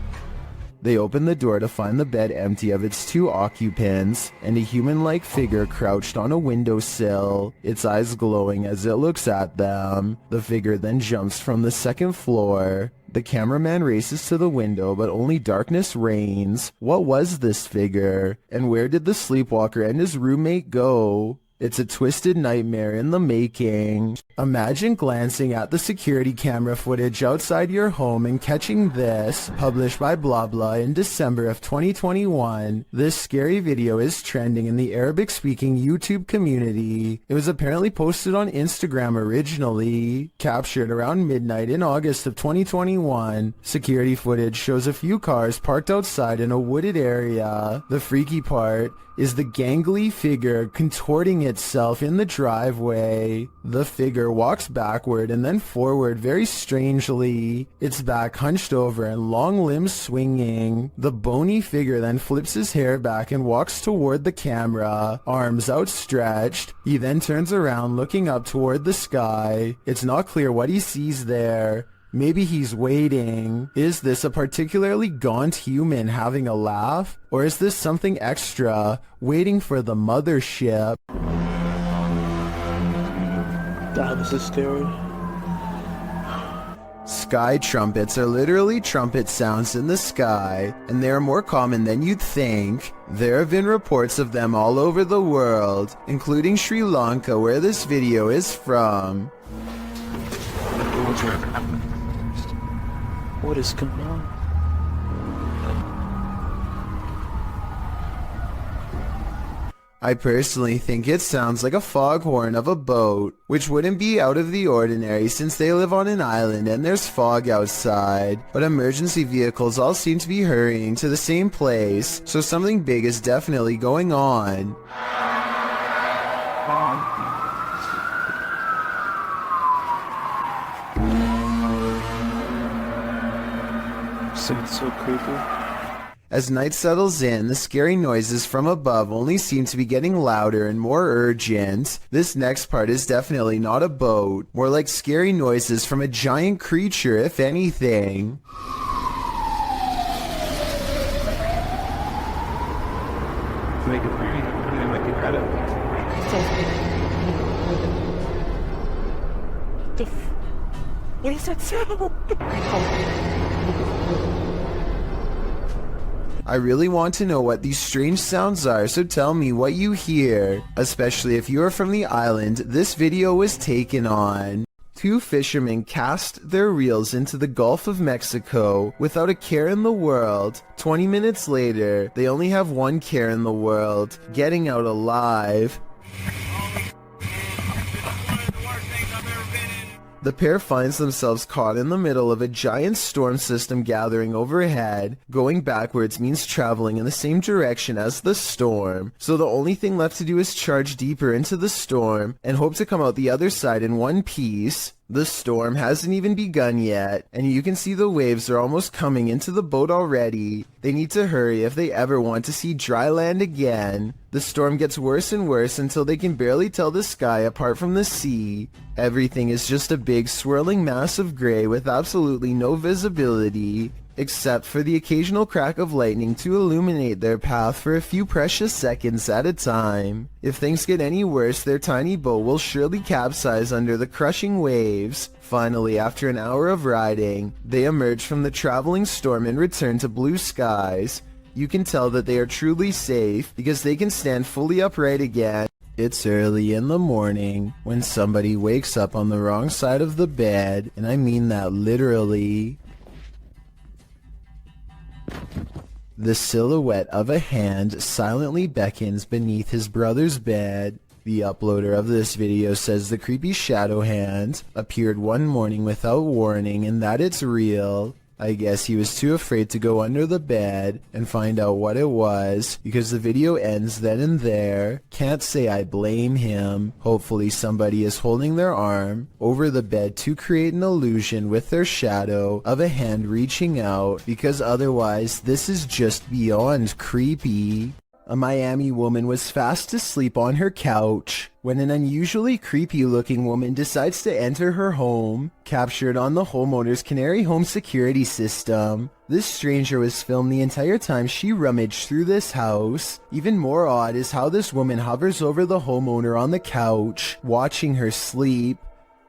They open the door to find the bed empty of its two occupants, and a human-like figure crouched on a windowsill, its eyes glowing as it looks at them. The figure then jumps from the second floor. The cameraman races to the window, but only darkness reigns. What was this figure? And where did the sleepwalker and his roommate go? It's a twisted nightmare in the making. Imagine glancing at the security camera footage outside your home and catching this, published by blah blah in December of 2021. This scary video is trending in the Arabic-speaking YouTube community. It was apparently posted on Instagram originally, captured around midnight in August of 2021. Security footage shows a few cars parked outside in a wooded area. The freaky part is the gangly figure contorting itself in the driveway. The figure walks backward and then forward very strangely, its back hunched over and long limbs swinging. The bony figure then flips his hair back and walks toward the camera, arms outstretched. He then turns around looking up toward the sky. It's not clear what he sees there. Maybe he's waiting. Is this a particularly gaunt human having a laugh? Or is this something extra, waiting for the mothership? God, this is scary. Sky trumpets are literally trumpet sounds in the sky, and they are more common than you'd think. There have been reports of them all over the world, including Sri Lanka, where this video is from. What is going on? I personally think it sounds like a foghorn of a boat, which wouldn't be out of the ordinary since they live on an island and there's fog outside. But emergency vehicles all seem to be hurrying to the same place, so something big is definitely going on. It's so creepy. As night settles in, the scary noises from above only seem to be getting louder and more urgent. This next part is definitely not a boat, more like scary noises from a giant creature, if anything. Make it creepy. Make it credit. What is that sound? I really want to know what these strange sounds are, so tell me what you hear. Especially if you are from the island this video was taken on. Two fishermen cast their reels into the Gulf of Mexico without a care in the world. 20 minutes later, they only have one care in the world: getting out alive. The pair finds themselves caught in the middle of a giant storm system gathering overhead. Going backwards means traveling in the same direction as the storm, so the only thing left to do is charge deeper into the storm and hope to come out the other side in one piece. The storm hasn't even begun yet, and you can see the waves are almost coming into the boat already. They need to hurry if they ever want to see dry land again. The storm gets worse and worse until they can barely tell the sky apart from the sea. Everything is just a big swirling mass of gray with absolutely no visibility, except for the occasional crack of lightning to illuminate their path for a few precious seconds at a time. If things get any worse, their tiny boat will surely capsize under the crushing waves. Finally, after an hour of riding, they emerge from the traveling storm and return to blue skies. You can tell that they are truly safe because they can stand fully upright again. It's early in the morning when somebody wakes up on the wrong side of the bed, and I mean that literally. The silhouette of a hand silently beckons beneath his brother's bed. The uploader of this video says the creepy shadow hand appeared one morning without warning and that it's real. I guess he was too afraid to go under the bed and find out what it was, because the video ends then and there. Can't say I blame him. Hopefully somebody is holding their arm over the bed to create an illusion with their shadow of a hand reaching out, because otherwise this is just beyond creepy. A Miami woman was fast asleep on her couch when an unusually creepy-looking woman decides to enter her home, captured on the homeowner's Canary home security system. This stranger was filmed the entire time she rummaged through this house. Even more odd is how this woman hovers over the homeowner on the couch, watching her sleep.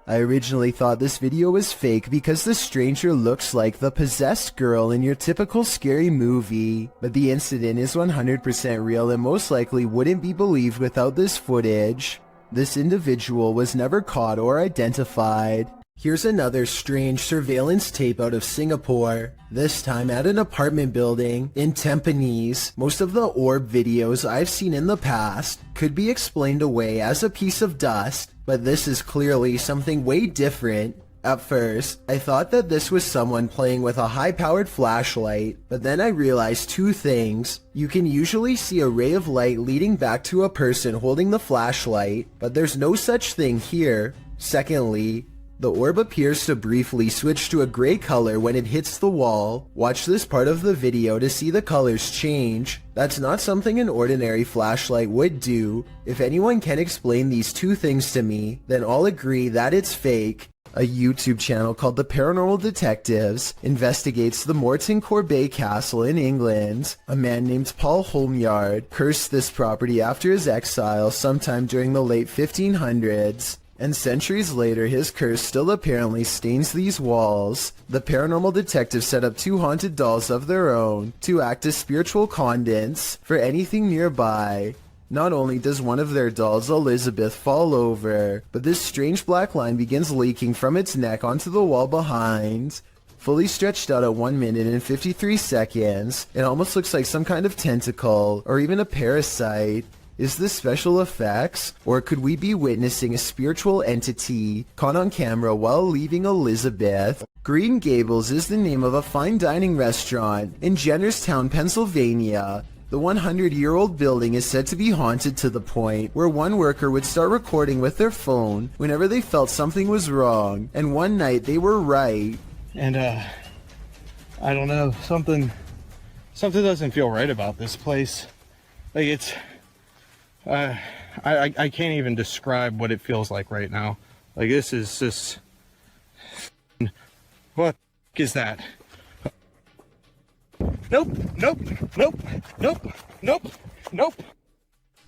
I originally thought this video was fake because the stranger looks like the possessed girl in your typical scary movie, but the incident is 100% real and most likely wouldn't be believed without this footage. This individual was never caught or identified. Here's another strange surveillance tape out of Singapore, this time at an apartment building in Tampines. Most of the orb videos I've seen in the past could be explained away as a piece of dust, but this is clearly something way different. At first, I thought that this was someone playing with a high-powered flashlight, but then I realized two things. You can usually see a ray of light leading back to a person holding the flashlight, but there's no such thing here. Secondly, the orb appears to briefly switch to a gray color when it hits the wall. Watch this part of the video to see the colors change. That's not something an ordinary flashlight would do. If anyone can explain these two things to me, then I'll agree that it's fake. A YouTube channel called The Paranormal Detectives investigates the Morton Corbet Castle in England. A man named Paul Holmyard cursed this property after his exile sometime during the late 1500s. And centuries later, his curse still apparently stains these walls. The paranormal detectives set up 2 haunted dolls of their own to act as spiritual conduits for anything nearby. Not only does one of their dolls, Elizabeth, fall over, but this strange black line begins leaking from its neck onto the wall behind. Fully stretched out at 1 minute and 53 seconds, it almost looks like some kind of tentacle, or even a parasite. Is this special effects, or could we be witnessing a spiritual entity caught on camera while leaving Elizabeth? Green Gables is the name of a fine dining restaurant in Jennerstown, Pennsylvania. The 100-year-old building is said to be haunted to the point where one worker would start recording with their phone whenever they felt something was wrong, and one night they were right. And I don't know, something doesn't feel right about this place. Like it's I can't even describe what it feels like right now. Like this is just, what is that? Nope.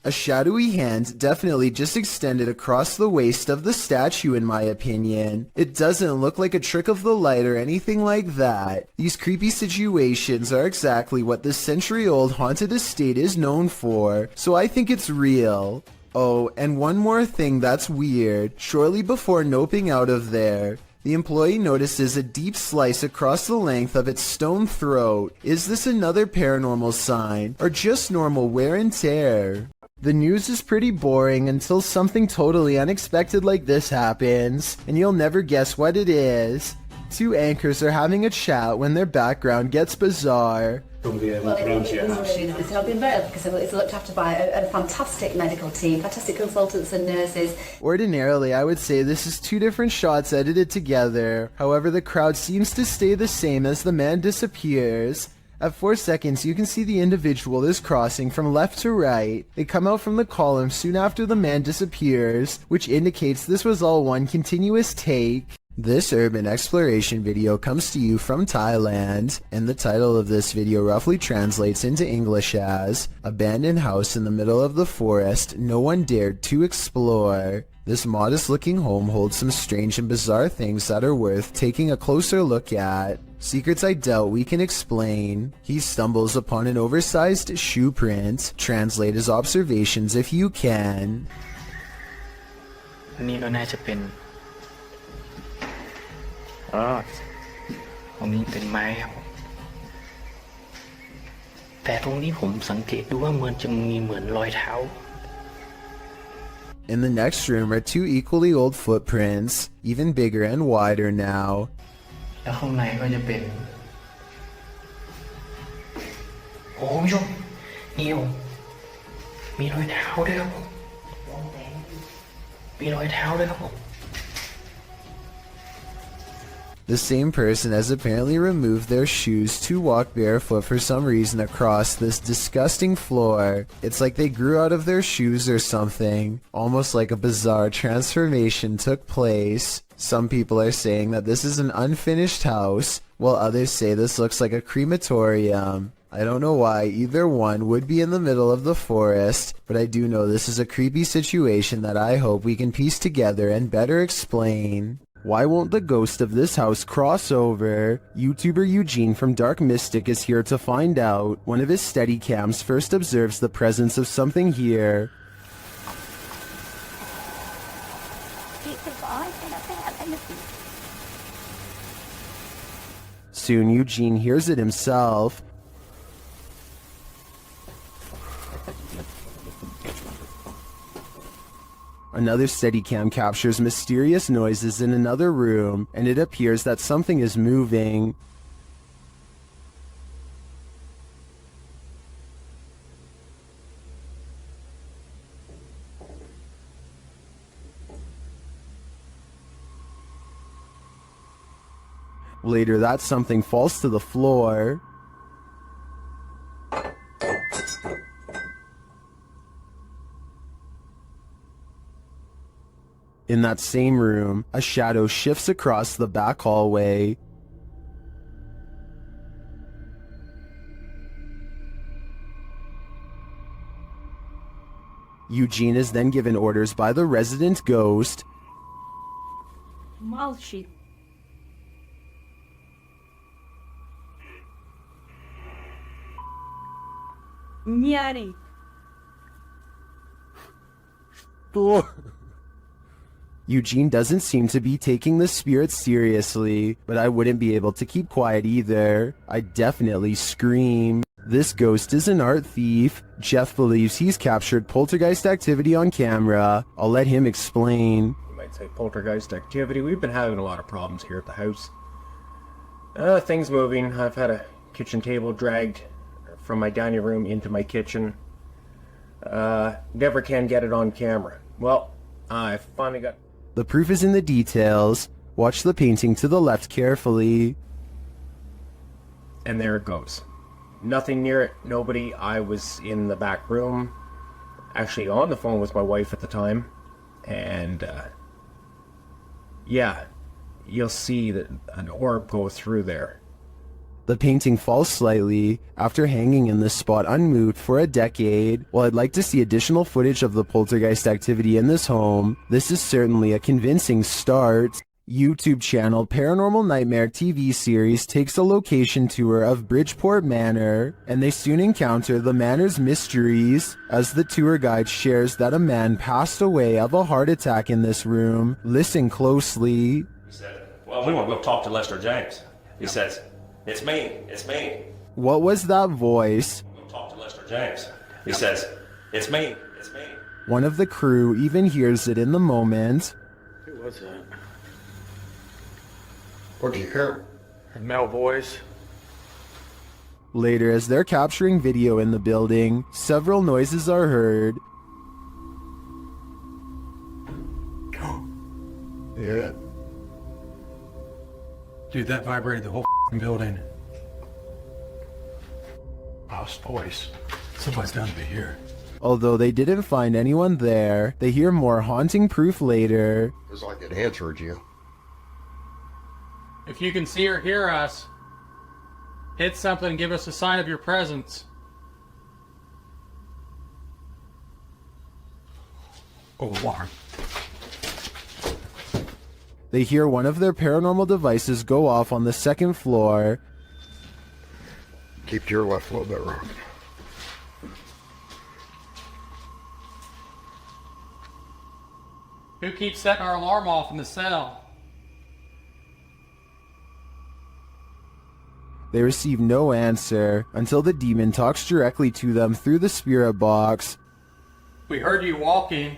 A shadowy hand definitely just extended across the waist of the statue, in my opinion. It doesn't look like a trick of the light or anything like that. These creepy situations are exactly what this century-old haunted estate is known for, so I think it's real. Oh, and one more thing that's weird. Shortly before noping out of there, the employee notices a deep slice across the length of its stone throat. Is this another paranormal sign, or just normal wear and tear? The news is pretty boring until something totally unexpected like this happens, and you'll never guess what it is. 2 anchors are having a chat when their background gets bizarre. It's not been better because it's looked after by a fantastic medical team, fantastic consultants and nurses. Ordinarily, I would say this is 2 different shots edited together. However, the crowd seems to stay the same as the man disappears. At 4 seconds, you can see the individual is crossing from left to right. They come out from the column soon after the man disappears, which indicates this was all one continuous take. This urban exploration video comes to you from Thailand, and the title of this video roughly translates into English as Abandoned House in the Middle of the Forest No One Dared to Explore. This modest-looking home holds some strange and bizarre things that are worth taking a closer look at. Secrets I doubt we can explain. He stumbles upon an oversized shoe print. Translate his observations if you can. นี่ก็น่าจะเป็นตรงนี้เป็นไม้ครับแต่ตรงนี้ผมสังเกตดูว่ามันจะมีเหมือนรอยเท้า In the next room are 2 equally old footprints, even bigger and wider now. แล้วข้างในก็จะเป็นโอ้ยนี่มีรอยเท้าด้วยครับผมมีรอยเท้าด้วยครับผม The same person has apparently removed their shoes to walk barefoot for some reason across this disgusting floor. It's like they grew out of their shoes or something. Almost like a bizarre transformation took place. Some people are saying that this is an unfinished house, while others say this looks like a crematorium. I don't know why either one would be in the middle of the forest, but I do know this is a creepy situation that I hope we can piece together and better explain. Why won't the ghost of this house cross over? YouTuber Eugene from Dark Mystic is here to find out. One of his Steadicams first observes the presence of something here. Soon Eugene hears it himself. Another Steadicam captures mysterious noises in another room, and it appears that something is moving. Later, that something falls to the floor. In that same room, a shadow shifts across the back hallway. Eugene is then given orders by the resident ghost Malshit. Nyari. Eugene doesn't seem to be taking the spirit seriously, but I wouldn't be able to keep quiet either. I'd definitely scream. This ghost is an art thief. Jeff believes he's captured poltergeist activity on camera. I'll let him explain. You might say poltergeist activity. We've been having a lot of problems here at the house. Things moving. I've had a kitchen table dragged from my dining room into my kitchen. Never can get it on camera. Well, I finally got... The proof is in the details. Watch the painting to the left carefully. And there it goes. Nothing near it, nobody. I was in the back room, actually on the phone with my wife at the time, and yeah, you'll see that an orb go through there. The painting falls slightly after hanging in this spot unmoved for a decade. While I'd like to see additional footage of the poltergeist activity in this home, this is certainly a convincing start. YouTube channel Paranormal Nightmare TV series takes a location tour of Bridgeport Manor, and they soon encounter the manor's mysteries as the tour guide shares that a man passed away of a heart attack in this room. Listen closely. He said, well, we want to go talk to Lester James. He says, it's me. What was that voice? We'll talk to Lester James. He says, it's me. One of the crew even hears it in the moment. Who was that? What did you hear? A male voice. Later, as they're capturing video in the building, several noises are heard. Yeah. Dude, that vibrated the whole building. Lost voice. Somebody's bound to be here. Although they didn't find anyone there, they hear more haunting proof later. It's like it answered you. If you can see or hear us, hit something and give us a sign of your presence. Oh, alarm. They hear one of their paranormal devices go off on the second floor. Keep to your left a little bit, Ron. Who keeps setting our alarm off in the cell? They receive no answer until the demon talks directly to them through the spirit box. We heard you walking.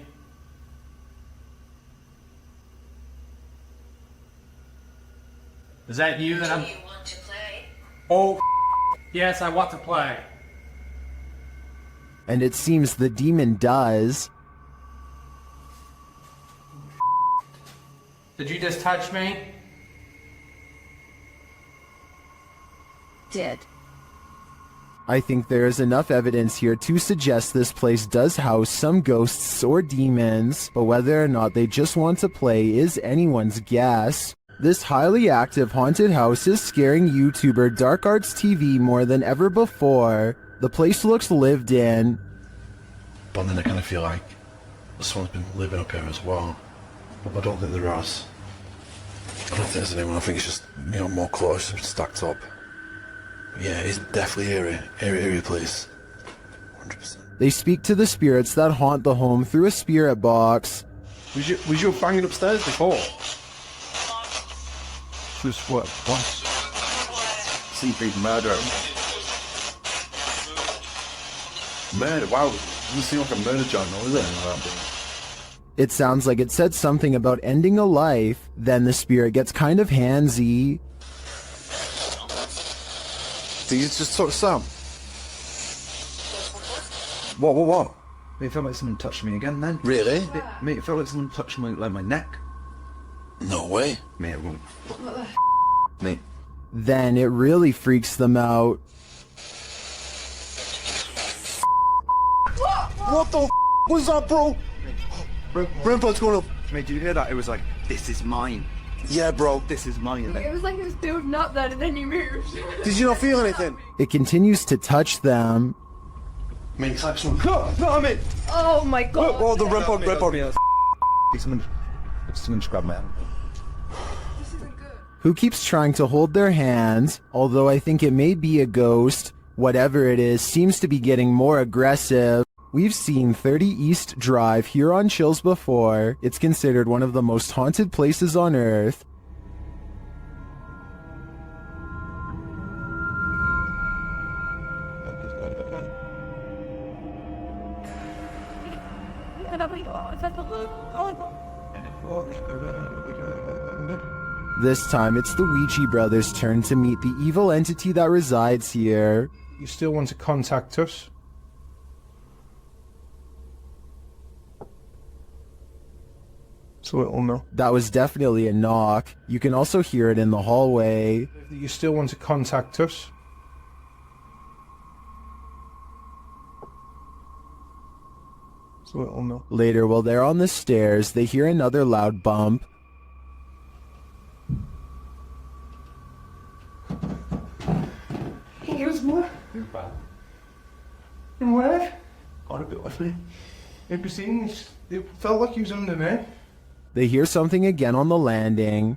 Is that you that I'm... Do you want to play? Oh, yes, I want to play. And it seems the demon does. Did you just touch me? Did. I think there is enough evidence here to suggest this place does house some ghosts or demons, but whether or not they just want to play is anyone's guess. This highly active haunted house is scaring YouTuber Dark Arts TV more than ever before. The place looks lived in. But then I kind of feel like someone's been living up here as well. But I don't think there is. I don't think there's anyone. I think it's just, you know, more close, stacked up. But yeah, it's definitely eerie place. 100%. They speak to the spirits that haunt the home through a spirit box. Was you banging upstairs before? Just what? Seafood murder. Murder? Wow, it doesn't seem like a murder journal, is it? It sounds like it said something about ending a life, then the spirit gets kind of handsy. Did you just talk to Sam? What? It felt like someone touched me again then. Really? Mate, it felt like someone touched my neck. No way. Mate, it won't. Mate. Then it really freaks them out. What the was that, bro? Grandpa, what's going on? Mate, did you hear that? It was like, this is mine. Yeah, bro. This is mine. It was like it was building up that and then you moved. Did you not feel anything? It continues to touch them. Mate, it's like someone. No, I mean. Oh my god. Oh, the red pod. Someone just grabbed my hand. Who keeps trying to hold their hands, although I think it may be a ghost. Whatever it is, seems to be getting more aggressive. We've seen 30 East Drive here on Chills before. It's considered one of the most haunted places on Earth. This time, it's the Ouija brothers' turn to meet the evil entity that resides here. You still want to contact us? So it'll know. That was definitely a knock. You can also hear it in the hallway. You still want to contact us? So it'll know. Later, while they're on the stairs, they hear another loud bump. Here's more. And where? Got a bit with me. It felt like he was under there. They hear something again on the landing.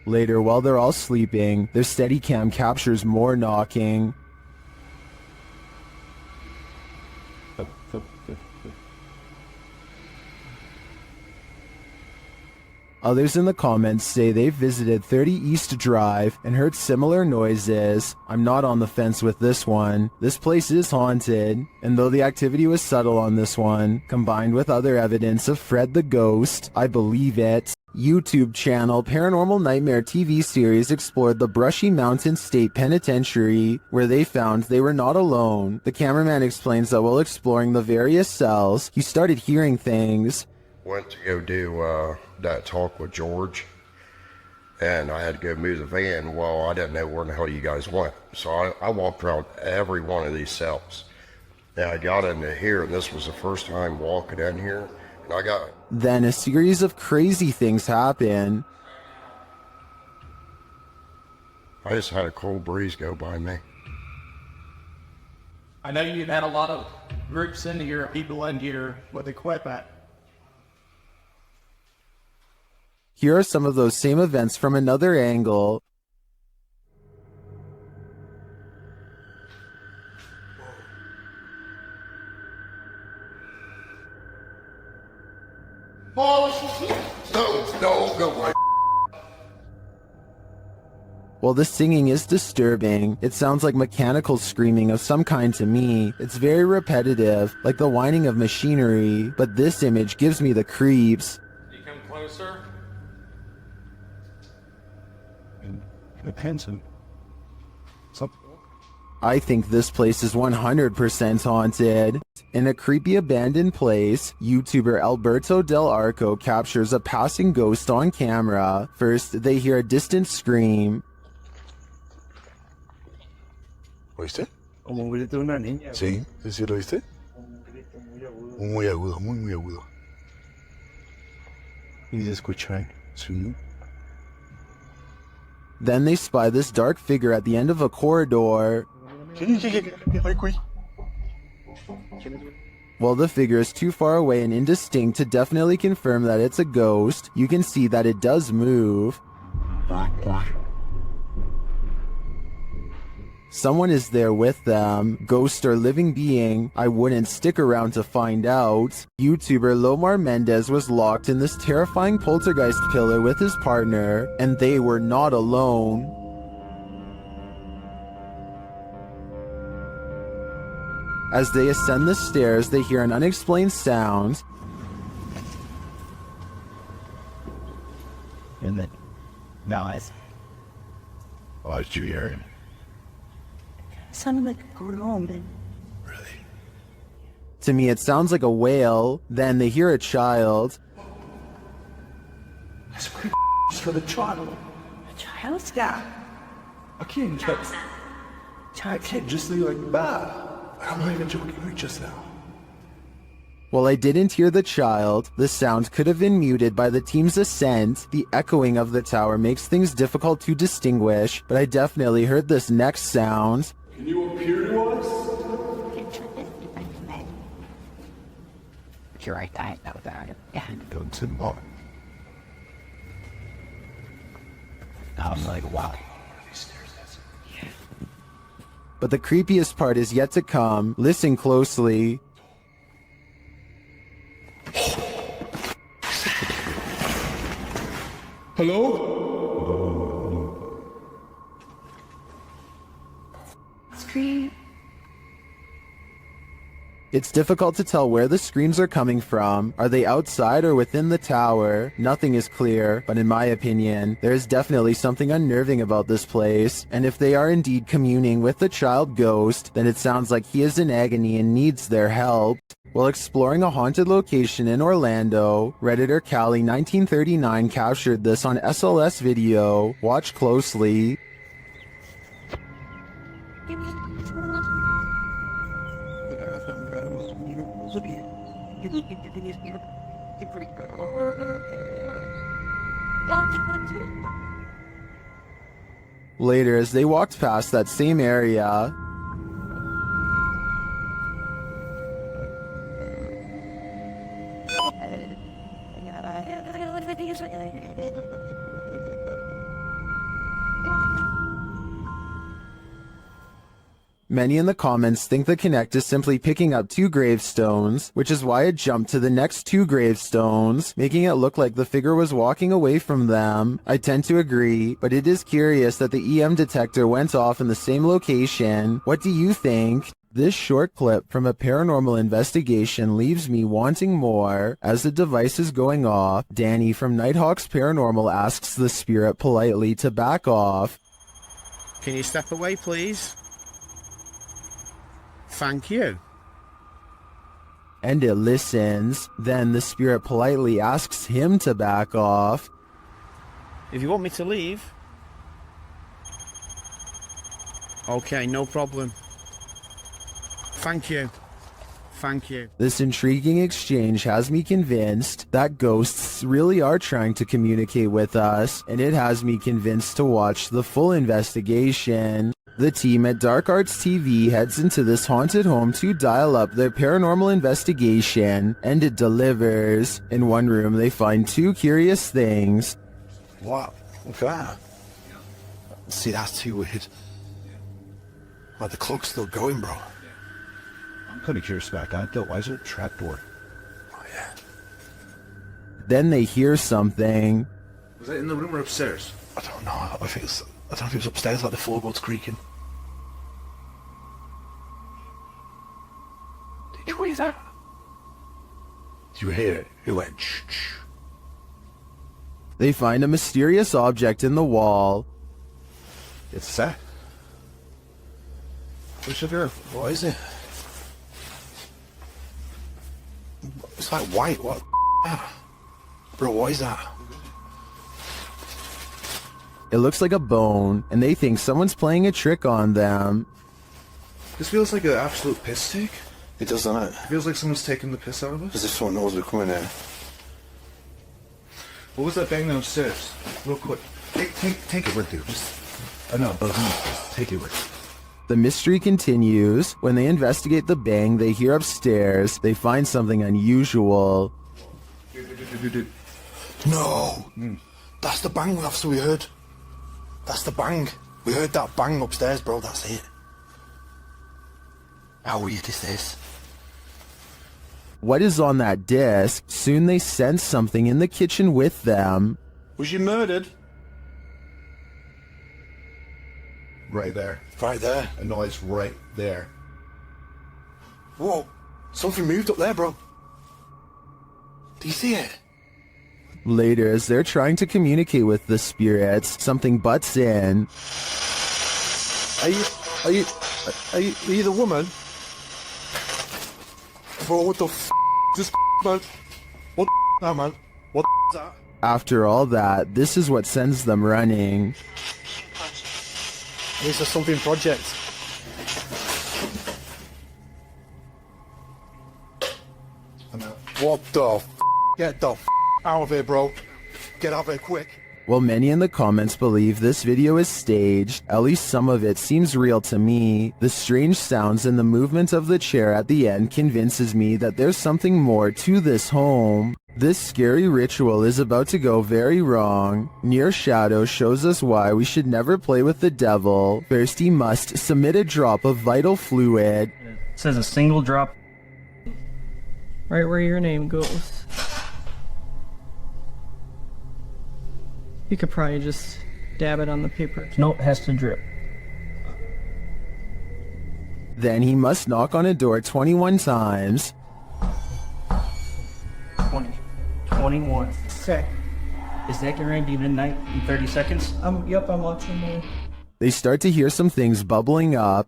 Later, while they're all sleeping, their Steadicam captures more knocking. Others in the comments say they've visited 30 East Drive and heard similar noises. I'm not on the fence with this one. This place is haunted, and though the activity was subtle on this one, combined with other evidence of Fred the Ghost, I believe it. YouTube channel Paranormal Nightmare TV series explored the Brushy Mountain State Penitentiary, where they found they were not alone. The cameraman explains that while exploring the various cells, he started hearing things. Went to go do that talk with George, and I had to go move the van. Well, I didn't know where in the hell you guys went, so I walked around every one of these cells. And I got into here, and this was the first time walking in here, and I got... Then a series of crazy things happen. I just had a cold breeze go by me. I know you've had a lot of groups into here, people into here, what they quit at. Here are some of those same events from another angle. No. While the singing is disturbing, it sounds like mechanical screaming of some kind to me. It's very repetitive, like the whining of machinery, but this image gives me the creeps. You come closer. Handsome. I think this place is 100% haunted. In a creepy abandoned place, YouTuber Alberto Del Arco captures a passing ghost on camera. First, they hear a distant scream. ¿Oíste? Como un grito de una niña. Sí, ¿sí lo oíste? Muy agudo, muy agudo. Y se escucha. Sí. Then they spy this dark figure at the end of a corridor. While the figure is too far away and indistinct to definitely confirm that it's a ghost, you can see that it does move. Someone is there with them, ghost or living being. I wouldn't stick around to find out. YouTuber Lomar Mendez was locked in this terrifying poltergeist pillar with his partner, and they were not alone. As they ascend the stairs, they hear an unexplained sound. And then, nice. Oh, did you hear him? Sounded like a groan. To me, it sounds like a wail. Then they hear a child. That's pretty for the child. A child? Yeah. I can't just... I can't just leave like that. I'm not even joking like just now. While I didn't hear the child, the sound could have been muted by the team's ascent. The echoing of the tower makes things difficult to distinguish, but I definitely heard this next sound. Can you appear to us? You're right, I know that. Yeah. Don't say more. I'm like, wow. But the creepiest part is yet to come. Listen closely. Hello? Scream. It's difficult to tell where the screams are coming from. Are they outside or within the tower? Nothing is clear, but in my opinion, there is definitely something unnerving about this place. And if they are indeed communing with the child ghost, then it sounds like he is in agony and needs their help. While exploring a haunted location in Orlando, Redditor Cali 1939 captured this on SLS video. Watch closely. Later, as they walked past that same area, many in the comments think the Connect is simply picking up 2 gravestones, which is why it jumped to the next 2 gravestones, making it look like the figure was walking away from them. I tend to agree, but it is curious that the EM detector went off in the same location. What do you think? This short clip from a paranormal investigation leaves me wanting more. As the device is going off, Danny from Nighthawks Paranormal asks the spirit politely to back off. Can you step away, please? Thank you. And it listens. Then the spirit politely asks him to back off. If you want me to leave... Okay, no problem. Thank you. Thank you. This intriguing exchange has me convinced that ghosts really are trying to communicate with us, and it has me convinced to watch the full investigation. The team at Dark Arts TV heads into this haunted home to dial up their paranormal investigation, and it delivers. In one room, they find 2 curious things. What? Look at that. See, that's too weird. Like, the clock's still going, bro. I'm kind of curious about that, though. Why is there a trapdoor? Oh, yeah. Then they hear something. Was that in the room or upstairs? I don't know. I don't know if it was upstairs, like the floorboards creaking. Did you hear that? Did you hear it? It went shh, shh. They find a mysterious object in the wall. It's that. What is it? It's like white. What? Bro, what is that? It looks like a bone, and they think someone's playing a trick on them. This feels like an absolute piss take. It does, doesn't it? It feels like someone's taking the piss out of us. As if someone knows we're coming here. What was that bang downstairs? Real quick. Take it with you. I know, but take it with you. The mystery continues. When they investigate the bang they hear upstairs, they find something unusual. No! That's the bang officer we heard. That's the bang. We heard that bang upstairs, bro. That's it. how weird is this? What is on that disc? Soon they sense something in the kitchen with them. Was you murdered? Right there. Right there? A noise right there. Whoa! Something moved up there, bro. Do you see it? Later, as they're trying to communicate with the spirits, something butts in. Are you the woman? Bro, what the f***? This man? What the now, man? What the that? After all that, this is what sends them running. This is something project. What the f***? Get the f*** out of here, bro. Get out of here quick. While many in the comments believe this video is staged, at least some of it seems real to me. The strange sounds and the movement of the chair at the end convinces me that there's something more to this home. This scary ritual is about to go very wrong. Near Shadow shows us why we should never play with the devil. First, he must submit a drop of vital fluid. It says a single drop. Right where your name goes. You could probably just dab it on the paper. No, it has to drip. Then he must knock on a door 21 times. 20. 21. Okay. Is that guaranteed midnight in 30 seconds? Yep, I'm watching the... They start to hear some things bubbling up.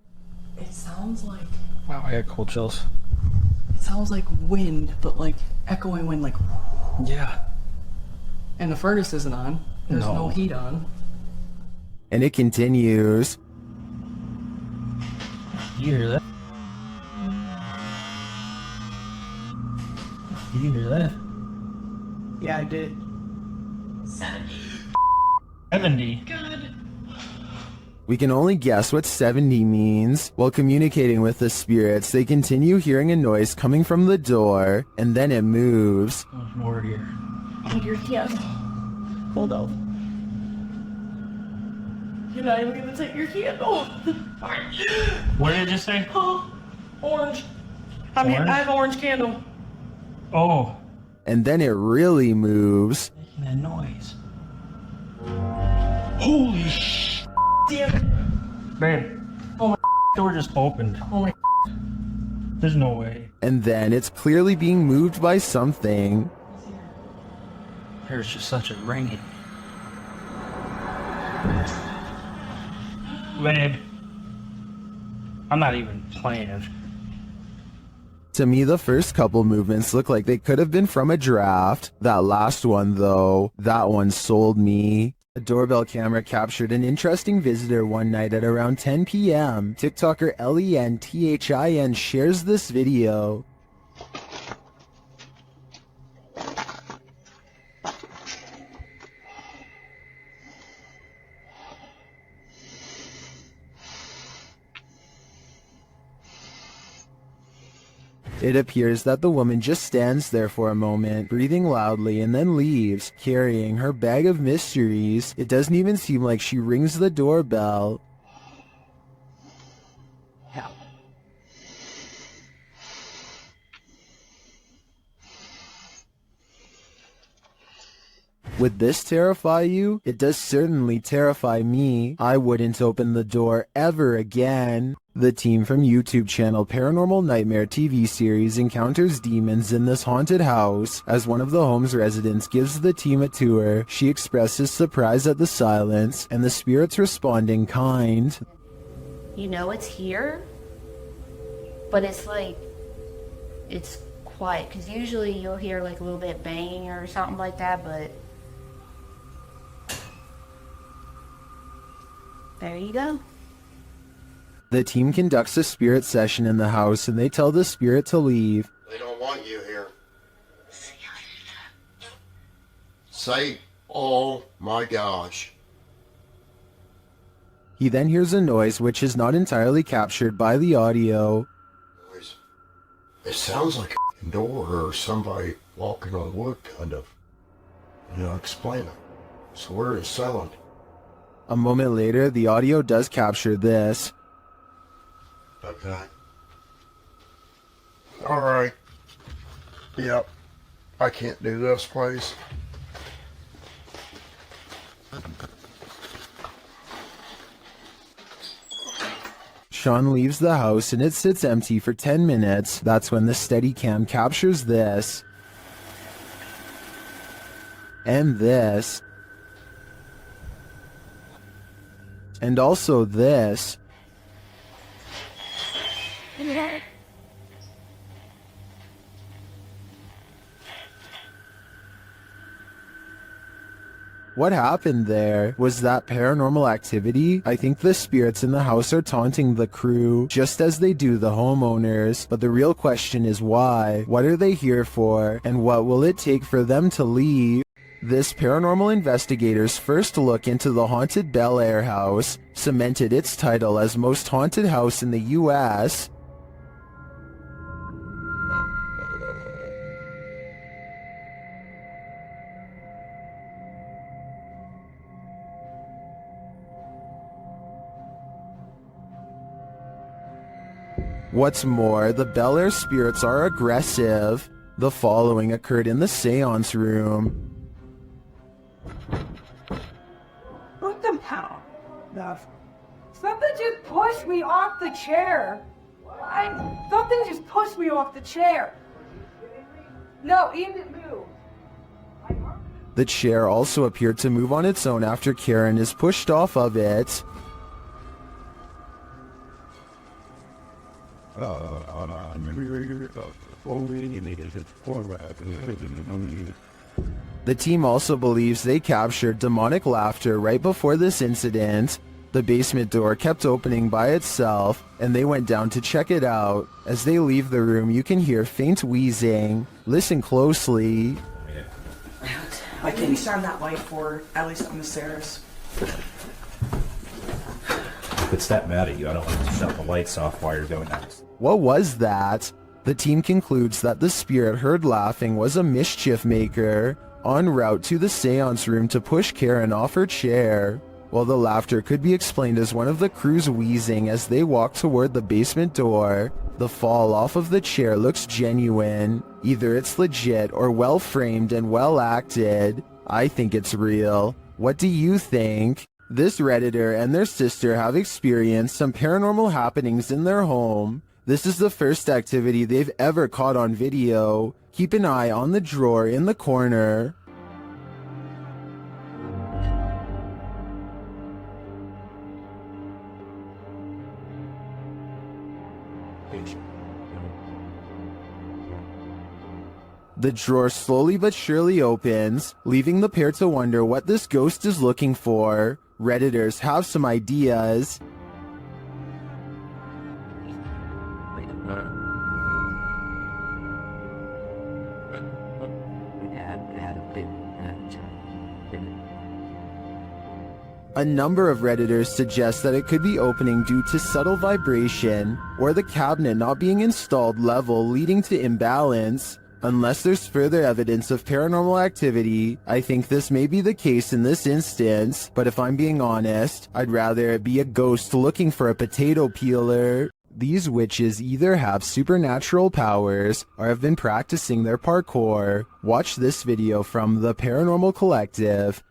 It sounds like... Wow, I got cold chills. It sounds like wind, but like echoing wind, like... Yeah. And the furnace isn't on. There's no heat on. And it continues. You hear that? Did you hear that? Yeah, I did. 70. God. We can only guess what 70 means. While communicating with the spirits, they continue hearing a noise coming from the door, and then it moves. There's more here. Oh, you're yes. Hold on. You're not even gonna take your candle. What did it just say? Oh, orange. I mean, Orange? I have an orange candle. Oh. And then it really moves. Making that noise. Holy sh! Damn it. Babe. Oh my door just opened. Oh my. There's no way. And then it's clearly being moved by something. There's just such a ringing. Babe. I'm not even playing. To me, the first couple movements look like they could have been from a draft. That last one, though, that one sold me. A doorbell camera captured an interesting visitor one night at around 10 p.m. TikToker LENTHIN shares this video. It appears that the woman just stands there for a moment, breathing loudly, and then leaves, carrying her bag of mysteries. It doesn't even seem like she rings the doorbell. Hell. Would this terrify you? It does certainly terrify me. I wouldn't open the door ever again. The team from YouTube channel Paranormal Nightmare TV series encounters demons in this haunted house. As one of the home's residents gives the team a tour, she expresses surprise at the silence, and the spirits respond in kind. You know it's here, but it's like, it's quiet, because usually you'll hear like a little bit banging or something like that, but there you go. The team conducts a spirit session in the house, and they tell the spirit to leave. They don't want you here. Say, oh my gosh. He then hears a noise which is not entirely captured by the audio. It sounds like a door or somebody walking on wood, kind of. Explain it. So where is silent? A moment later, the audio does capture this. Okay. Alright. Yep. I can't do this, please. Sean leaves the house and it sits empty for 10 minutes. That's when the Steadicam captures this. And this. And also this. What happened there? Was that paranormal activity? I think the spirits in the house are taunting the crew, just as they do the homeowners. But the real question is why? What are they here for? And what will it take for them to leave? This paranormal investigator's first look into the haunted Bel Air house cemented its title as most haunted house in the US. What's more, the Bel Air spirits are aggressive. The following occurred in the seance room. What the hell? Something just pushed me off the chair. Something just pushed me off the chair. No, it didn't move. The chair also appeared to move on its own after Karen is pushed off of it. The team also believes they captured demonic laughter right before this incident. The basement door kept opening by itself, and they went down to check it out. As they leave the room, you can hear faint wheezing. Listen closely. I can turn that light for at least on the stairs. If it's that mad at you, I don't want to shut the lights off while you're doing that. What was that? The team concludes that the spirit heard laughing was a mischief maker en route to the seance room to push Karen off her chair. While the laughter could be explained as one of the crew's wheezing as they walk toward the basement door, the fall off of the chair looks genuine. Either it's legit or well framed and well acted. I think it's real. What do you think? This Redditor and their sister have experienced some paranormal happenings in their home. This is the first activity they've ever caught on video. Keep an eye on the drawer in the corner. The drawer slowly but surely opens, leaving the pair to wonder what this ghost is looking for. Redditors have some ideas. A number of Redditors suggest that it could be opening due to subtle vibration, or the cabinet not being installed level leading to imbalance. Unless there's further evidence of paranormal activity, I think this may be the case in this instance, but if I'm being honest, I'd rather it be a ghost looking for a potato peeler. These witches either have supernatural powers or have been practicing their parkour. Watch this video from the Paranormal Collective.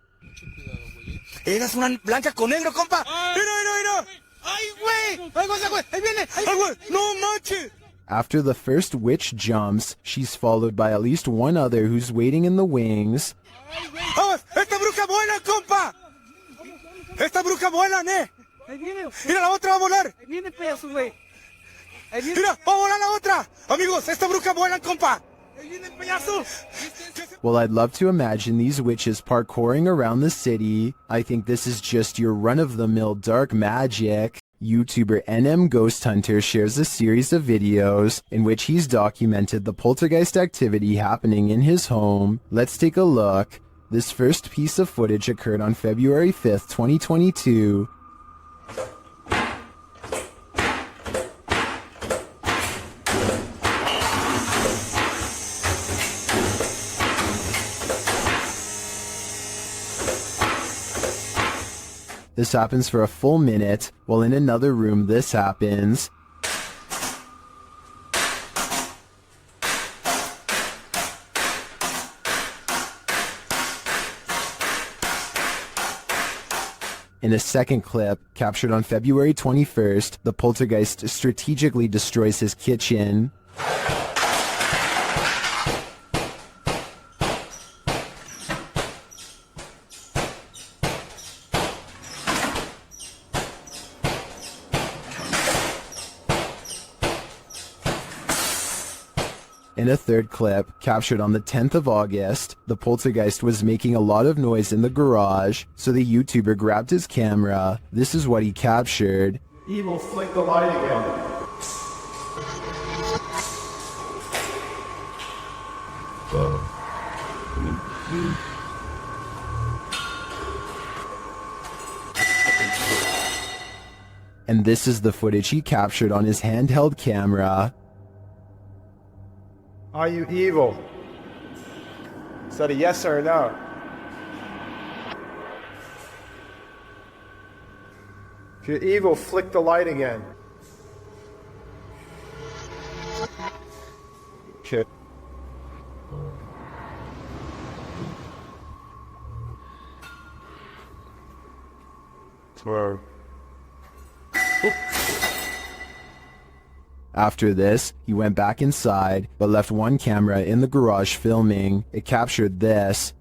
Eras una blanca con negro, compa. Mira. ¡Ay, güey! ¡Ay, güey! ¡Ahí viene! ¡Ay, güey! ¡No manches! After the first witch jumps, she's followed by at least one other who's waiting in the wings. ¡Vamos! ¡Esta bruja vuela, compa! ¡Esta bruja vuela, ne! ¡Mira, la otra va a volar! ¡Ahí viene pedazo, güey! ¡Mira, va a volar la otra! Amigos, esta bruja vuela, compa! ¡Ahí viene pedazo! Well, I'd love to imagine these witches parkouring around the city. I think this is just your run-of-the-mill dark magic. YouTuber NM Ghost Hunter shares a series of videos in which he's documented the poltergeist activity happening in his home. Let's take a look. This first piece of footage occurred on February 5th, 2022. This happens for a full minute, while in another room this happens. In a second clip, captured on February 21st, the poltergeist strategically destroys his kitchen. In a third clip, captured on the 10th of August, the poltergeist was making a lot of noise in the garage, so the YouTuber grabbed his camera. This is what he captured. Evil, flick the light again. And this is the footage he captured on his handheld camera. Are you evil? Is that a yes or a no? If you're evil, flick the light again. Okay. Tomorrow. After this, he went back inside, but left one camera in the garage filming. It captured this.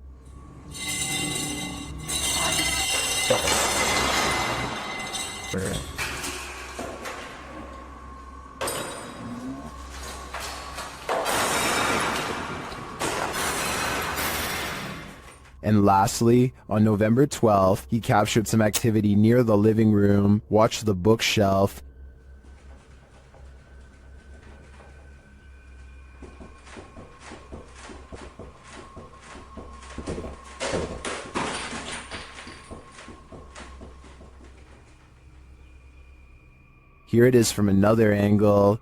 And lastly, on November 12th, he captured some activity near the living room. Watch the bookshelf. Here it is from another angle.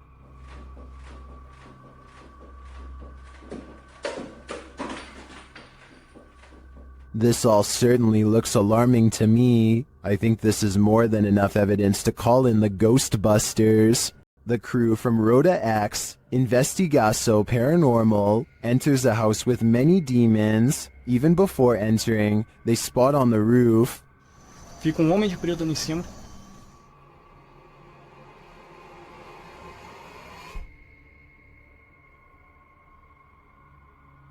This all certainly looks alarming to me. I think this is more than enough evidence to call in the Ghostbusters. The crew from Rhoda X, Investigaso Paranormal, enters a house with many demons. Even before entering, they spot on the roof. Fica homem de preto ali em cima.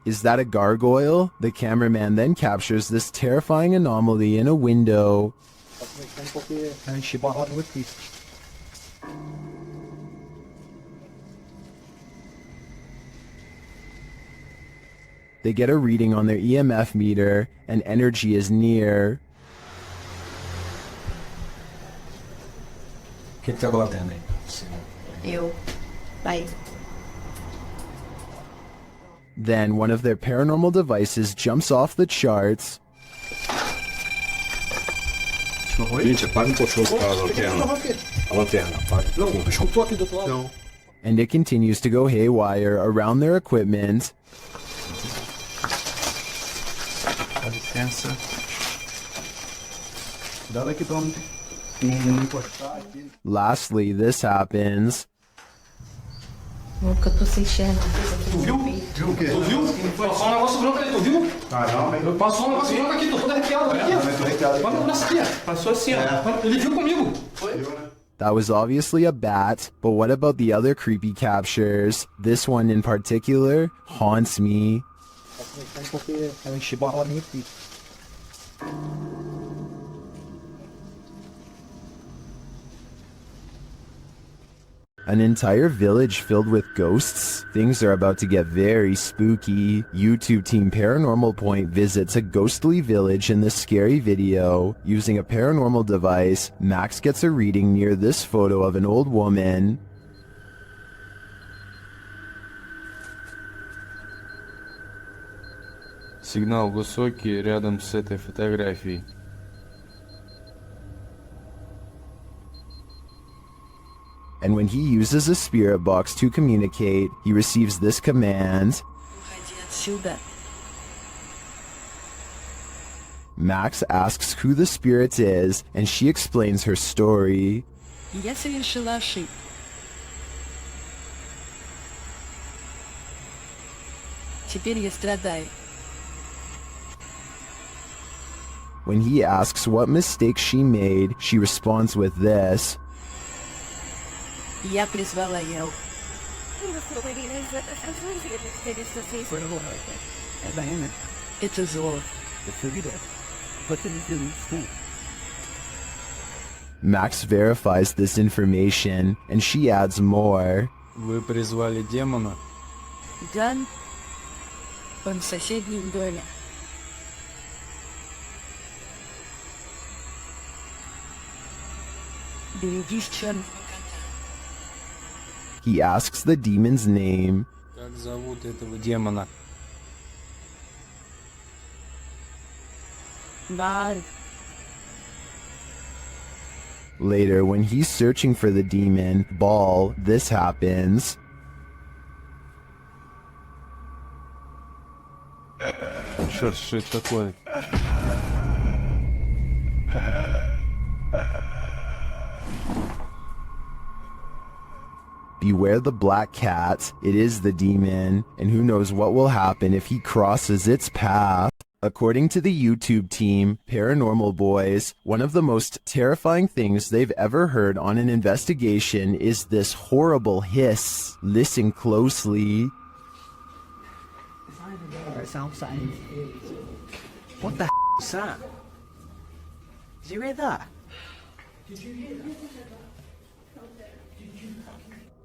Is that a gargoyle? The cameraman then captures this terrifying anomaly in a window. They get a reading on their EMF meter, and energy is near. Eu. Vai. Then one of their paranormal devices jumps off the charts. And it continues to go haywire around their equipment. Lastly, this happens. Nunca tô sem enxergar. Tu viu? Viu o quê? Tu viu? Passou um negócio branco ali, tu viu? Caramba. Passou um negócio branco aqui, tô todo arrepiado. Aqui, ó. Olha aqui, ó. Passou assim, ó. Ele viu comigo. Foi? That was obviously a bat, but what about the other creepy captures? This one in particular haunts me. An entire village filled with ghosts? Things are about to get very spooky. YouTube team Paranormal Point visits a ghostly village in this scary video. Using a paranormal device, Max gets a reading near this photo of an old woman. Сигнал высокий рядом с этой фотографией. And when he uses a spirit box to communicate, he receives this command. Max asks who the spirit is, and she explains her story. Я совершила ошибку. Теперь я страдаю. When he asks what mistake she made, she responds with this. Я призвала ее. Это зло. Max verifies this information, and she adds more. Вы призвали демона? Да. Он в соседнем доме. Берегись, черный. He asks the demon's name. Как зовут этого демона? Бар. Later, when he's searching for the demon, Ball, this happens. Черт, что это такое? Beware the black cat, it is the demon, and who knows what will happen if he crosses its path. According to the YouTube team, Paranormal Boys, one of the most terrifying things they've ever heard on an investigation is this horrible hiss. Listen closely. It's outside. What the is that? Did you read that?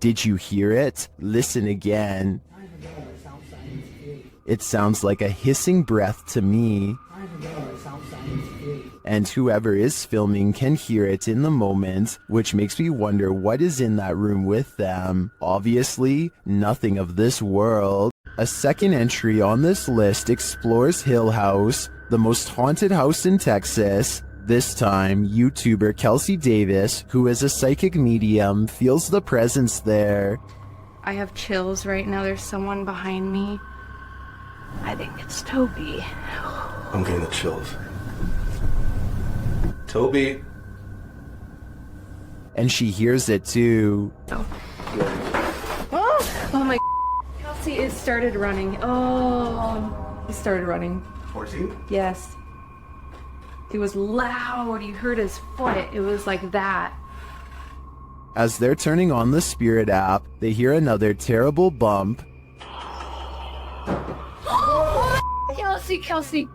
Did you hear it? Listen again. It sounds like a hissing breath to me. And whoever is filming can hear it in the moment, which makes me wonder what is in that room with them. Obviously, nothing of this world. A second entry on this list explores Hill House, the most haunted house in Texas. This time, YouTuber Kelsey Davis, who is a psychic medium, feels the presence there. I have chills right now. There's someone behind me. I think it's Toby. I'm getting the chills. Toby. And she hears it too. Oh my. Kelsey, it started running. Oh, he started running. Towards you? Yes. It was loud. You heard his foot. It was like that. As they're turning on the Spirit app, they hear another terrible bump. Kelsey.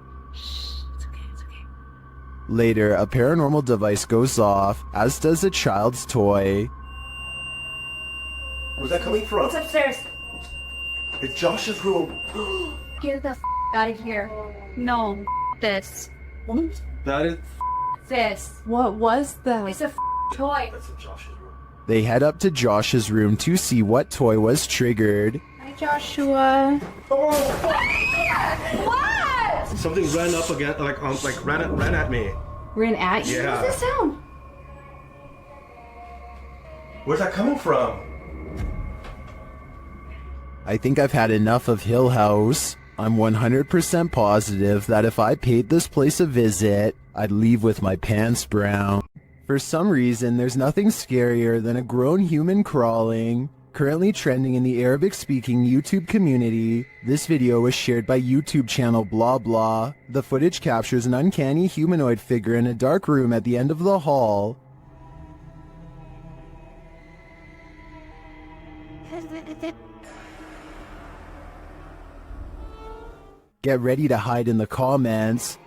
Later, a paranormal device goes off, as does a child's toy. Where's that coming from? It's upstairs. It's Josh's room. Get the out of here. No, this. That is. This. What was that? It's a toy. That's in Josh's room. They head up to Josh's room to see what toy was triggered. Hi, Joshua. What? Something ran up again, ran at me. Ran at you? Yeah. What does that sound? Where's that coming from? I think I've had enough of Hill House. I'm 100% positive that if I paid this place a visit, I'd leave with my pants brown. For some reason, there's nothing scarier than a grown human crawling. Currently trending in the Arabic-speaking YouTube community, this video was shared by YouTube channel Blah Blah. The footage captures an uncanny humanoid figure in a dark room at the end of the hall. Get ready to hide in the comments.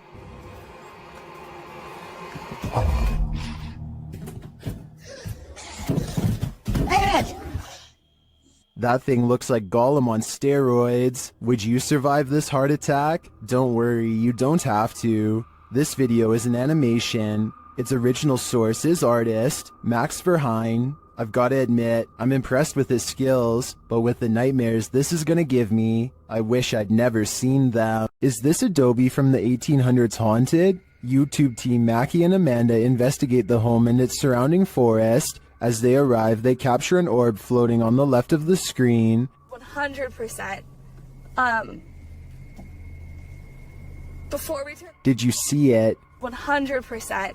That thing looks like Gollum on steroids. Would you survive this heart attack? Don't worry, you don't have to. This video is an animation. Its original source is artist Max Verheyen. I've got to admit, I'm impressed with his skills, but with the nightmares this is gonna give me, I wish I'd never seen them. Is this Adobe from the 1800s haunted? YouTube team Mackie and Amanda investigate the home and its surrounding forest. As they arrive, they capture an orb floating on the left of the screen. 100%. Before we turn... Did you see it? 100%.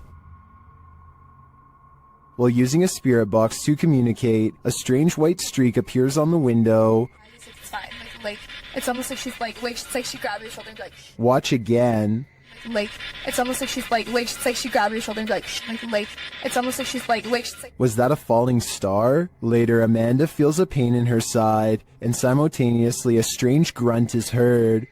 While using a spirit box to communicate, a strange white streak appears on the window. It's fine. Like, it's almost like she's like, wait, it's like she grabbed your shoulder and like... Watch again. Like, it's almost like she's like, wait, it's like she grabbed your shoulder and be like, it's almost like she's like, wait, it's like. Was that a falling star? Later, Amanda feels a pain in her side, and simultaneously a strange grunt is heard.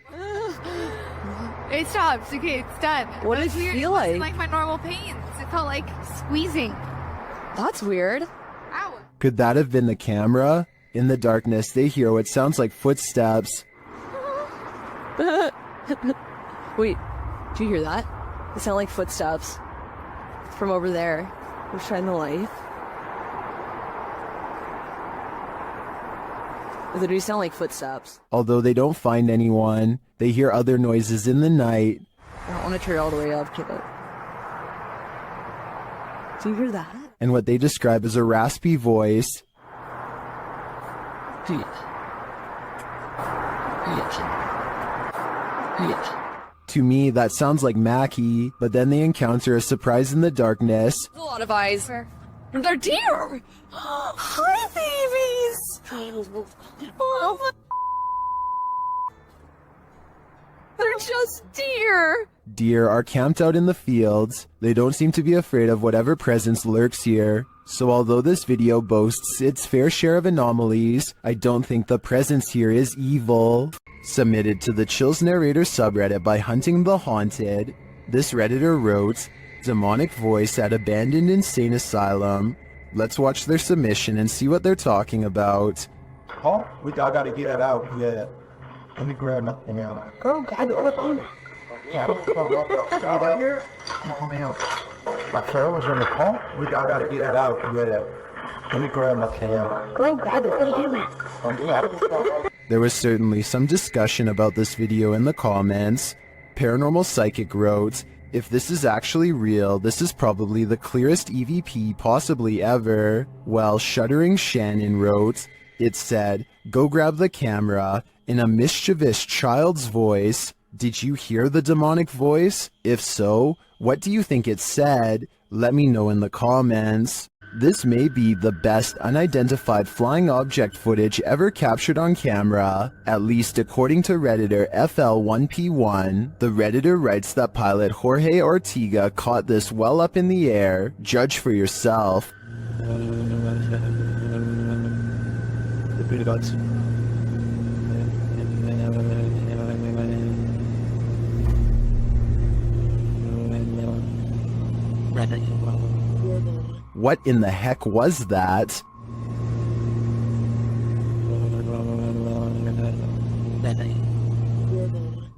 It stops. Okay, it's done. What does it feel like? It's like my normal pains. It felt like squeezing. That's weird. Ow. Could that have been the camera? In the darkness, they hear what sounds like footsteps. Wait, do you hear that? It sound like footsteps from over there. We'll shine the light. They do sound like footsteps. Although they don't find anyone, they hear other noises in the night. I don't want to turn all the way up, kid. Do you hear that? And what they describe as a raspy voice. To me, that sounds like Mackie, but then they encounter a surprise in the darkness. A lot of eyes. They're deer! Hi, babies! Oh, they're just deer! Deer are camped out in the fields. They don't seem to be afraid of whatever presence lurks here. So although this video boasts its fair share of anomalies, I don't think the presence here is evil. Submitted to the Chills Narrator subreddit by Hunting the Haunted, this Redditor wrote, "Demonic voice at abandoned insane asylum." Let's watch their submission and see what they're talking about. Oh, I gotta get it out. Yeah. Let me grab nothing out. Oh, God, yeah, right here. Oh, man. My trail was in the car. I gotta get it out. Yeah. Let me grab my camera. Oh, God, There was certainly some discussion about this video in the comments. Paranormal Psychic wrote, "If this is actually real, this is probably the clearest EVP possibly ever." While Shuddering Shannon wrote, it said, "Go grab the camera," in a mischievous child's voice. Did you hear the demonic voice? If so, what do you think it said? Let me know in the comments. This may be the best unidentified flying object footage ever captured on camera, at least according to Redditor FL1P1. The Redditor writes that pilot Jorge Ortega caught this well up in the air. Judge for yourself. What in the heck was that?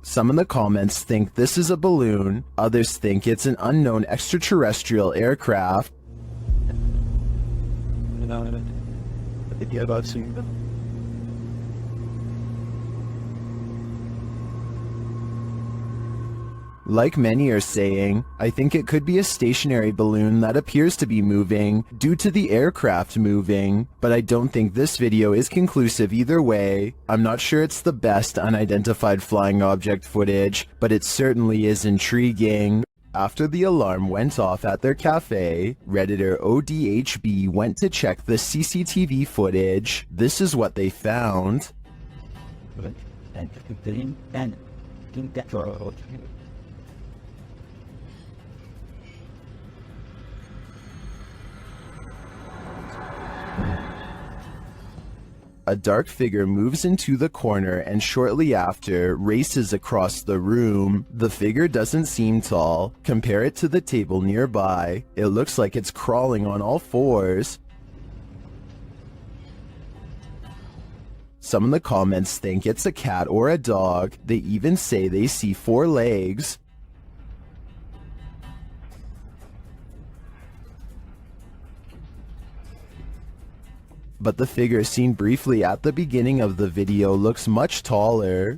Some in the comments think this is a balloon, others think it's an unknown extraterrestrial aircraft. Like many are saying, I think it could be a stationary balloon that appears to be moving due to the aircraft moving, but I don't think this video is conclusive either way. I'm not sure it's the best unidentified flying object footage, but it certainly is intriguing. After the alarm went off at their cafe, Redditor ODHB went to check the CCTV footage. This is what they found. A dark figure moves into the corner and shortly after races across the room. The figure doesn't seem tall. Compare it to the table nearby. It looks like it's crawling on all fours. Some in the comments think it's a cat or a dog. They even say they see 4 legs. But the figure seen briefly at the beginning of the video looks much taller.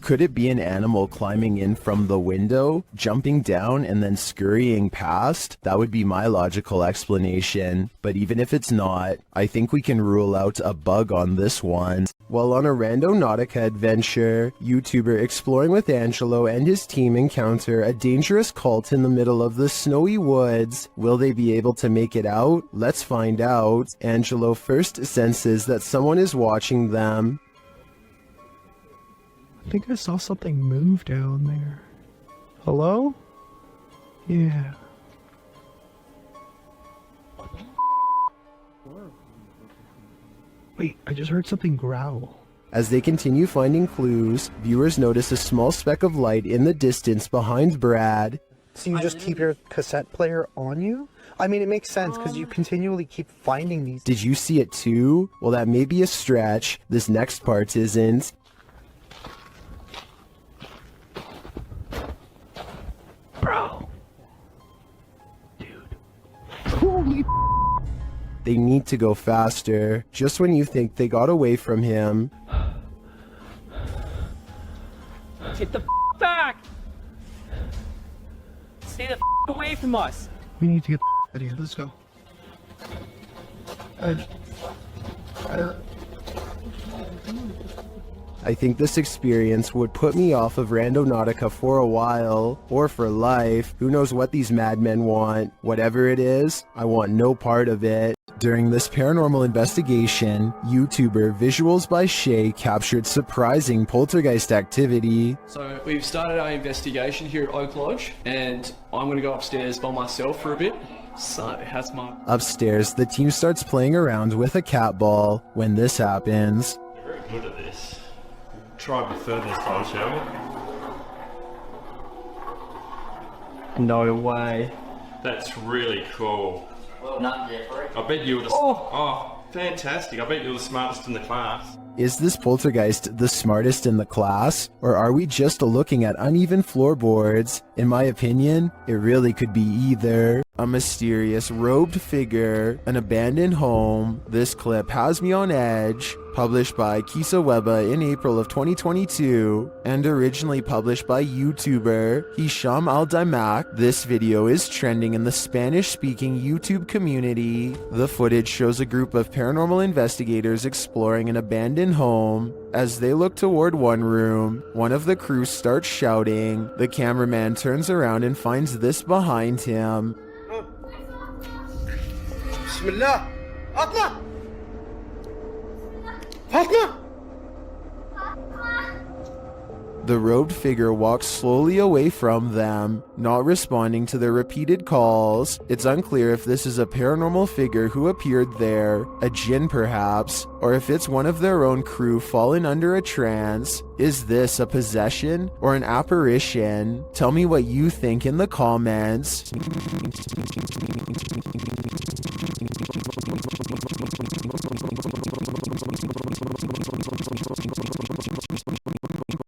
Could it be an animal climbing in from the window, jumping down, and then scurrying past? That would be my logical explanation. But even if it's not, I think we can rule out a bug on this one. While on a Randonautica adventure, YouTuber Exploring with Angelo and his team encounter a dangerous cult in the middle of the snowy woods. Will they be able to make it out? Let's find out. Angelo first senses that someone is watching them. I think I saw something move down there. Hello? Yeah. Wait, I just heard something growl. As they continue finding clues, viewers notice a small speck of light in the distance behind Brad. So you just keep your cassette player on you? I mean, it makes sense because you continually keep finding these. Did you see it too? Well, that may be a stretch. This next part isn't. Bro. Dude. Holy They need to go faster. Just when you think they got away from him. Get the back! Stay the away from us! We need to get out of here. Let's go. I think this experience would put me off of Randonautica for a while, or for life. Who knows what these madmen want. Whatever it is, I want no part of it. During this paranormal investigation, YouTuber Visuals by Shay captured surprising poltergeist activity. So we've started our investigation here at Oak Lodge, and I'm going to go upstairs by myself for a bit. So how's my... Upstairs, the team starts playing around with a cat ball. When this happens... You're very good at this. Try a bit further this time, shall we? No way. That's really cool. Well, not Jeffrey. I bet you were the... Oh, fantastic. I bet you were the smartest in the class. Is this poltergeist the smartest in the class? Or are we just looking at uneven floorboards? In my opinion, it really could be either. A mysterious robed figure, an abandoned home. This clip has me on edge. Published by Kisa Weba in April of 2022, and originally published by YouTuber Hisham Al-Daimak. This video is trending in the Spanish-speaking YouTube community. The footage shows a group of paranormal investigators exploring an abandoned home. As they look toward one room, one of the crew starts shouting. The cameraman turns around and finds this behind him. Bismillah! Atla! Fatma! The robed figure walks slowly away from them, not responding to their repeated calls. It's unclear if this is a paranormal figure who appeared there, a jinn perhaps, or if it's one of their own crew fallen under a trance. Is this a possession or an apparition? Tell me what you think in the comments.